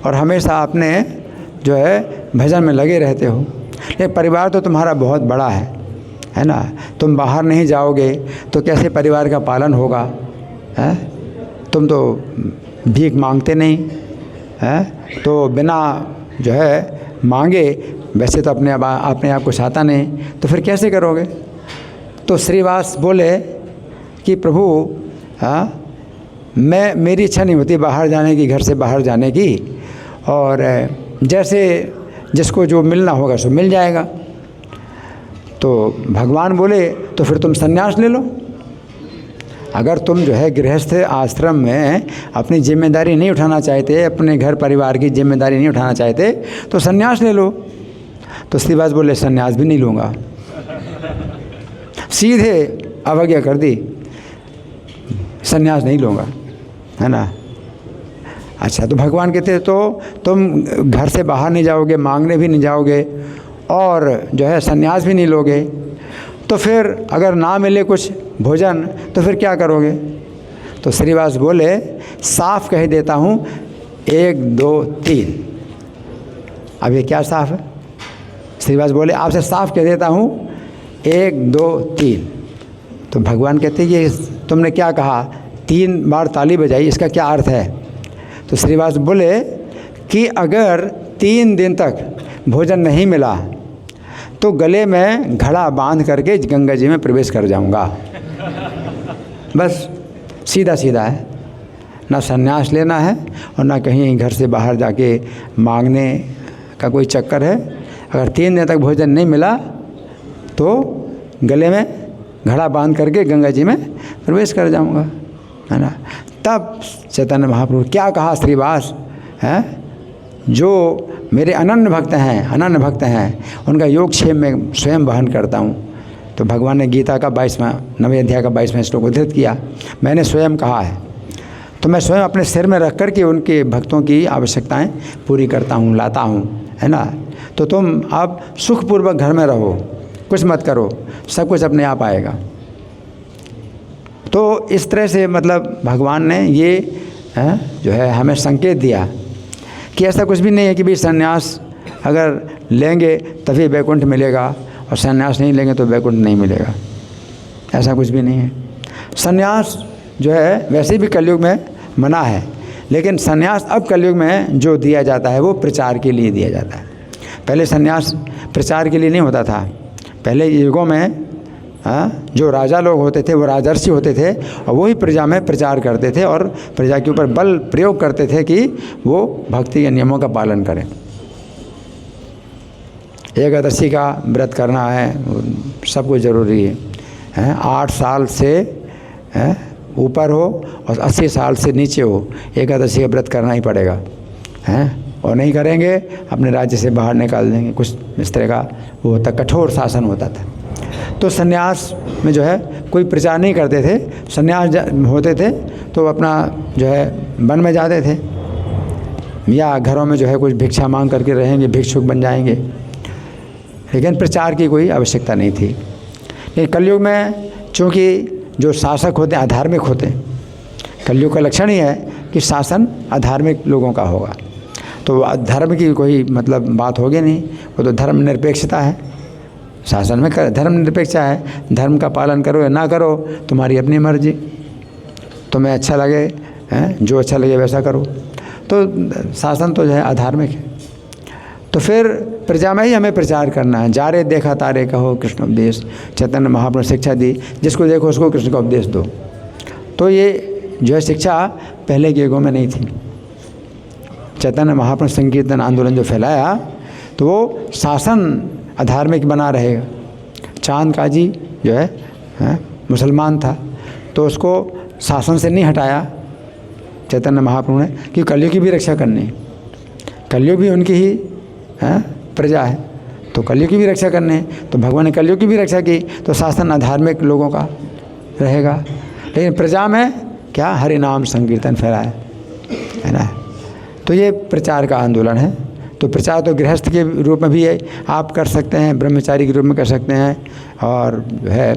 A: और हमेशा अपने जो है भजन में लगे रहते हो, ये परिवार तो तुम्हारा बहुत बड़ा है ना, तुम बाहर नहीं जाओगे तो कैसे परिवार का पालन होगा, है? तुम तो भीख मांगते नहीं, है? तो बिना जो है मांगे वैसे तो अपने आप कुछ आता नहीं, तो फिर कैसे करोगे? तो श्रीवास बोले कि प्रभु, हाँ, मेरी इच्छा नहीं होती बाहर जाने की, घर से बाहर जाने की, और जैसे जिसको जो मिलना होगा सो मिल जाएगा। तो भगवान बोले तो फिर तुम सन्यास ले लो। अगर तुम जो है गृहस्थ आश्रम में अपनी जिम्मेदारी नहीं उठाना चाहते, अपने घर परिवार की जिम्मेदारी नहीं उठाना चाहते, तो सन्यास ले लो। तो श्रीवास बोले सन्यास भी नहीं लूँगा, सीधे अवज्ञा कर दी, सन्यास नहीं लूँगा, है ना। अच्छा, तो भगवान कहते तो तुम घर से बाहर नहीं जाओगे, मांगने भी नहीं जाओगे और जो है सन्यास भी नहीं लोगे, तो फिर अगर ना मिले कुछ भोजन तो फिर क्या करोगे? तो श्रीवास बोले साफ कह देता हूँ 1 2 3। अब ये क्या साफ है? श्रीवास बोले आपसे साफ कह देता हूँ 1 2 3। तो भगवान कहते ये तुमने क्या कहा, 3 बार ताली बजाई, इसका क्या अर्थ है? तो श्रीवास बोले कि अगर 3 दिन तक भोजन नहीं मिला तो गले में घड़ा बांध करके गंगा जी में प्रवेश कर जाऊंगा। बस सीधा सीधा है, ना सन्यास लेना है और ना कहीं घर से बाहर जाके मांगने का कोई चक्कर है। अगर 3 दिन तक भोजन नहीं मिला तो गले में घड़ा बांध करके गंगा जी में प्रवेश कर जाऊंगा, है ना। तब चैतन्य महाप्रभु क्या कहा श्रीवास, हैं जो मेरे अनन्य भक्त हैं उनका योगक्षेम में स्वयं वहन करता हूँ। तो भगवान ने गीता का 9वें अध्याय का 22वां श्लोक उद्धृत किया, मैंने स्वयं कहा है, तो मैं स्वयं अपने सिर में रख कर के उनके भक्तों की आवश्यकताएं पूरी करता हूँ, लाता हूँ, है ना। तो तुम अब सुखपूर्वक घर में रहो, कुछ मत करो, सब कुछ अपने आप आएगा। तो इस तरह से मतलब भगवान ने ये जो है हमें संकेत दिया कि ऐसा कुछ भी नहीं है कि भाई सन्यास अगर लेंगे तभी वैकुंठ मिलेगा और सन्यास नहीं लेंगे तो वैकुंठ नहीं मिलेगा, ऐसा कुछ भी नहीं है। सन्यास जो है वैसे भी कलयुग में मना है, लेकिन सन्यास अब कलयुग में जो दिया जाता है वो प्रचार के लिए दिया जाता है। पहले सन्यास प्रचार के लिए नहीं होता था। पहले युगों में जो राजा लोग होते थे वो राजर्षि होते थे और वही प्रजा में प्रचार करते थे और प्रजा के ऊपर बल प्रयोग करते थे कि वो भक्ति के नियमों का पालन करें। एकादशी का व्रत करना है, सब कुछ ज़रूरी है। 8 साल से ऊपर हो और 80 साल से नीचे हो, एकादशी का व्रत करना ही पड़ेगा और नहीं करेंगे अपने राज्य से बाहर निकाल देंगे। कुछ इस तरह का वो होता, कठोर शासन होता था। तो सन्यास में जो है कोई प्रचार नहीं करते थे, सन्यास होते थे तो अपना जो है वन में जाते थे या घरों में जो है कुछ भिक्षा मांग करके रहेंगे, भिक्षुक बन जाएंगे, लेकिन प्रचार की कोई आवश्यकता नहीं थी। लेकिन कलयुग में चूँकि जो शासक होते हैं अधार्मिक होते हैं, कलयुग का लक्षण ही है कि शासन अधार्मिक लोगों का होगा, तो धर्म की कोई मतलब बात होगी नहीं, वो तो धर्म निरपेक्षता है। शासन में धर्म निरपेक्ष है, धर्म का पालन करो या ना करो तुम्हारी अपनी मर्जी, तुम्हें अच्छा लगे जो अच्छा लगे वैसा करो। तो शासन तो जो है अधार्मिक है। तो फिर प्रजा में ही हमें प्रचार करना है। जा रे देखा तारे कहो कृष्ण उपदेश, चैतन्य महाप्रभु शिक्षा दी, जिसको देखो उसको कृष्ण का उपदेश दो। तो ये जो है शिक्षा पहले के युगों में नहीं थी। चैतन्य महाप्रभु संकीर्तन आंदोलन जो फैलाया तो वो शासन अधार्मिक बना रहेगा। चांद काजी जो है मुसलमान था तो उसको शासन से नहीं हटाया चैतन्य महाप्रभु ने, कि कलयुग की भी रक्षा करनी, कलयुग भी उनकी ही प्रजा है तो कलयुग की भी रक्षा करने, तो भगवान ने कलयुग की भी रक्षा की तो शासन अधार्मिक लोगों का रहेगा। लेकिन प्रजा में क्या हरि नाम संकीर्तन फैलाया है ना। तो ये प्रचार का आंदोलन है। तो प्रचार तो गृहस्थ के रूप में भी है, आप कर सकते हैं, ब्रह्मचारी के रूप में कर सकते हैं, और है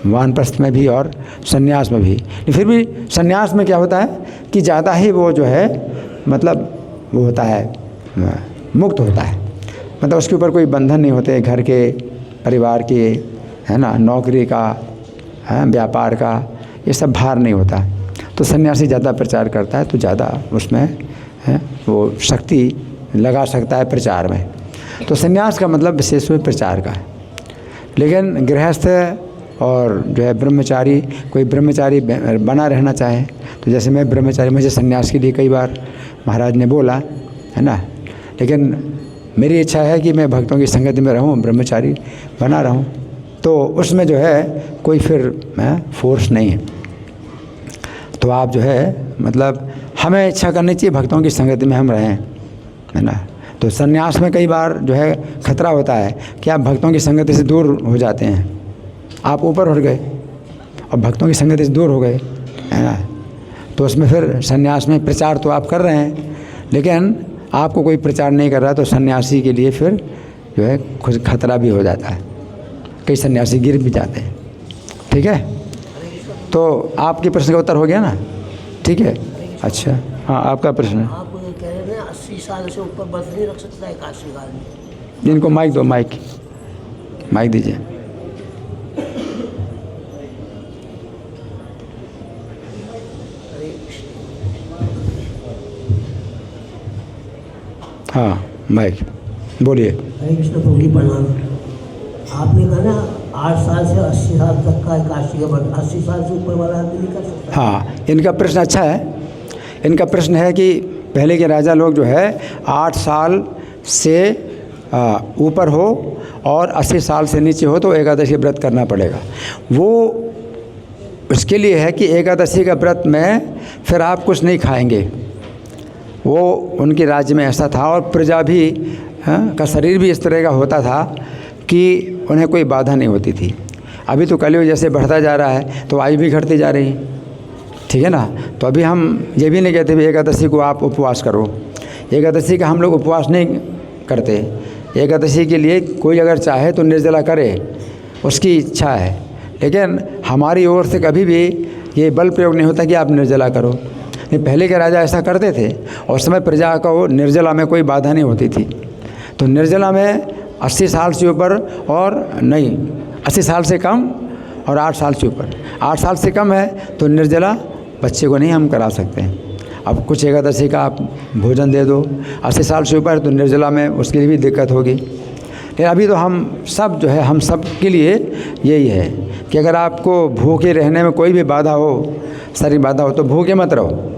A: वानप्रस्थ में भी और सन्यास में भी। लेकिन फिर भी सन्यास में क्या होता है कि ज़्यादा ही वो जो है मतलब वो होता है मुक्त होता है, मतलब उसके ऊपर कोई बंधन नहीं होते, घर के परिवार के है ना, नौकरी का व्यापार का ये सब भार नहीं होता। तो सन्यासी ज़्यादा प्रचार करता है तो ज़्यादा उसमें वो शक्ति लगा सकता है प्रचार में। तो सन्यास का मतलब विशेष रूप प्रचार का है। लेकिन गृहस्थ और जो है ब्रह्मचारी, कोई ब्रह्मचारी बना रहना चाहे तो जैसे मैं ब्रह्मचारी, मुझे सन्यास के लिए कई बार महाराज ने बोला है ना, लेकिन मेरी इच्छा है कि मैं भक्तों की संगति में रहूं, ब्रह्मचारी बना रहूं, तो उसमें जो है कोई फिर फोर्स नहीं है। तो आप जो है मतलब हमें इच्छा करनी चाहिए भक्तों की संगति में हम रहें, है ना। तो सन्यास में कई बार जो है खतरा होता है कि आप भक्तों की संगति से दूर हो जाते हैं, आप ऊपर उठ गए और भक्तों की संगति से दूर हो गए, है ना। तो उसमें फिर सन्यास में प्रचार तो आप कर रहे हैं लेकिन आपको कोई प्रचार नहीं कर रहा, तो सन्यासी के लिए फिर जो है कुछ खतरा भी हो जाता है, कई सन्यासी गिर भी जाते हैं। ठीक है, तो आपके प्रश्न का उत्तर हो गया ना। ठीक है, अच्छा हाँ आपका प्रश्न है।
D: आप कह रहे हैं 80 साल से ऊपर व्रत नहीं रख सकता है काशी काल में।
A: इनको माइक दो, माइक दीजिए। हाँ माइक बोलिए।
D: हरे कृष्ण प्रभु जी प्रणाम। आपने कहा ना 8 साल से 80 साल तक का काशी का व्रत 80 साल से ऊपर वाला आदमी नहीं कर सकता।
A: हाँ, इनका प्रश्न अच्छा है। इनका प्रश्न है कि पहले के राजा लोग जो है 8 साल से ऊपर हो और 80 साल से नीचे हो तो एकादशी व्रत करना पड़ेगा। वो उसके लिए है कि एकादशी का व्रत में फिर आप कुछ नहीं खाएंगे। वो उनके राज्य में ऐसा था और प्रजा भी का शरीर भी इस तरह का होता था कि उन्हें कोई बाधा नहीं होती थी। अभी तो कलयुग जैसे बढ़ता जा रहा है तो आयु भी घटती जा रही, ठीक है ना। तो अभी हम ये भी नहीं कहते भी एकादशी को आप उपवास करो। एकादशी का हम लोग उपवास नहीं करते। एकादशी के लिए कोई अगर चाहे तो निर्जला करे, उसकी इच्छा है, लेकिन हमारी ओर से कभी भी ये बल प्रयोग नहीं होता कि आप निर्जला करो। नहीं, पहले के राजा ऐसा करते थे और समय प्रजा को निर्जला में कोई बाधा नहीं होती थी। तो निर्जला में 80 साल से ऊपर और नहीं 80 साल से कम और 8 साल से ऊपर। 8 साल से कम है तो निर्जला बच्चे को नहीं हम करा सकते हैं। अब कुछ एकादशी का आप भोजन दे दो, 80 साल से ऊपर तो निर्जला में उसके लिए भी दिक्कत होगी। लेकिन अभी तो हम सब जो है, हम सब के लिए यही है कि अगर आपको भूखे रहने में कोई भी बाधा हो, शरीर बाधा हो, तो भूखे मत रहो।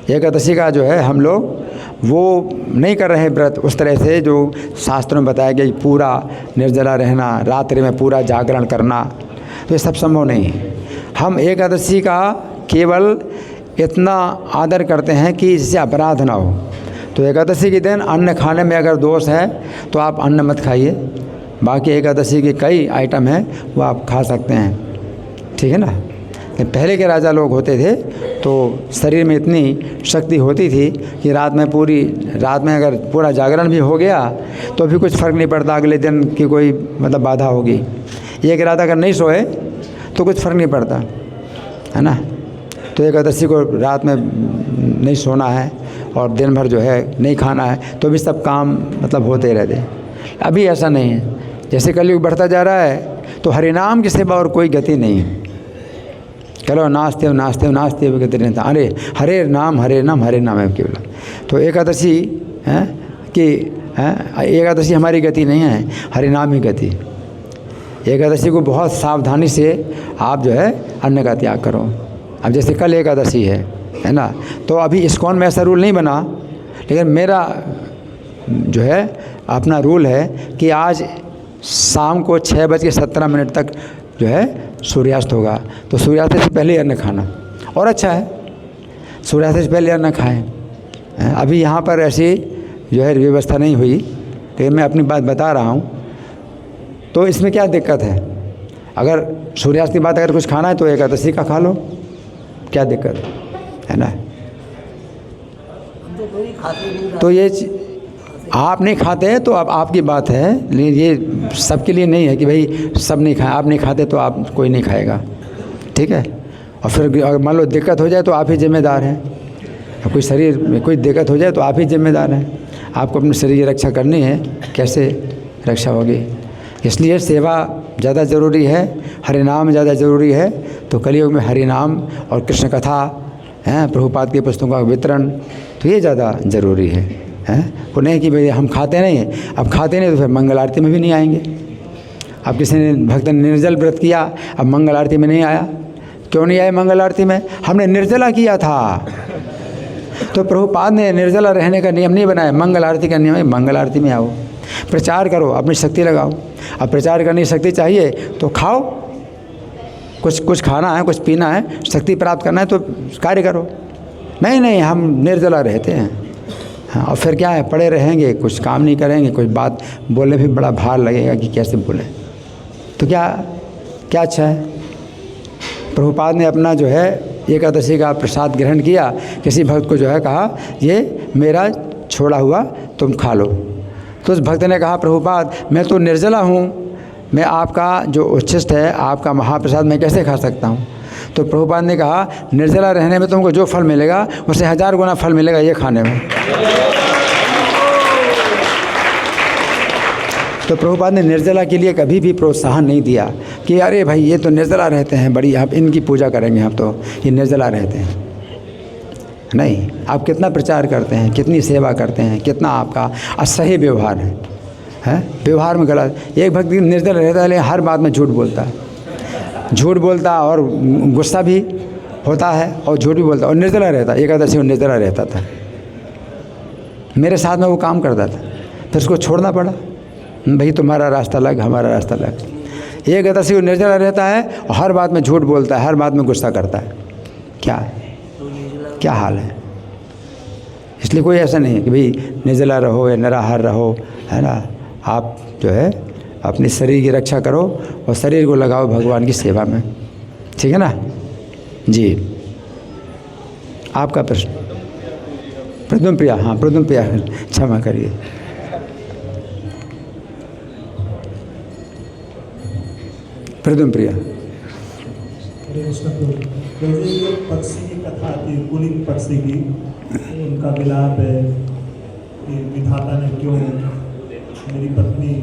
A: एकादशी का जो है हम लोग वो नहीं कर रहे हैं व्रत उस तरह से जो शास्त्रों में बताया गया, पूरा निर्जला रहना, रात्रि में पूरा जागरण करना, तो ये सब संभव नहीं है। हम एकादशी का केवल इतना आदर करते हैं कि इससे अपराध ना हो। तो एकादशी के दिन अन्न खाने में अगर दोष है तो आप अन्न मत खाइए, बाकी एकादशी के कई आइटम हैं वो आप खा सकते हैं, ठीक है ना। पहले के राजा लोग होते थे तो शरीर में इतनी शक्ति होती थी कि रात में अगर पूरा जागरण भी हो गया तो भी कुछ फ़र्क नहीं पड़ता, अगले दिन की कोई मतलब बाधा होगी। एक रात अगर नहीं सोए तो कुछ फ़र्क नहीं पड़ता, है ना। तो एकादशी को रात में नहीं सोना है और दिन भर जो है नहीं खाना है, तो भी सब काम मतलब होते रहते। अभी ऐसा नहीं है, जैसे कलयुग बढ़ता जा रहा है तो हरिनाम के सिवा और कोई गति नहीं है। चलो नाचते हुए गति नहीं था, अरे हरे नाम है केवल। तो एकादशी एकादशी हमारी गति नहीं है, हरिनाम ही गति। एकादशी को बहुत सावधानी से आप जो है अन्न का त्याग करो। अब जैसे कल एकादशी है ना, तो अभी इस्कॉन में ऐसा रूल नहीं बना, लेकिन मेरा जो है अपना रूल है कि आज शाम को 6:17 तक जो है सूर्यास्त होगा, तो सूर्यास्त से पहले अन्न खाना और अच्छा है, सूर्यास्त से पहले अन्न खाएं। अभी यहाँ पर ऐसी जो है व्यवस्था नहीं हुई, लेकिन मैं अपनी बात बता रहा हूँ। तो इसमें क्या दिक्कत है? अगर सूर्यास्त के बाद अगर कुछ खाना है तो एकादशी का खा लो, क्या दिक्कत है ना। तो ये आप नहीं खाते हैं तो अब आपकी बात है, लेकिन ये सबके लिए नहीं है कि भाई सब नहीं खाए। आप नहीं खाते तो आप कोई नहीं खाएगा, ठीक है। और फिर अगर मान लो दिक्कत हो जाए तो आप ही जिम्मेदार हैं। कोई शरीर में कोई दिक्कत हो जाए तो आप ही जिम्मेदार हैं। आपको अपने शरीर की रक्षा करनी है, कैसे रक्षा होगी? इसलिए सेवा ज़्यादा ज़रूरी है, हरिनाम ज़्यादा ज़रूरी है। तो कलयुग में हरिनाम और कृष्ण कथा हैं, प्रभुपाद की पुस्तकों का वितरण, तो ये ज़्यादा ज़रूरी है। वो नहीं कि भाई हम खाते नहीं हैं, अब खाते नहीं तो फिर मंगल आरती में भी नहीं आएंगे। अब किसी ने भक्त ने निर्जल व्रत किया, अब मंगल आरती में नहीं आया, क्यों नहीं आए मंगल आरती में? हमने निर्जला किया था। तो प्रभुपाद ने निर्जला रहने का नियम नहीं बनाया, मंगल आरती का नियम है, मंगल आरती में आओ, प्रचार करो, अपनी शक्ति लगाओ। अब प्रचार करने की शक्ति चाहिए तो खाओ, कुछ खाना है, कुछ पीना है, शक्ति प्राप्त करना है तो कार्य करो। नहीं हम निर्जला रहते हैं, हाँ। और फिर क्या है, पड़े रहेंगे, कुछ काम नहीं करेंगे, कुछ बात बोलने भी बड़ा भार लगेगा कि कैसे बोले, तो क्या अच्छा है। प्रभुपाद ने अपना जो है एकादशी का प्रसाद ग्रहण किया, किसी भक्त को जो है कहा ये मेरा छोड़ा हुआ तुम खा लो। तो उस भक्त ने कहा प्रभुपाद मैं तो निर्जला हूँ, मैं आपका जो उच्छिष्ट है, आपका महाप्रसाद मैं कैसे खा सकता हूँ? तो प्रभुपाद ने कहा निर्जला रहने में तुमको जो फल मिलेगा उससे 1000 गुना फल मिलेगा ये खाने में। तो प्रभुपाद ने निर्जला के लिए कभी भी प्रोत्साहन नहीं दिया कि अरे भाई ये तो निर्जला रहते हैं, बड़ी आप इनकी पूजा करेंगे, हम तो ये निर्जला रहते हैं। नहीं, आप कितना प्रचार करते हैं, कितनी सेवा करते हैं, कितना आपका असह्य व्यवहार है व्यवहार में गलत। एक भक्त निर्जल रहता है लेकिन हर बात में झूठ बोलता और गुस्सा भी होता है और झूठ भी बोलता और निर्जला रहता। एकादशी में निर्जला रहता था, मेरे साथ में वो काम करता था, फिर उसको छोड़ना पड़ा। भाई तुम्हारा रास्ता अलग, हमारा रास्ता अलग। एकादशी को निर्जला रहता है और हर बात में झूठ बोलता है, हर बात में गुस्सा करता है। क्या हाल है? इसलिए कोई ऐसा नहीं है कि भाई निर्जला रहो या निराहार रहो, है ना। आप जो है अपने शरीर की रक्षा करो और शरीर को लगाओ भगवान की सेवा में, ठीक है ना जी। आपका प्रश्न? प्रद्युम्न प्रिया, हाँ प्रद्युम्न प्रिया, क्षमा करिए। प्रद्युम्न प्रिया।
G: ये पक्षी की कथा आती है, कुलिन पक्षी की, उनका विलाप है कि विधाता ने क्यों मेरी पत्नी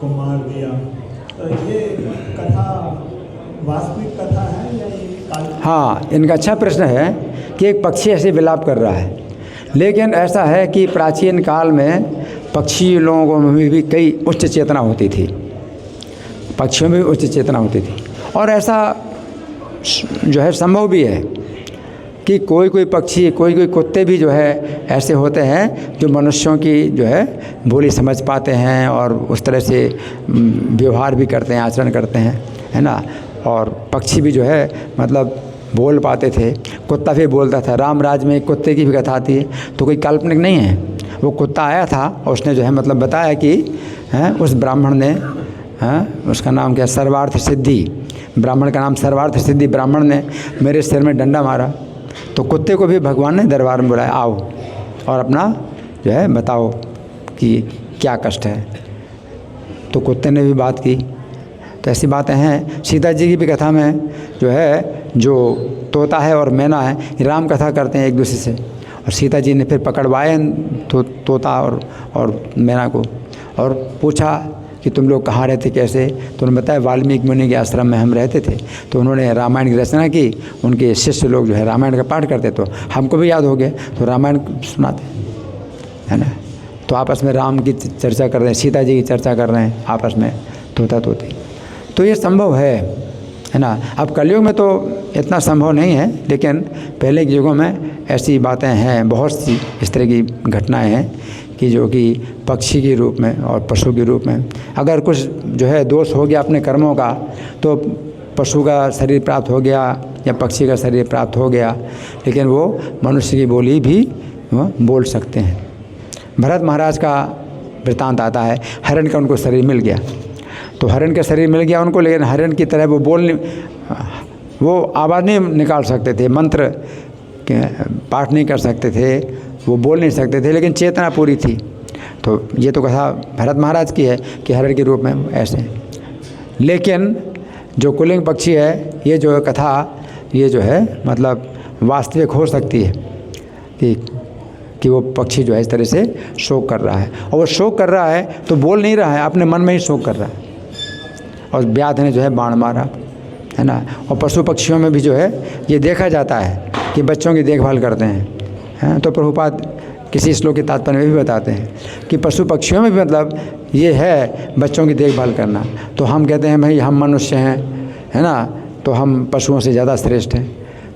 G: को मार दिया। तो ये कथा वास्तविक कथा है या ये काल्पनिक?
A: हाँ, इनका अच्छा प्रश्न है कि एक पक्षी ऐसे विलाप कर रहा है, लेकिन ऐसा है कि प्राचीन काल में पक्षी लोगों में भी कई उच्च चेतना होती थी, पक्षियों में भी उच्च चेतना होती थी। और ऐसा जो है संभव भी है कि कोई कोई पक्षी, कोई कोई कुत्ते भी जो है ऐसे होते हैं जो मनुष्यों की जो है बोली समझ पाते हैं और उस तरह से व्यवहार भी करते हैं, आचरण करते हैं, है ना। और पक्षी भी जो है मतलब बोल पाते थे। कुत्ता भी बोलता था। राम राज में एक कुत्ते की भी कथा आती है, तो कोई काल्पनिक नहीं है। वो कुत्ता आया था और उसने जो है मतलब बताया कि उस ब्राह्मण ने, उसका नाम क्या, सर्वार्थ सिद्धि, ब्राह्मण का नाम सर्वार्थ सिद्धि ब्राह्मण ने मेरे सिर में डंडा मारा। तो कुत्ते को भी भगवान ने दरबार में बुलाया, आओ और अपना जो है बताओ कि क्या कष्ट है। तो कुत्ते ने भी बात की। तो ऐसी बातें हैं। सीता जी की भी कथा में जो है, जो तोता है और मैना है, ये राम कथा करते हैं एक दूसरे से। और सीता जी ने फिर पकड़वाए तो तोता और मैना को और पूछा कि तुम लोग कहाँ रहते, कैसे। तो उन्होंने बताया वाल्मीकि मुनि के आश्रम में हम रहते थे। तो उन्होंने रामायण की रचना की। उनके शिष्य लोग जो है रामायण का पाठ करते, तो हमको भी याद हो गया, तो रामायण सुनाते, है ना। तो आपस में राम की चर्चा कर रहे हैं, सीता जी की चर्चा कर रहे हैं आपस में, तोता तोती। तो ये संभव है ना। अब कलयुग में तो इतना संभव नहीं है, लेकिन पहले के युगों में ऐसी बातें हैं, बहुत सी इस तरह की घटनाएं हैं कि जो कि पक्षी के रूप में और पशु के रूप में, अगर कुछ जो है दोष हो गया अपने कर्मों का, तो पशु का शरीर प्राप्त हो गया या पक्षी का शरीर प्राप्त हो गया, लेकिन वो मनुष्य की बोली भी वो बोल सकते हैं। भरत महाराज का वृत्तांत आता है, हरण का उनको शरीर मिल गया। तो हरण का शरीर मिल गया उनको, लेकिन हरण की तरह वो आवाज़ नहीं निकाल सकते थे, मंत्र पाठ नहीं कर सकते थे, वो बोल नहीं सकते थे, लेकिन चेतना पूरी थी। तो ये तो कथा भरत महाराज की है कि हरण के रूप में ऐसे। लेकिन जो कुलिंग पक्षी है, ये जो कथा, ये जो है मतलब वास्तविक हो सकती है कि वो पक्षी जो है इस तरह से शोक कर रहा है। और वो शोक कर रहा है तो बोल नहीं रहा है, अपने मन में ही शोक कर रहा है। और व्याध ने जो है बाण मारा, है ना। और पशु पक्षियों में भी जो है ये देखा जाता है कि बच्चों की देखभाल करते हैं। तो प्रभुपाद किसी श्लोक के तात्पर्य में भी बताते हैं कि पशु पक्षियों में भी मतलब ये है बच्चों की देखभाल करना। तो हम कहते हैं भाई हम मनुष्य हैं, है ना, तो हम पशुओं से ज़्यादा श्रेष्ठ हैं।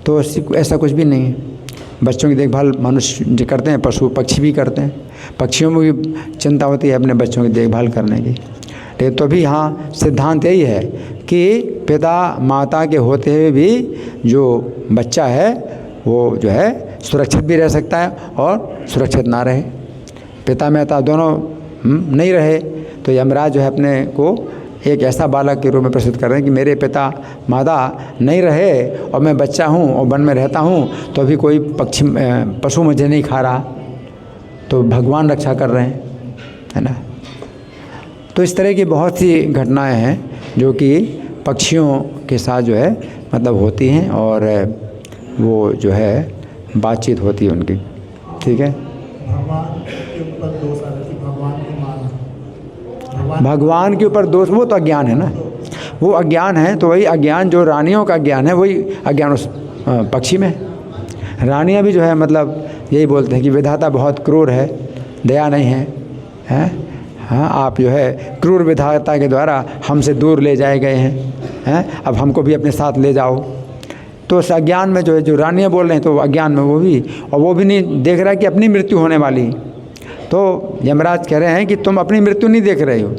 A: तो ऐसा कुछ भी नहीं है। बच्चों की देखभाल मनुष्य जो करते हैं, पशु पक्षी भी करते हैं। पक्षियों में भी चिंता होती है अपने बच्चों की देखभाल करने की। लेकिन तो भी हाँ, सिद्धांत यही है कि पिता माता के होते हुए भी जो बच्चा है वो जो है सुरक्षित भी रह सकता है और सुरक्षित ना रहे। पिता माता दोनों नहीं रहे तो यमराज जो है अपने को एक ऐसा बालक के रूप में प्रस्तुत कर रहे हैं कि मेरे पिता माता नहीं रहे और मैं बच्चा हूँ और वन में रहता हूँ, तो अभी कोई पशु मुझे नहीं खा रहा, तो भगवान रक्षा कर रहे हैं, है ना। तो इस तरह की बहुत सी घटनाएं हैं जो कि पक्षियों के साथ जो है मतलब होती हैं और वो जो है बातचीत होती है उनकी। ठीक है।
G: भगवान के ऊपर दोष आ रहा है कि भगवान को मारना,
A: भगवान के ऊपर दोष, वो तो अज्ञान है ना, वो अज्ञान है। तो वही अज्ञान जो रानियों का ज्ञान है, वही अज्ञान उस पक्षी में। रानियां भी जो है मतलब यही बोलते हैं कि विधाता बहुत क्रूर है, दया नहीं है, हैं। हाँ, आप जो है क्रूर विधाता के द्वारा हमसे दूर ले जाए गए हैं, अब हमको भी अपने साथ ले जाओ। तो उस अज्ञान में जो है जो रानियाँ बोल रहे हैं, तो अज्ञान में वो भी, और वो भी नहीं देख रहा है कि अपनी मृत्यु होने वाली। तो यमराज कह रहे हैं कि तुम अपनी मृत्यु नहीं देख रहे हो,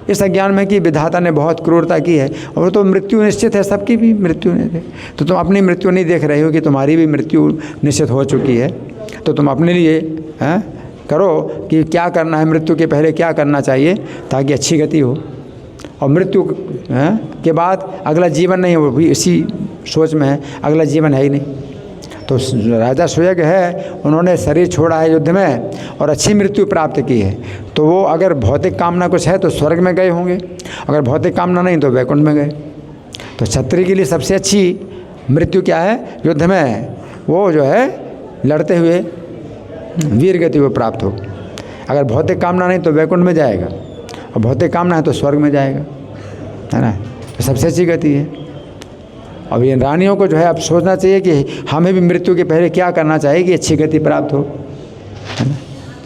A: इस अज्ञान में कि विधाता ने बहुत क्रूरता की है और तो मृत्यु निश्चित है, सबकी भी मृत्यु नहीं, तो तुम अपनी मृत्यु नहीं देख रहे हो कि तुम्हारी भी मृत्यु निश्चित हो चुकी है। तो तुम अपने लिए करो कि क्या करना है, मृत्यु के पहले क्या करना चाहिए ताकि अच्छी गति हो, और मृत्यु के बाद अगला जीवन नहीं हो, भी इसी सोच में है, अगला जीवन है ही नहीं। तो राजा सुयग है, उन्होंने शरीर छोड़ा है युद्ध में और अच्छी मृत्यु प्राप्त की है। तो वो अगर भौतिक कामना कुछ है तो स्वर्ग में गए होंगे, अगर भौतिक कामना नहीं तो वैकुंठ में गए। तो क्षत्रिय के लिए सबसे अच्छी मृत्यु क्या है, युद्ध में वो जो है लड़ते हुए वीर गति को प्राप्त हो। अगर भौतिक कामना नहीं तो वैकुंठ में जाएगा, और भौतिक कामना है तो स्वर्ग में जाएगा, है ना। तो सबसे अच्छी गति है। अब ये रानियों को जो है अब सोचना चाहिए कि हमें भी मृत्यु के पहले क्या करना चाहिए कि अच्छी गति प्राप्त हो, है ना,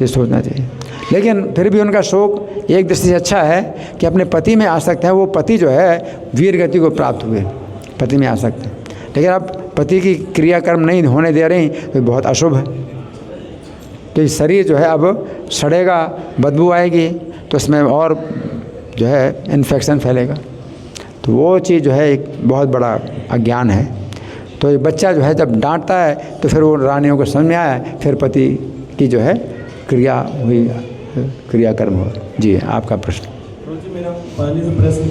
A: ये सोचना चाहिए। लेकिन फिर भी उनका शोक एक दृष्टि से अच्छा है कि अपने पति में आसक्त है, वो पति जो है वीर गति को प्राप्त हुए, पति में आसक्त है। लेकिन अब पति की क्रियाकर्म नहीं होने दे रही तो बहुत अशुभ है। तो ये शरीर जो है अब सड़ेगा, बदबू आएगी, तो इसमें और जो है इन्फेक्शन फैलेगा। तो वो चीज़ जो है एक बहुत बड़ा अज्ञान है। तो ये बच्चा जो है जब डांटता है तो फिर वो रानियों को समझ में आया, फिर पति की जो है क्रिया हुई, क्रियाकर्म हुआ। जी, आपका प्रश्न।
C: तो जी मेरा पहले जो प्रश्न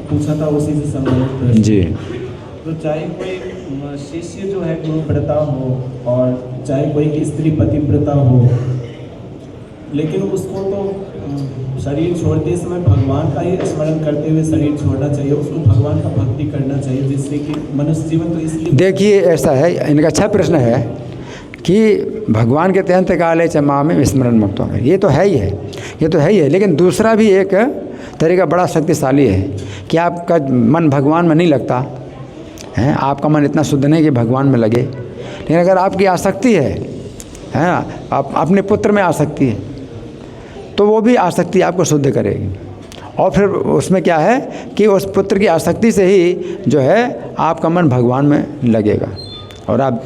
C: पूछा था उसी से संबंधित प्रश्न।
A: जी।
C: तो चाहे कोई शिष्य जो है गुरुव्रता हो और चाहे कोई स्त्री पतिव्रता हो, लेकिन उसको तो शरीर छोड़ते समय भगवान का ही स्मरण करते हुए शरीर छोड़ना चाहिए, उसको भगवान का भक्ति करना चाहिए, जिससे कि मनुष्य जीवन तो इसलिए। देखिए
A: ऐसा है, इनका अच्छा प्रश्न है कि भगवान के तहत काले चमा में स्मरण मुक्त होंगे, ये तो है ही है, ये तो है ही है। लेकिन दूसरा भी एक तरीका बड़ा शक्तिशाली है कि आपका मन भगवान में नहीं लगता है, आपका मन इतना शुद्ध नहीं कि भगवान में लगे। लेकिन अगर आपकी आसक्ति है आप अपने पुत्र में आसक्ति है, तो वो भी आसक्ति आपको शुद्ध करेगी। और फिर उसमें क्या है कि उस पुत्र की आसक्ति से ही जो है आपका मन भगवान में लगेगा, और आप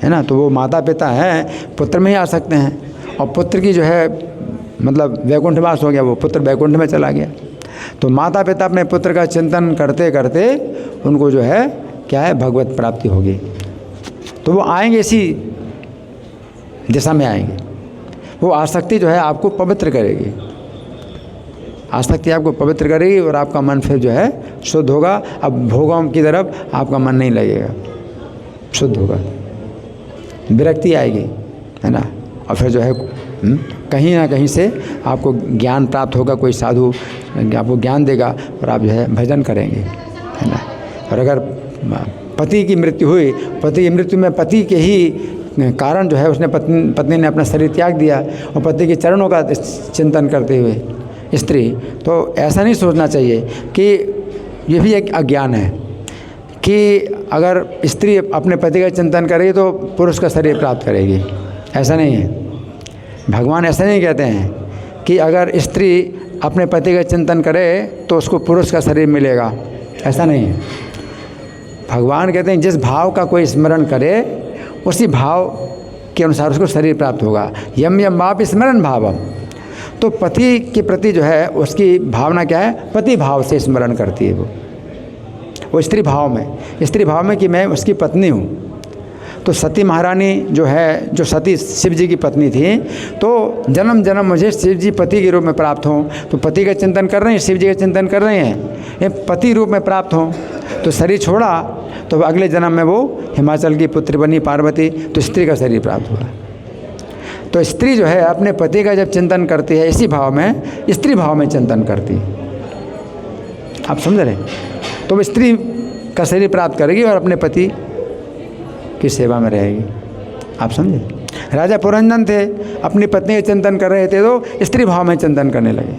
A: है ना, तो वो माता पिता हैं पुत्र में ही आ सकते हैं। और पुत्र की जो है मतलब वैकुंठवास हो गया, वो पुत्र वैकुंठ में चला गया। तो माता पिता अपने पुत्र का चिंतन करते करते उनको जो है क्या है, भगवत प्राप्ति होगी। तो वो आएंगे इसी दिशा में आएंगे। वो आसक्ति जो है आपको पवित्र करेगी, आसक्ति आपको पवित्र करेगी और आपका मन फिर जो है शुद्ध होगा। अब भोगों की तरफ आपका मन नहीं लगेगा, शुद्ध होगा, विरक्ति आएगी, है ना। और फिर जो है कहीं ना कहीं से आपको ज्ञान प्राप्त होगा, कोई साधु आपको ज्ञान देगा और आप जो है भजन करेंगे, है ना। और अगर पति की मृत्यु हुई, पति की मृत्यु में पति के ही कारण जो है उसने पत्नी ने अपना शरीर त्याग दिया और पति के चरणों का चिंतन करते हुए स्त्री, तो ऐसा नहीं सोचना चाहिए कि ये भी एक अज्ञान है कि अगर स्त्री अपने पति का चिंतन करेगी तो पुरुष का शरीर प्राप्त करेगी। ऐसा नहीं है, भगवान ऐसा नहीं कहते हैं कि अगर स्त्री अपने पति का चिंतन करे तो उसको पुरुष का शरीर मिलेगा, ऐसा नहीं है। भगवान कहते हैं जिस भाव का कोई स्मरण करे उसी भाव के अनुसार उसको शरीर प्राप्त होगा। यम यम वाप स्मरण भावम। तो पति के प्रति जो है उसकी भावना क्या है, पति भाव से स्मरण करती है वो स्त्री भाव में कि मैं उसकी पत्नी हूँ। तो सती महारानी जो है, जो सती शिव जी की पत्नी थी, तो जन्म जन्म मुझे शिव जी पति के रूप में प्राप्त हों। तो पति का चिंतन कर रहे हैं, शिव जी का चिंतन कर रहे हैं, ये पति रूप में प्राप्त हों। तो शरीर छोड़ा तो अगले जन्म में वो हिमाचल की पुत्री बनी पार्वती, तो स्त्री का शरीर प्राप्त हुआ। तो स्त्री जो है अपने पति का जब चिंतन करती है इसी भाव में, स्त्री भाव में चिंतन करती है, आप समझ रहे हैं। तो वो स्त्री का शरीर प्राप्त करेगी और अपने पति की सेवा में रहेगी, आप समझे। राजा पुरंजन थे, अपनी पत्नी का चिंतन कर रहे थे तो स्त्री भाव में चिंतन करने लगे,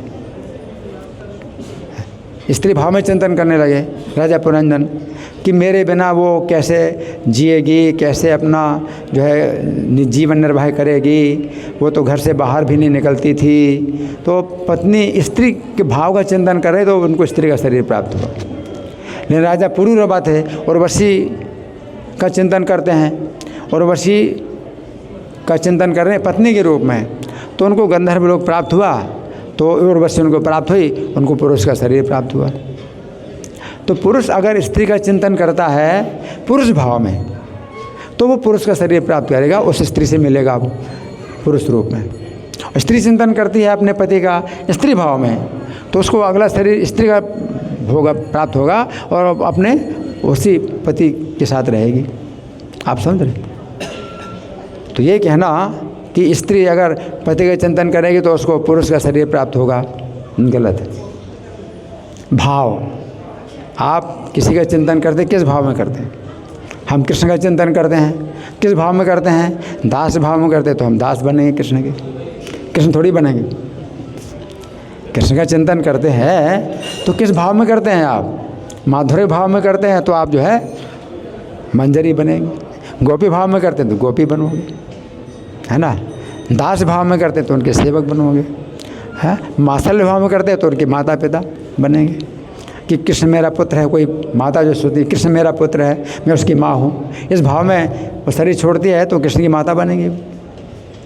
A: स्त्री भाव में चिंतन करने लगे राजा पुरंजन कि मेरे बिना वो कैसे जिएगी, कैसे अपना जो है जीवन निर्वाह करेगी, वो तो घर से बाहर भी नहीं निकलती थी। तो पत्नी स्त्री के भाव का चिंतन कर रहे तो उनको स्त्री का शरीर प्राप्त हुआ। लेकिन राजा पुरूरवा थे, उर्वशी का चिंतन करते हैं, उर्वशी का चिंतन कर रहे हैं पत्नी के रूप में, तो उनको गंधर्व लोक प्राप्त हुआ। तो उर्वशी उनको प्राप्त हुई, उनको पुरुष का शरीर प्राप्त हुआ। तो पुरुष अगर स्त्री का चिंतन करता है पुरुष भाव में तो वो पुरुष का शरीर प्राप्त करेगा, उस स्त्री से मिलेगा वो पुरुष रूप में। स्त्री चिंतन करती है अपने पति का स्त्री भाव में तो उसको अगला शरीर स्त्री का होगा, प्राप्त होगा और अपने उसी पति के साथ रहेगी, आप समझ रहे। तो ये कहना कि स्त्री अगर पति का चिंतन करेगी तो उसको पुरुष का शरीर प्राप्त होगा, गलत है। भाव, आप किसी का चिंतन करते किस भाव में करते हैं? हम कृष्ण का चिंतन करते हैं, किस भाव में करते हैं? दास भाव में करते हैं तो हम दास बनेंगे कृष्ण के, कृष्ण थोड़ी बनेंगे। कृष्ण का चिंतन करते हैं तो किस भाव में करते हैं आप? माधुर्य भाव में करते हैं तो आप जो है मंजरी बनेंगे, गोपी भाव में करते हैं तो गोपी बनोगे, है ना। दास भाव में करते तो उनके सेवक बनोगे, हैं। मात्सल्य भाव में करते तो उनके माता पिता बनेंगे। कि कृष्ण मेरा पुत्र है, कोई माता जो सोचती है कृष्ण मेरा पुत्र है, मैं उसकी माँ हूँ, इस भाव में वो शरीर छोड़ती है तो कृष्ण की माता बनेगी।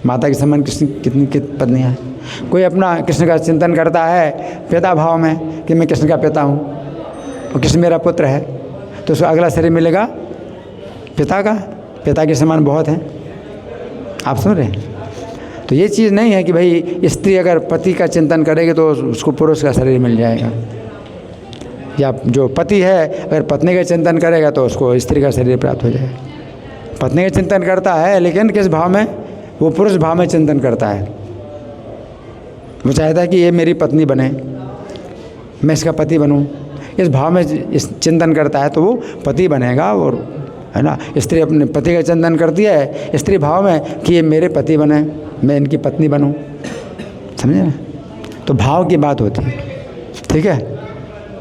A: माता के समान कृष्ण कितनी पत्नियाँ हैं। कोई अपना कृष्ण का चिंतन करता है पिता भाव में कि मैं कृष्ण का पिता हूँ और कृष्ण मेरा पुत्र है, तो उसको अगला शरीर मिलेगा पिता का। पिता के समान बहुत हैं, आप सुन रहे हैं। तो ये चीज़ नहीं है कि भाई स्त्री अगर पति का चिंतन करेगी तो उसको पुरुष का शरीर मिल जाएगा, या जो पति है अगर पत्नी का चिंतन करेगा तो उसको स्त्री का शरीर प्राप्त हो जाएगा। पत्नी का चिंतन करता है लेकिन किस भाव में, वो पुरुष भाव में चिंतन करता है। वो चाहता है कि ये मेरी पत्नी बने, मैं इसका पति बनूं, इस भाव में इस चिंतन करता है तो वो पति बनेगा। और है ना, स्त्री अपने पति का चिंतन करती है स्त्री भाव में कि ये मेरे पति बने, मैं इनकी पत्नी बनूं, समझे ना। तो भाव की बात होती है, ठीक है।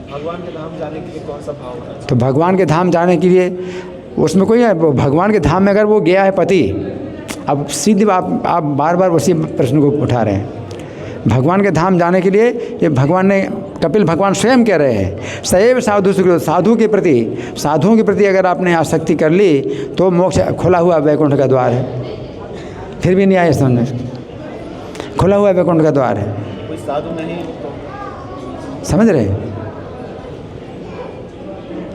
C: भगवान के धाम जाने के लिए कौन सा भाव है?
A: तो भगवान के धाम जाने के लिए उसमें कोई है, भगवान के धाम में अगर वो गया है पति, अब सीधी आप बार बार उसी प्रश्न को उठा रहे हैं। भगवान के धाम जाने के लिए ये भगवान ने, कपिल भगवान स्वयं कह रहे हैं सैव साधु सुकृत, साधुओं के प्रति अगर आपने आसक्ति कर ली तो मोक्ष खुला हुआ वैकुंठ का द्वार है। फिर भी नहीं आए समझ में, खुला हुआ वैकुंठ का द्वार है।
C: कोई साधु नहीं तो
A: समझ रहे।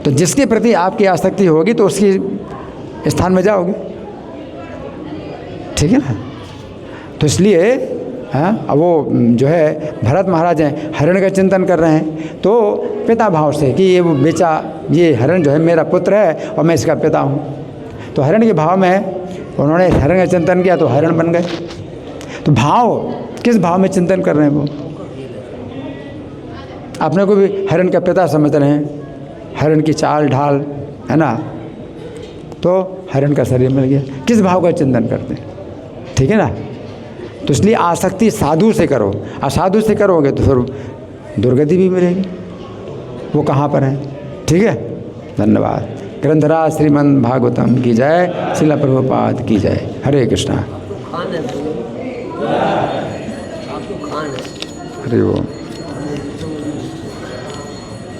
A: तो जिसके प्रति आपकी आसक्ति होगी तो उसकी स्थान में जाओगे, ठीक है ना। तो इसलिए हाँ, अब वो जो है भरत महाराज हैं हरण का चिंतन कर रहे हैं तो पिता भाव से कि ये वो बेचा, ये हरण जो है मेरा पुत्र है और मैं इसका पिता हूँ। तो हरण के भाव में उन्होंने हरण का चिंतन किया तो हरण बन गए। तो भाव किस भाव में चिंतन कर रहे हैं, वो अपने को भी हरण का पिता समझ रहे हैं, हरण की चाल ढाल है ना, तो हरण का शरीर मिल गया। किस भाव का चिंतन करते हैं, ठीक है ना। तो इसलिए आसक्ति साधु से करो, असाधु से करोगे तो फिर दुर्गति भी मिलेगी। वो कहाँ पर है, ठीक है। धन्यवाद। ग्रंथराज श्रीमद् भागवतम की जय, श्रील प्रभुपाद की जय। हरे कृष्णा।
D: खान है, आपको खान है।
A: हरि ओम।